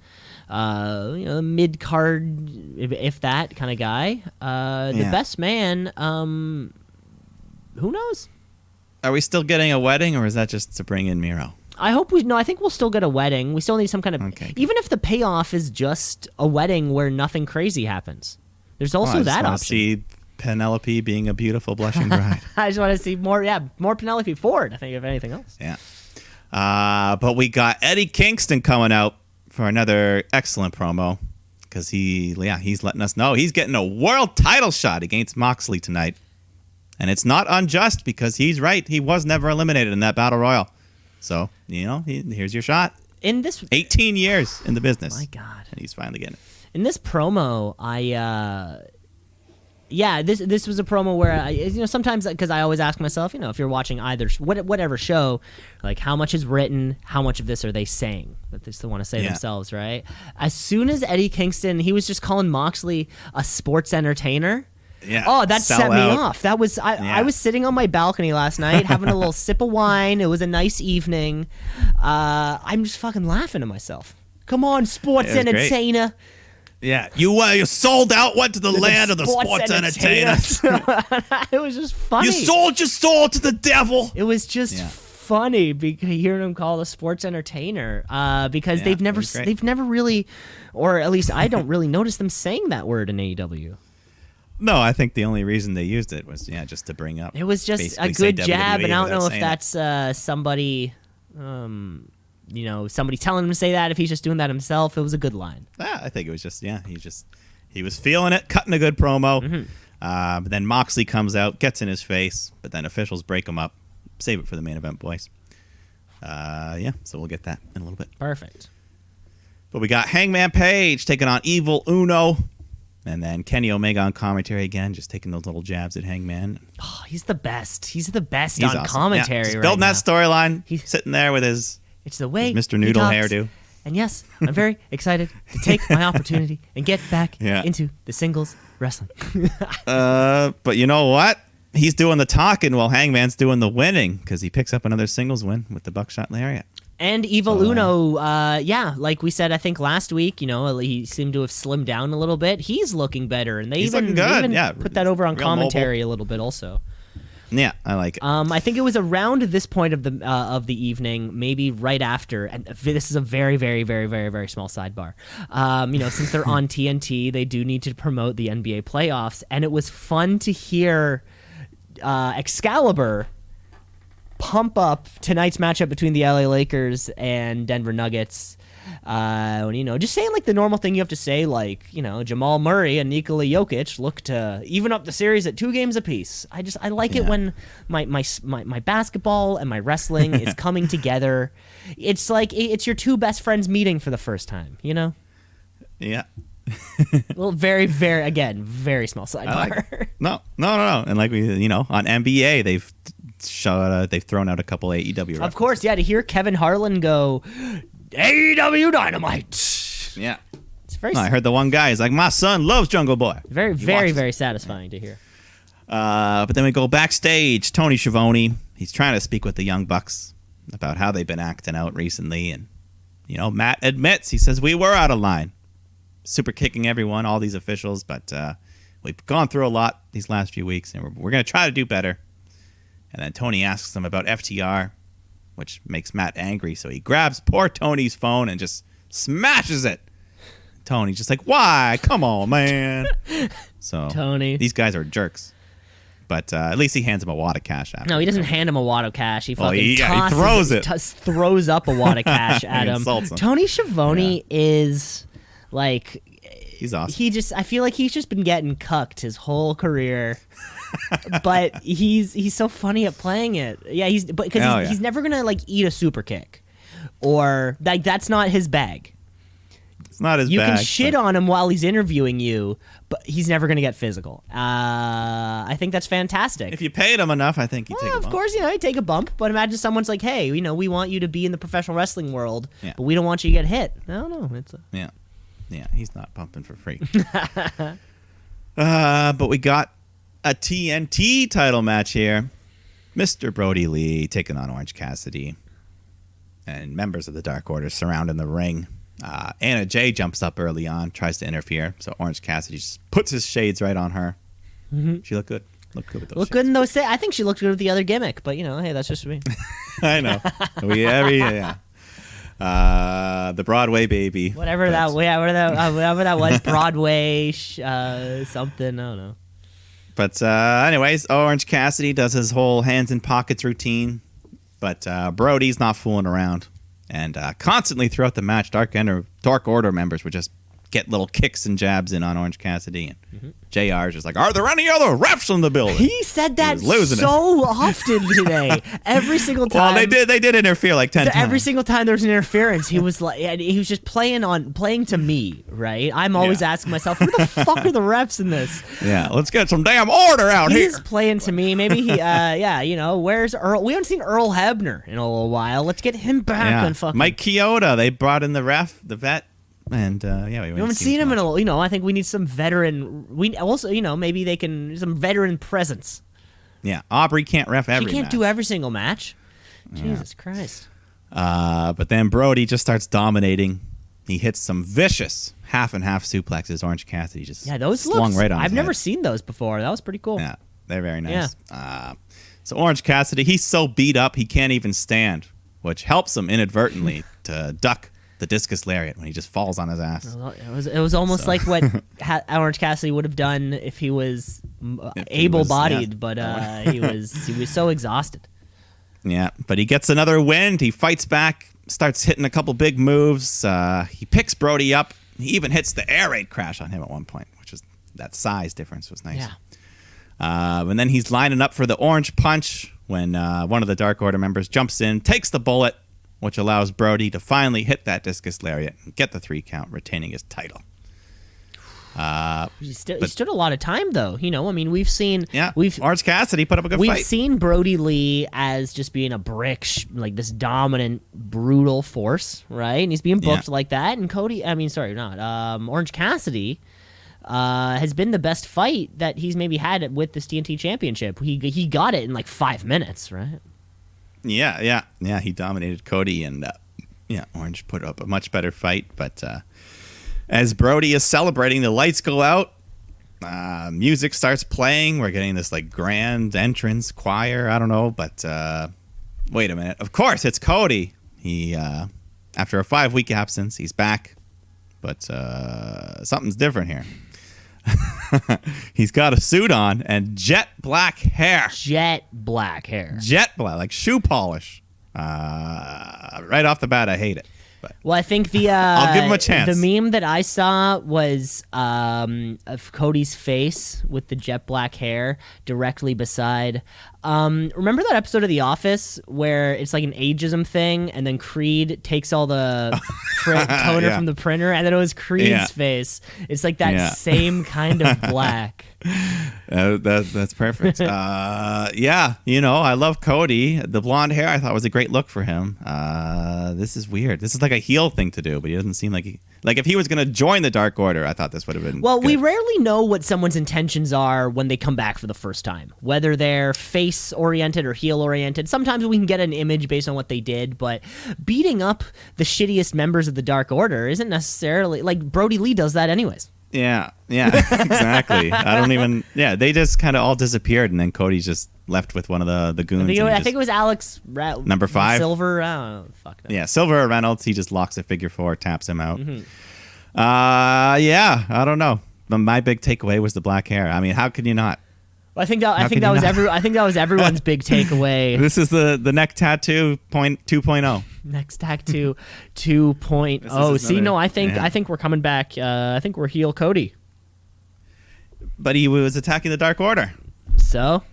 mid card, if that kind of guy. The best man. Who knows? Are we still getting a wedding, or is that just to bring in Miro? I hope I think we'll still get a wedding. We still need some kind of... Okay. Even if the payoff is just a wedding where nothing crazy happens. There's also that option. I just see Penelope being a beautiful blushing bride. I just want to see more Penelope Ford, I think, if anything else. Yeah. But we got Eddie Kingston coming out for another excellent promo. Because he's letting us know he's getting a world title shot against Moxley tonight. And it's not unjust because he's right. He was never eliminated in that Battle Royal. So, here's your shot. In this 18 years in the business. My God. And he's finally getting it. In this promo, this was a promo where sometimes, because I always ask myself, if you're watching either whatever show, like how much is written, how much of this are they saying that they still want to say themselves, right? As soon as Eddie Kingston, he was just calling Moxley a sports entertainer. Yeah. Oh, that set me off. That was I was sitting on my balcony last night having a little sip of wine. It was a nice evening. I'm just fucking laughing to myself. Come on, sports entertainer. Yeah, you sold out, went to the land of the sports entertainers. It was just funny. You sold your soul to the devil. It was just funny hearing him call a sports entertainer because they've never really, or at least I don't really notice them saying that word in AEW. No, I think the only reason they used it was just to bring up. It was just a good jab, and I don't know if that's somebody, somebody telling him to say that. If he's just doing that himself, it was a good line. I think it was just he was feeling it, cutting a good promo. Mm-hmm. But then Moxley comes out, gets in his face, but then officials break him up. Save it for the main event, boys. So we'll get that in a little bit. Perfect. But we got Hangman Page taking on Evil Uno. And then Kenny Omega on commentary again, just taking those little jabs at Hangman. Oh, he's the best. He's the best He's on awesome. commentary Just right building now. that storyline. He's sitting there with his Mr. Noodle hairdo. And yes, I'm very excited to take my opportunity and get back Yeah. into the singles wrestling. But you know what? He's doing the talking while Hangman's doing the winning because he picks up another singles win with the Buckshot Lariat. And Evil Uno, like we said, I think last week, he seemed to have slimmed down a little bit. He's looking better, and He's looking good. put that over on Real commentary mobile. a little bit also. Yeah, I like it. I think it was around this point of the evening, maybe right after. And this is a very, very, very, very, very small sidebar. Since they're on TNT, they do need to promote the NBA playoffs, and it was fun to hear Excalibur pump up tonight's matchup between the LA Lakers and Denver Nuggets. Just saying like the normal thing you have to say, like, Jamal Murray and Nikola Jokic look to even up the series at 2 games apiece. I like it when my basketball and my wrestling is coming together. It's like it's your 2 best friends meeting for the first time, Yeah. Well, very, very, again, very small sidebar. No. And like we, on NBA, they've thrown out a couple AEW references. Of course, yeah, to hear Kevin Harlan go, AEW Dynamite. Yeah. It's very, I heard the one guy is like, my son loves Jungle Boy. very, very, very satisfying to hear. But then we go backstage. Tony Schiavone, he's trying to speak with the Young Bucks about how they've been acting out recently. And, Matt admits, he says, we were out of line. Super kicking everyone, all these officials. But we've gone through a lot these last few weeks, and we're going to try to do better. And then Tony asks him about FTR, which makes Matt angry. So he grabs poor Tony's phone and just smashes it. Tony's just like, why? Come on, man. So Tony. These guys are jerks. But at least he hands him a wad of cash after. No, he doesn't hand him a wad of cash. He fucking he tosses throws it. Throws up a wad of cash at him. Insults him. Tony Schiavone is like... He's awesome. I feel like he's just been getting cucked his whole career. But he's so funny at playing it. Yeah, he's never gonna like eat a super kick, or like that's not his bag. It's not his bag. You can shit on him while he's interviewing you, but he's never gonna get physical. I think that's fantastic. If you paid him enough, I think he'd take a bump. Of course, he'd take a bump. But imagine someone's like, "Hey, we want you to be in the professional wrestling world, but we don't want you to get hit." No, Yeah, he's not pumping for free. But we got a TNT title match here. Mr. Brody Lee taking on Orange Cassidy. And members of the Dark Order surrounding the ring. Anna Jay jumps up early on, tries to interfere. So Orange Cassidy just puts his shades right on her. Mm-hmm. She looked good. Looked good with those shades. Good in those. I think she looked good with the other gimmick. But, hey, that's just me. I know. The Broadway baby. Whatever that was. Broadway something. I don't know. But anyways, Orange Cassidy does his whole hands in pockets routine. But Brody's not fooling around. And constantly throughout the match, Dark Order members would just get little kicks and jabs in on Orange Cassidy. And JR's just like, are there any other refs in the building? He said that so often today. Every single time. Well, they did interfere like 10 times. Every single time there was an interference, he was just playing to me, right? I'm always asking myself, who the fuck are the refs in this? Yeah, let's get some damn order out here. He's playing to me. Maybe he, where's Earl? We haven't seen Earl Hebner in a little while. Let's get him back on fucking. Mike Chioda, they brought in the vet. And we haven't seen him in a. I think we need some veteran. We also, maybe they can some veteran presence. Yeah, Aubrey can't ref every. She can't match. do every single match. Jesus Christ. But then Brody just starts dominating, He hits some vicious half and half suplexes. Orange Cassidy just those slung looks, right on his I've never head. seen those before. That was pretty cool. Yeah, they're very nice. So Orange Cassidy, he's so beat up he can't even stand, which helps him inadvertently to duck the discus lariat when he just falls on his ass. It was almost like what Orange Cassidy would have done if he was able-bodied, but he was so exhausted. Yeah, but he gets another win. He fights back, starts hitting a couple big moves. He picks Brody up. He even hits the air raid crash on him at one point, which was that size difference was nice. Yeah. And then he's lining up for the orange punch when one of the Dark Order members jumps in, takes the bullet, which allows Brody to finally hit that discus lariat and get the 3 count, retaining his title. He stood a lot of time, though. You know, I mean, we've seen Orange Cassidy put up a good fight. We've seen Brody Lee as just being a brick, like this dominant, brutal force, right? And he's being booked like that. And Orange Cassidy has been the best fight that he's maybe had with this TNT Championship. He got it in like 5 minutes, right? Yeah. He dominated Cody, and Orange put up a much better fight, but. As Brody is celebrating, the lights go out. Music starts playing. We're getting this like grand entrance choir. I don't know, but wait a minute. Of course, it's Cody. He after a 5-week absence, he's back, but something's different here. He's got a suit on and jet black hair. Jet black, like shoe polish. Right off the bat, I hate it. Well, I think I'll give him a chance. The meme that I saw was of Cody's face with the jet black hair directly beside. Remember that episode of The Office where it's like an ageism thing, and then Creed takes all the toner from the printer, and then it was Creed's face. It's like that same kind of black. That's perfect. I love Cody. The blonde hair I thought was a great look for him. This is weird. This is like a heel thing to do, but he doesn't seem like if he was going to join the Dark Order, I thought this would have been good. We rarely know what someone's intentions are when they come back for the first time, whether they're face-oriented or heel-oriented. Sometimes we can get an image based on what they did, but beating up the shittiest members of the Dark Order isn't necessarily... Like, Brody Lee does that anyways. Yeah, exactly. They just kind of all disappeared, and then Cody's just left with one of the goons. I think it was Alex... number 5? Silver? I don't know. Fuck no. Yeah, Silver or Reynolds. He just locks a figure 4, taps him out. Mm-hmm. I don't know. But my big takeaway was the black hair. I mean, how can you not? Well, I think that was everyone's big takeaway. This is the neck tattoo 2.0. Next tattoo 2.0. See, no, I think we're coming back. I think we're heel Cody. But he was attacking the Dark Order. So.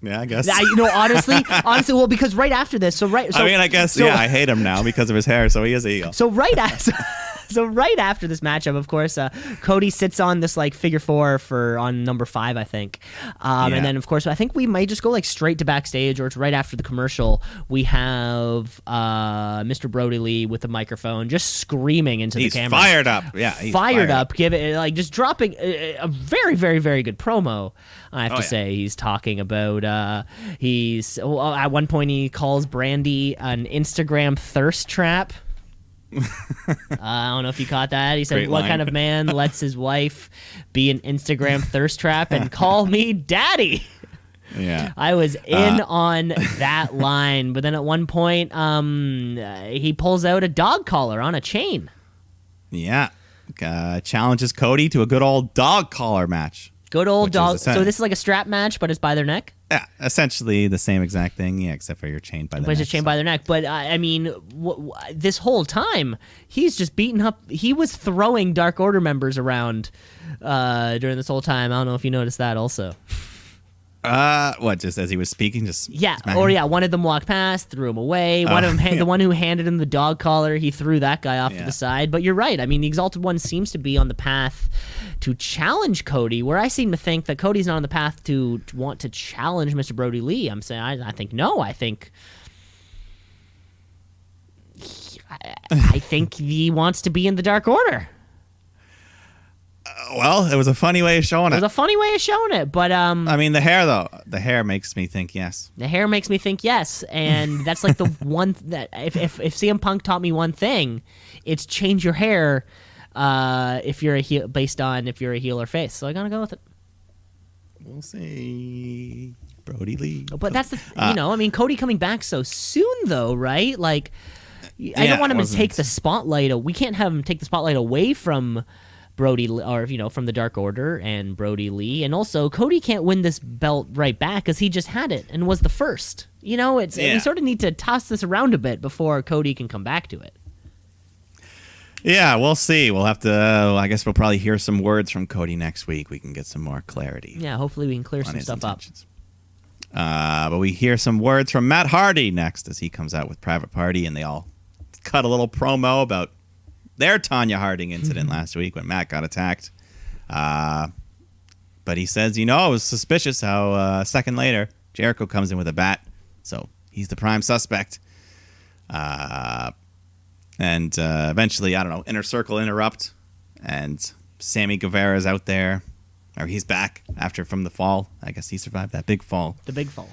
Yeah, I guess. Honestly, well, because right after this, I hate him now because of his hair, so he is a heel. So right after this matchup, of course, Cody sits on this like figure 4 on number 5, I think, and then of course I think we might just go like straight to backstage, or it's right after the commercial. We have Mr. Brody Lee with the microphone, just screaming into the camera. He's fired up. Yeah, he's fired up. Give it like just dropping a very, very, very good promo. I have to say, he's talking about at one point he calls Brandy an Instagram thirst trap. I don't know if you caught that. He said, Great what line. kind of man lets his wife be an Instagram thirst trap and call me daddy? Yeah. I was in on that line, but then at one point he pulls out a dog collar on a chain. Yeah. Challenges Cody to a good old dog collar match. Good old dog. So this is like a strap match, but it's by their neck? Yeah, essentially the same exact thing, except for you're chained by the neck. But it's chained by their neck. But, I mean, this whole time, he's just beating up... He was throwing Dark Order members around during this whole time. I don't know if you noticed that also. Just as he was speaking? One of them walked past, threw him away. The one who handed him the dog collar, he threw that guy off to the side. But you're right. I mean, the Exalted One seems to be on the path to challenge Cody, where I seem to think that Cody's not on the path to want to challenge Mr. Brody Lee. I'm saying, I think no. I think he wants to be in the Dark Order. Well, it was a funny way of showing It was it. a funny way of showing it, but I mean, the hair though. The hair makes me think yes. the hair makes me think yes, and that's like the one that if CM Punk taught me one thing, it's change your hair if you're a heel, based on if you're a heel or face. So I gotta go with it. We'll see. Brody Lee. But that's the I mean, Cody coming back so soon though, right? Like, I don't want him to take the spotlight. We can't have him take the spotlight away from Brody, or from the Dark Order and Brody Lee, and also Cody can't win this belt right back because he just had it and was the first. We sort of need to toss this around a bit before Cody can come back to it. Yeah, we'll see. We'll have to. I guess we'll probably hear some words from Cody next week. We can get some more clarity. Yeah, hopefully we can clear some his stuff intentions. But we hear some words from Matt Hardy next as he comes out with Private Party, and they all cut a little promo about their Tanya Harding incident last week when Matt got attacked. But he says, it was suspicious how a second later Jericho comes in with a bat, so he's the prime suspect. And eventually, I don't know, Inner Circle interrupt, and Sammy Guevara's out there, or he's back from the fall. I guess he survived that big fall. The big fall.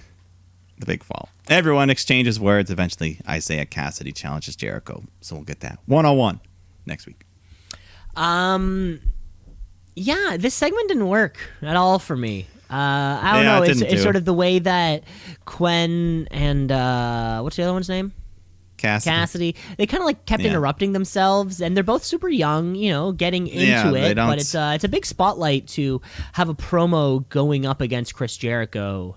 The big fall. Everyone exchanges words. Eventually, Isaiah Cassidy challenges Jericho, so we'll get that 101 next week. Yeah, this segment didn't work at all for me. I don't know. It's sort of the way that Quen and what's the other one's name? Cassidy. They kind of like kept interrupting themselves, and they're both super young, getting into it. But it's a big spotlight to have a promo going up against Chris Jericho.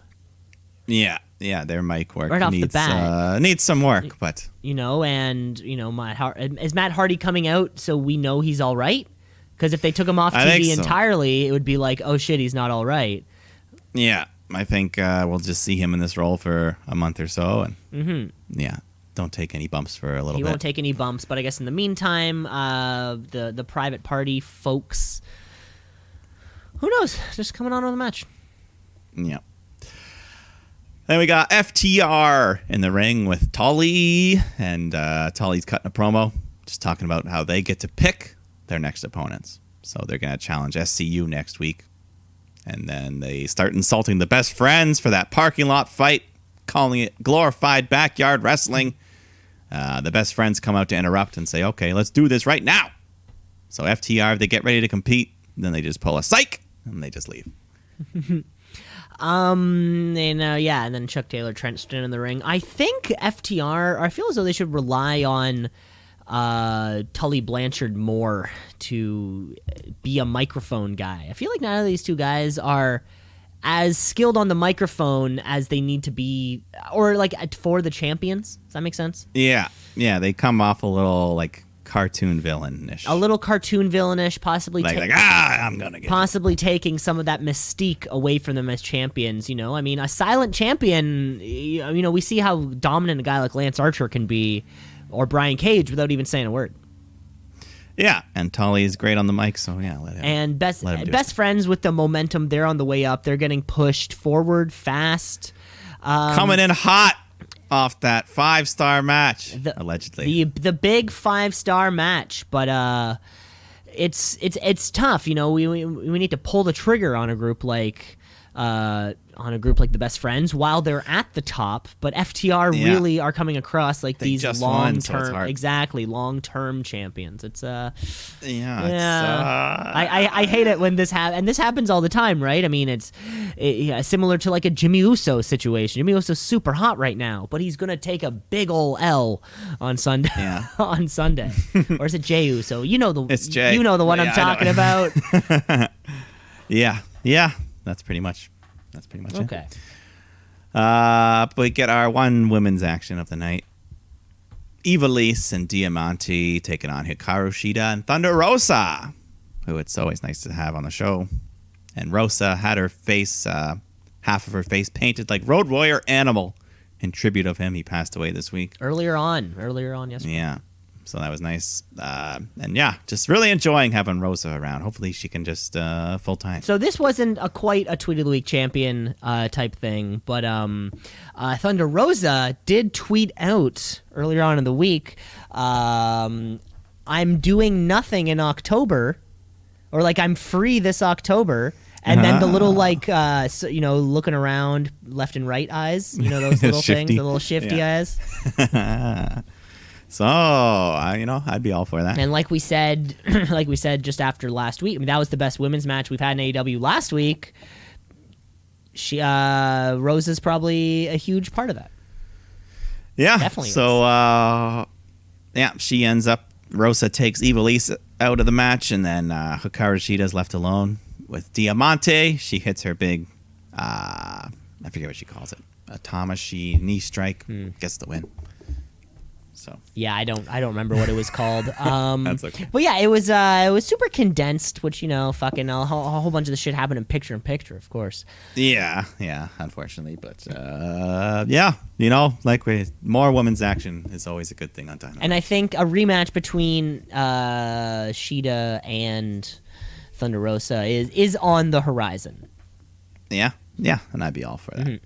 Yeah, their mic work right off the bat needs some work, but is Matt Hardy coming out so we know he's all right? Because if they took him off TV entirely, it would be like, oh shit, he's not all right. Yeah, I think we'll just see him in this role for a month or so, and don't take any bumps for a little bit. He won't take any bumps, but I guess in the meantime, the Private Party folks, who knows, just coming on with the match. Yeah. Then we got FTR in the ring with Tully, and Tully's cutting a promo, just talking about how they get to pick their next opponents. So they're going to challenge SCU next week. And then they start insulting the Best Friends for that parking lot fight, calling it glorified backyard wrestling. The Best Friends come out to interrupt and say, okay, let's do this right now. So FTR, they get ready to compete. Then they just pull a psych, and they just leave. And then Chuck Taylor, Trent stood in the ring. I think FTR, I feel as though they should rely on Tully Blanchard more to be a microphone guy. I feel like none of these two guys are as skilled on the microphone as they need to be, or like for the champions. Does that make sense? Yeah, they come off a little like cartoon villainish. A little cartoon villainish, possibly I'm gonna get possibly taking some of that mystique away from them as champions. I mean, a silent champion. We see how dominant a guy like Lance Archer can be, or Brian Cage, without even saying a word. Yeah, and Tully is great on the mic, so yeah, let him. And best friends with the momentum. They're on the way up. They're getting pushed forward fast. Coming in hot off that 5-star match, allegedly. The big 5-star match, but it's tough. We need to pull the trigger on a group like the Best Friends while they're at the top, but FTR really are coming across like these long-term champions. It's I hate it when this happens, and this happens all the time, right? I mean, it's similar to like a Jimmy Uso situation. Jimmy Uso's super hot right now, but he's gonna take a big ol' L on Sunday. Yeah. On Sunday, or is it Jey Uso? It's Jay. You know the one I'm talking about. Yeah. That's pretty much okay. it. But we get our one women's action of the night. Ivelisse and Diamante taking on Hikaru Shida and Thunder Rosa, who it's always nice to have on the show. And Rosa had her face, half of her face painted like Road Warrior Animal in tribute of him. He passed away this week. Earlier on yesterday. Yeah. So that was nice. And yeah, just really enjoying having Rosa around. Hopefully she can just full time. So this wasn't quite a Tweet of the Week champion type thing, but Thunder Rosa did tweet out earlier on in the week, I'm doing nothing in October or like I'm free this October. And then the little looking around left and right eyes, those little things, the little shifty eyes. So, I'd be all for that. And like we said just after last week, I mean, that was the best women's match we've had in AEW last week. Rose is probably a huge part of that. Yeah, definitely. So, she ends up. Rosa takes Ivelisse out of the match, and then Hikaru Shida's left alone with Diamante. She hits her big, I forget what she calls it, a Tamashi knee strike, gets the win. So yeah, I don't remember what it was called. That's okay. But yeah, it was super condensed, which fucking a whole bunch of the shit happened in picture, of course. Yeah, unfortunately, but more women's action is always a good thing on Dynamite. And I think a rematch between Shida and Thunder Rosa is on the horizon. Yeah, and I'd be all for that.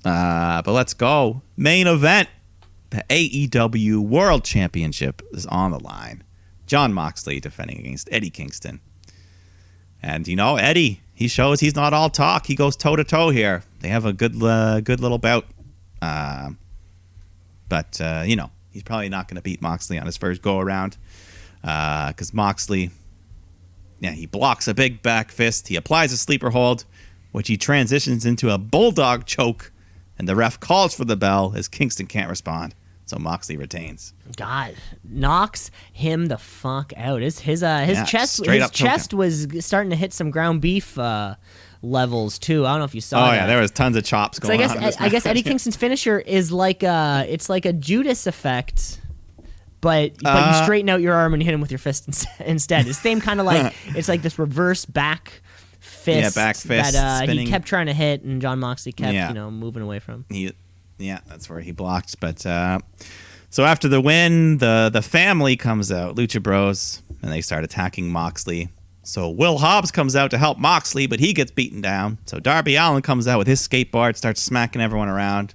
But let's go. Main event. The AEW World Championship is on the line. Jon Moxley defending against Eddie Kingston. And, Eddie, he shows he's not all talk. He goes toe-to-toe here. They have a good little bout. But he's probably not going to beat Moxley on his first go-around. Because Moxley, he blocks a big back fist. He applies a sleeper hold, which he transitions into a bulldog choke. And the ref calls for the bell as Kingston can't respond. So Moxley retains. God, knocks him the fuck out. His chest was starting to hit some ground beef levels too. I don't know if you saw that. Oh yeah, there was tons of chops going on. I guess Eddie Kingston's finisher is like a Judas effect. But you straighten out your arm and hit him with your fist instead. It's the same kind of like it's like this reverse back fist, that he kept trying to hit, and Jon Moxley kept moving away from. That's where he blocked. But so after the win, the family comes out, Lucha Bros, and they start attacking Moxley. So Will Hobbs comes out to help Moxley, but he gets beaten down. So Darby Allin comes out with his skateboard, starts smacking everyone around.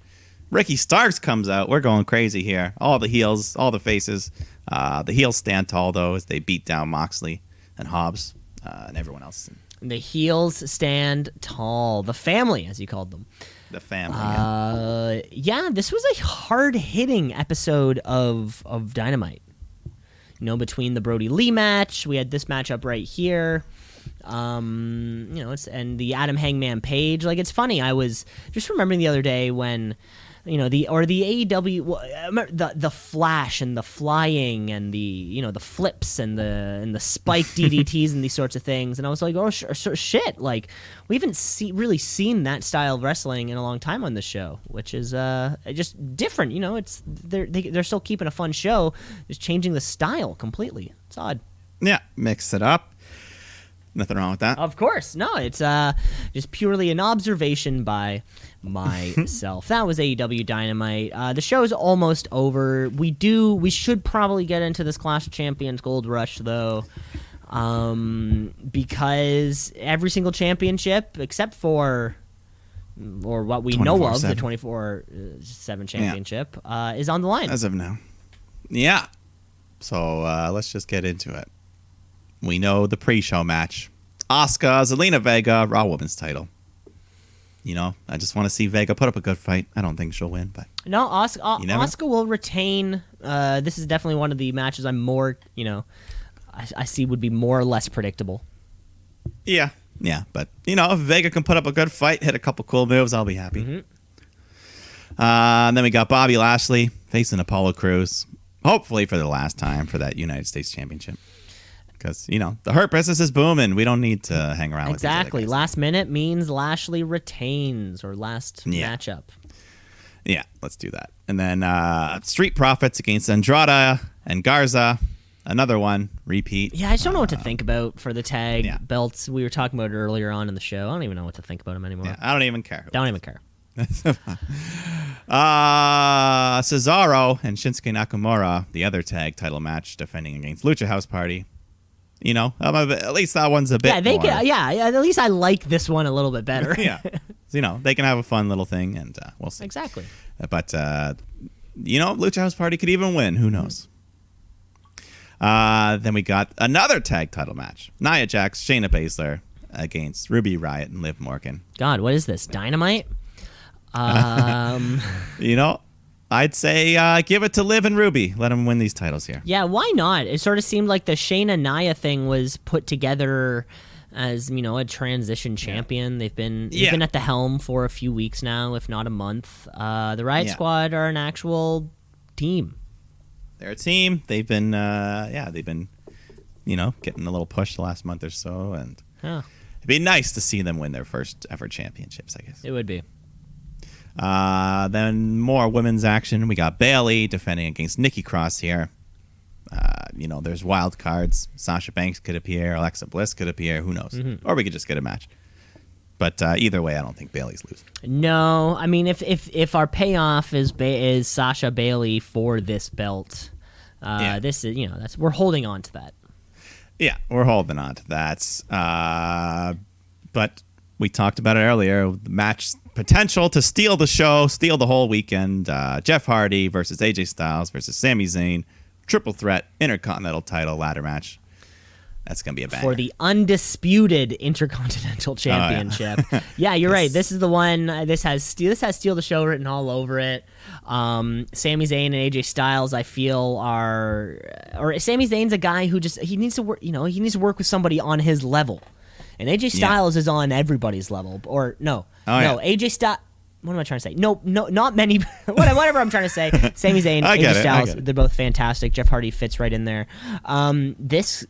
Ricky Starks comes out. We're going crazy here. All the heels, all the faces. The heels stand tall, though, as they beat down Moxley and Hobbs and everyone else. The heels stand tall. The family, as you called them. The family. This was a hard-hitting episode of Dynamite. Between the Brody Lee match, we had this matchup right here. And the Adam Hangman Page. Like, it's funny. I was just remembering the other day when, the AEW, the flash and the flying and the flips and the spike DDTs and these sorts of things, and I was like, oh shit, like we haven't really seen that style of wrestling in a long time on this show, which is just different. It's they're still keeping a fun show, just changing the style completely. It's odd. Yeah, mix it up. Nothing wrong with that. Of course. No, it's just purely an observation by myself. That was AEW Dynamite. The show's almost over. We should probably get into this Clash of Champions Gold Rush, though, because every single championship, except for, or what we know of, the 24/7 championship, is on the line. As of now. Yeah. So let's just get into it. We know the pre-show match. Asuka, Zelina Vega, Raw Women's title. I just want to see Vega put up a good fight. I don't think she'll win, but no, Asuka will retain. This is definitely one of the matches I'm more, I see would be more or less predictable. Yeah, but if Vega can put up a good fight, hit a couple cool moves, I'll be happy. Mm-hmm. And then we got Bobby Lashley facing Apollo Crews, hopefully for the last time for that United States Championship. Because, the Hurt Business is booming. We don't need to hang around with these other guys. Last minute means Lashley retains, or last matchup. Yeah, let's do that. And then Street Profits against Andrade and Garza. Another one. Repeat. Yeah, I just don't know what to think about for the tag belts. We were talking about it earlier on in the show. I don't even know what to think about them anymore. Yeah, I don't even care. Don't even care. Cesaro and Shinsuke Nakamura, the other tag title match, defending against Lucha House Party. At least that one's a bit more. At least I like this one a little bit better. Yeah. They can have a fun little thing, and we'll see. Exactly. But, Lucha House Party could even win. Who knows? Then we got another tag title match. Nia Jax, Shayna Baszler against Ruby Riott and Liv Morgan. God, what is this? Dynamite? You know, I'd say give it to Liv and Ruby. Let them win these titles here. Yeah, why not? It sort of seemed like the Shayna Nia thing was put together as, you know, a transition champion. They've been at the helm for a few weeks now, if not a month. The Riot Squad are an actual team. They're a team. They've been you know, getting a little push the last month or so, and it'd be nice to see them win their first ever championships, I guess. It would be. Then more women's action. We got Bayley defending against Nikki Cross here. You know, there's wild cards. Sasha Banks could appear. Alexa Bliss could appear. Who knows? Mm-hmm. Or we could just get a match. But either way, I don't think Bayley's losing. No, I mean, if our payoff is Sasha Bayley for this belt, this is, you know, we're holding on to that. Yeah, we're holding on to that. But we talked about it earlier. The match potential to steal the show, steal the whole weekend. Jeff Hardy versus AJ Styles versus Sami Zayn. Triple threat Intercontinental title ladder match. That's going to be a banger. For the undisputed Intercontinental Championship. Yeah, you're right. This is the one. This has Steal the Show written all over it. Sami Zayn and AJ Styles, I feel, or Sami Zayn's a guy who he needs to work. You know, he needs to work with somebody on his level, and AJ Styles is on everybody's level. Or no, AJ Styles. What am I trying to say? No, not many. Whatever I'm trying to say. Sami Zayn, AJ Styles, they're both fantastic. Jeff Hardy fits right in there. This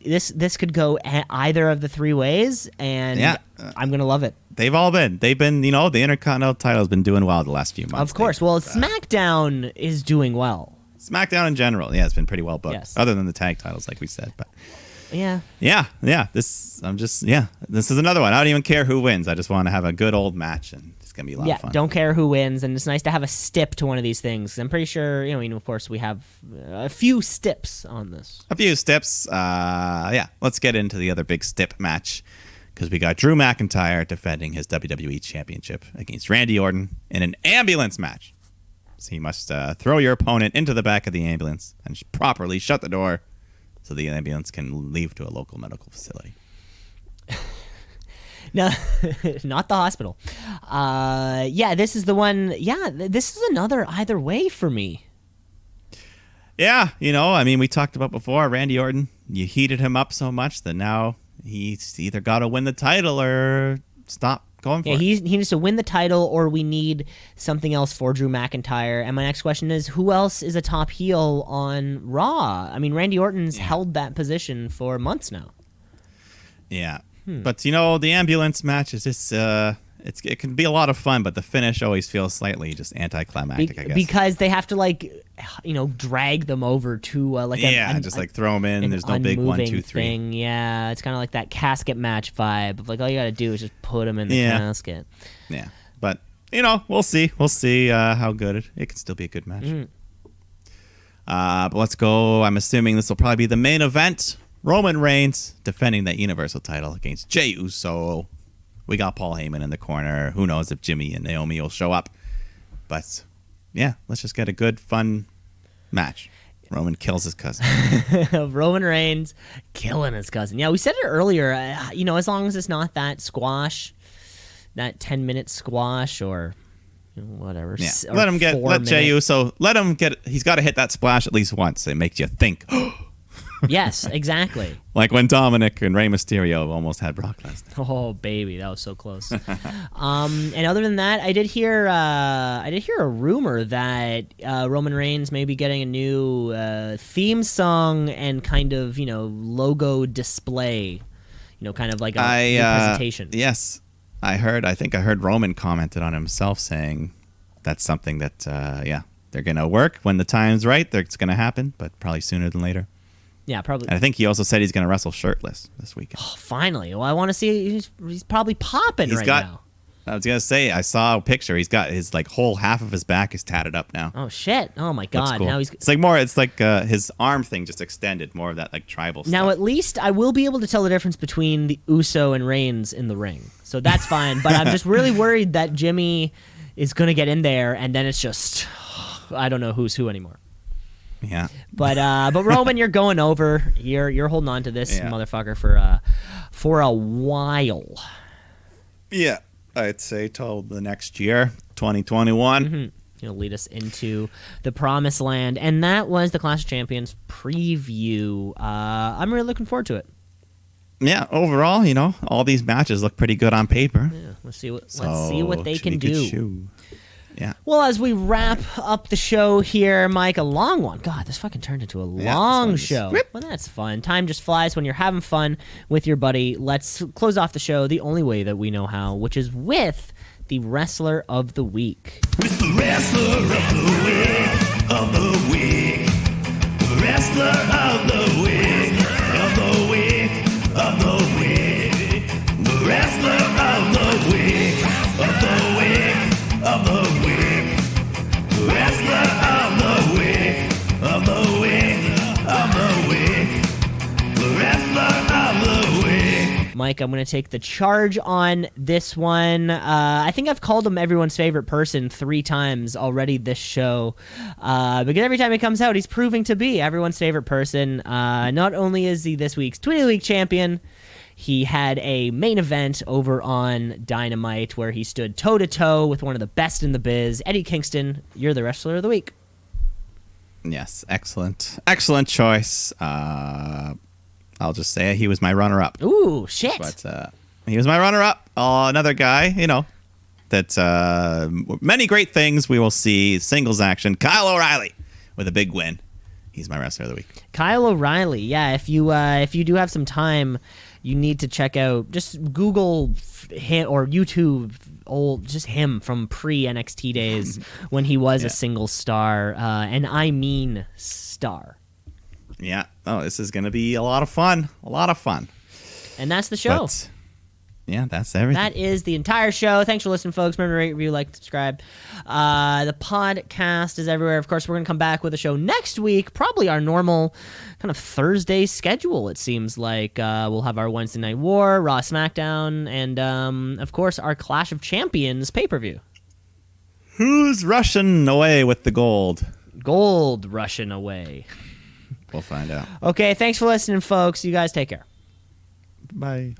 could go either of the three ways, and I'm gonna love it. They've been, you know, the Intercontinental title has been doing well the last few months. Of course. Well, SmackDown is doing well. SmackDown in general, it's been pretty well booked. Yes. Other than the tag titles, like we said, but. Yeah. This is another one. I don't even care who wins. I just want to have a good old match, and it's gonna be a lot of fun. Don't care who wins, and it's nice to have a stip to one of these things. I'm pretty sure, you know, of course, we have a few stips on this. A few stips. Let's get into the other big stip match, because we got Drew McIntyre defending his WWE Championship against Randy Orton in an ambulance match. So you must throw your opponent into the back of the ambulance and properly shut the door, so the ambulance can leave to a local medical facility. No, not the hospital. This is the one. Yeah, this is another either way for me. Yeah, you know, I mean, we talked about before, Randy Orton, you heated him up so much that now he's either got to win the title or stop going for it. He needs to win the title, or we need something else for Drew McIntyre. And my next question is, who else is a top heel on Raw? I mean, Randy Orton's held that position for months now. Yeah. But, you know, the ambulance match is just, it can be a lot of fun, but the finish always feels slightly just anticlimactic, I guess. Because they have to, like, you know, drag them over to, throw them in. There's no big 1, 2, 3 thing. Yeah, it's kind of like that casket match vibe of, like, all you got to do is just put them in the casket. Yeah, but, you know, we'll see. We'll see how good it can still be a good match. But let's go. I'm assuming this will probably be the main event. Roman Reigns defending that Universal title against Jey Uso. We got Paul Heyman in the corner. Who knows if Jimmy and Naomi will show up. But, yeah, let's just get a good, fun match. Roman kills his cousin. Roman Reigns killing his cousin. Yeah, we said it earlier. You know, as long as it's not that squash, that 10-minute squash or whatever. Yeah. Let Jey Uso, he's got to hit that splash at least once. It makes you think, Yes, exactly. Like when Dominic and Rey Mysterio almost had Brock Lesnar. Oh, baby, that was so close. And other than that, I did hear a rumor that Roman Reigns may be getting a new theme song and kind of, you know, logo display. You know, kind of like a presentation. Yes, I think I heard Roman commented on himself saying that's something that they're gonna work when the time's right. It's gonna happen, but probably sooner than later. Yeah, probably. And I think he also said he's going to wrestle shirtless this weekend. Oh, finally. Well, I want to see. He's probably popping now. I was going to say, I saw a picture. He's got his whole half of his back is tatted up now. Oh, shit. Oh, my God. Cool. Now he's. It's like his arm thing just extended, more of that like tribal stuff. Now, at least I will be able to tell the difference between the Uso and Reigns in the ring. So that's fine. But I'm just really worried that Jimmy is going to get in there and then it's just, I don't know who's who anymore. Yeah. But Roman, you're going over. You're holding on to this motherfucker for a while. Yeah, I'd say till the next year, 2021. Mm-hmm. It'll lead us into the promised land, and that was the Clash of Champions preview. I'm really looking forward to it. Yeah, overall, all these matches look pretty good on paper. Yeah, let's see what they can do. Yeah. Well, as we wrap up the show here, Mike, a long one. God, this fucking turned into a long show. Well, that's fun. Time just flies when you're having fun with your buddy. Let's close off the show the only way that we know how, which is with the Wrestler of the Week. With the Wrestler of the Week, of the Week. The Wrestler of the Week, of the Week, of the Week. The Wrestler of the Week, of the Week, of the Week. The Wrestler of the Week, of the Week, of the Week. The Wrestler of the Week. Mike, I'm going to take the charge on this one. I think I've called him everyone's favorite person 3 times already this show. Because every time he comes out, he's proving to be everyone's favorite person. Not only is he this week's Tweety League champion, he had a main event over on Dynamite where he stood toe-to-toe with one of the best in the biz. Eddie Kingston, you're the Wrestler of the Week. Yes, excellent. Excellent choice. I'll just say he was my runner-up. Ooh, shit. But he was my runner-up. Another guy, that many great things we will see. Singles action. Kyle O'Reilly with a big win. He's my Wrestler of the Week. Kyle O'Reilly. Yeah, if you do have some time, you need to check out, just Google him or YouTube just him from pre-NXT days when he was a single star, and I mean star. Yeah. Oh, this is going to be a lot of fun. A lot of fun. And that's the show. But, yeah, that's everything. That is the entire show. Thanks for listening, folks. Remember to rate, review, like, subscribe. The podcast is everywhere. Of course, we're going to come back with a show next week. Probably our normal kind of Thursday schedule, it seems like. We'll have our Wednesday Night War, Raw SmackDown, and, of course, our Clash of Champions pay-per-view. Who's rushing away with the gold? Gold rushing away. We'll find out. Okay, thanks for listening, folks. You guys take care. Bye.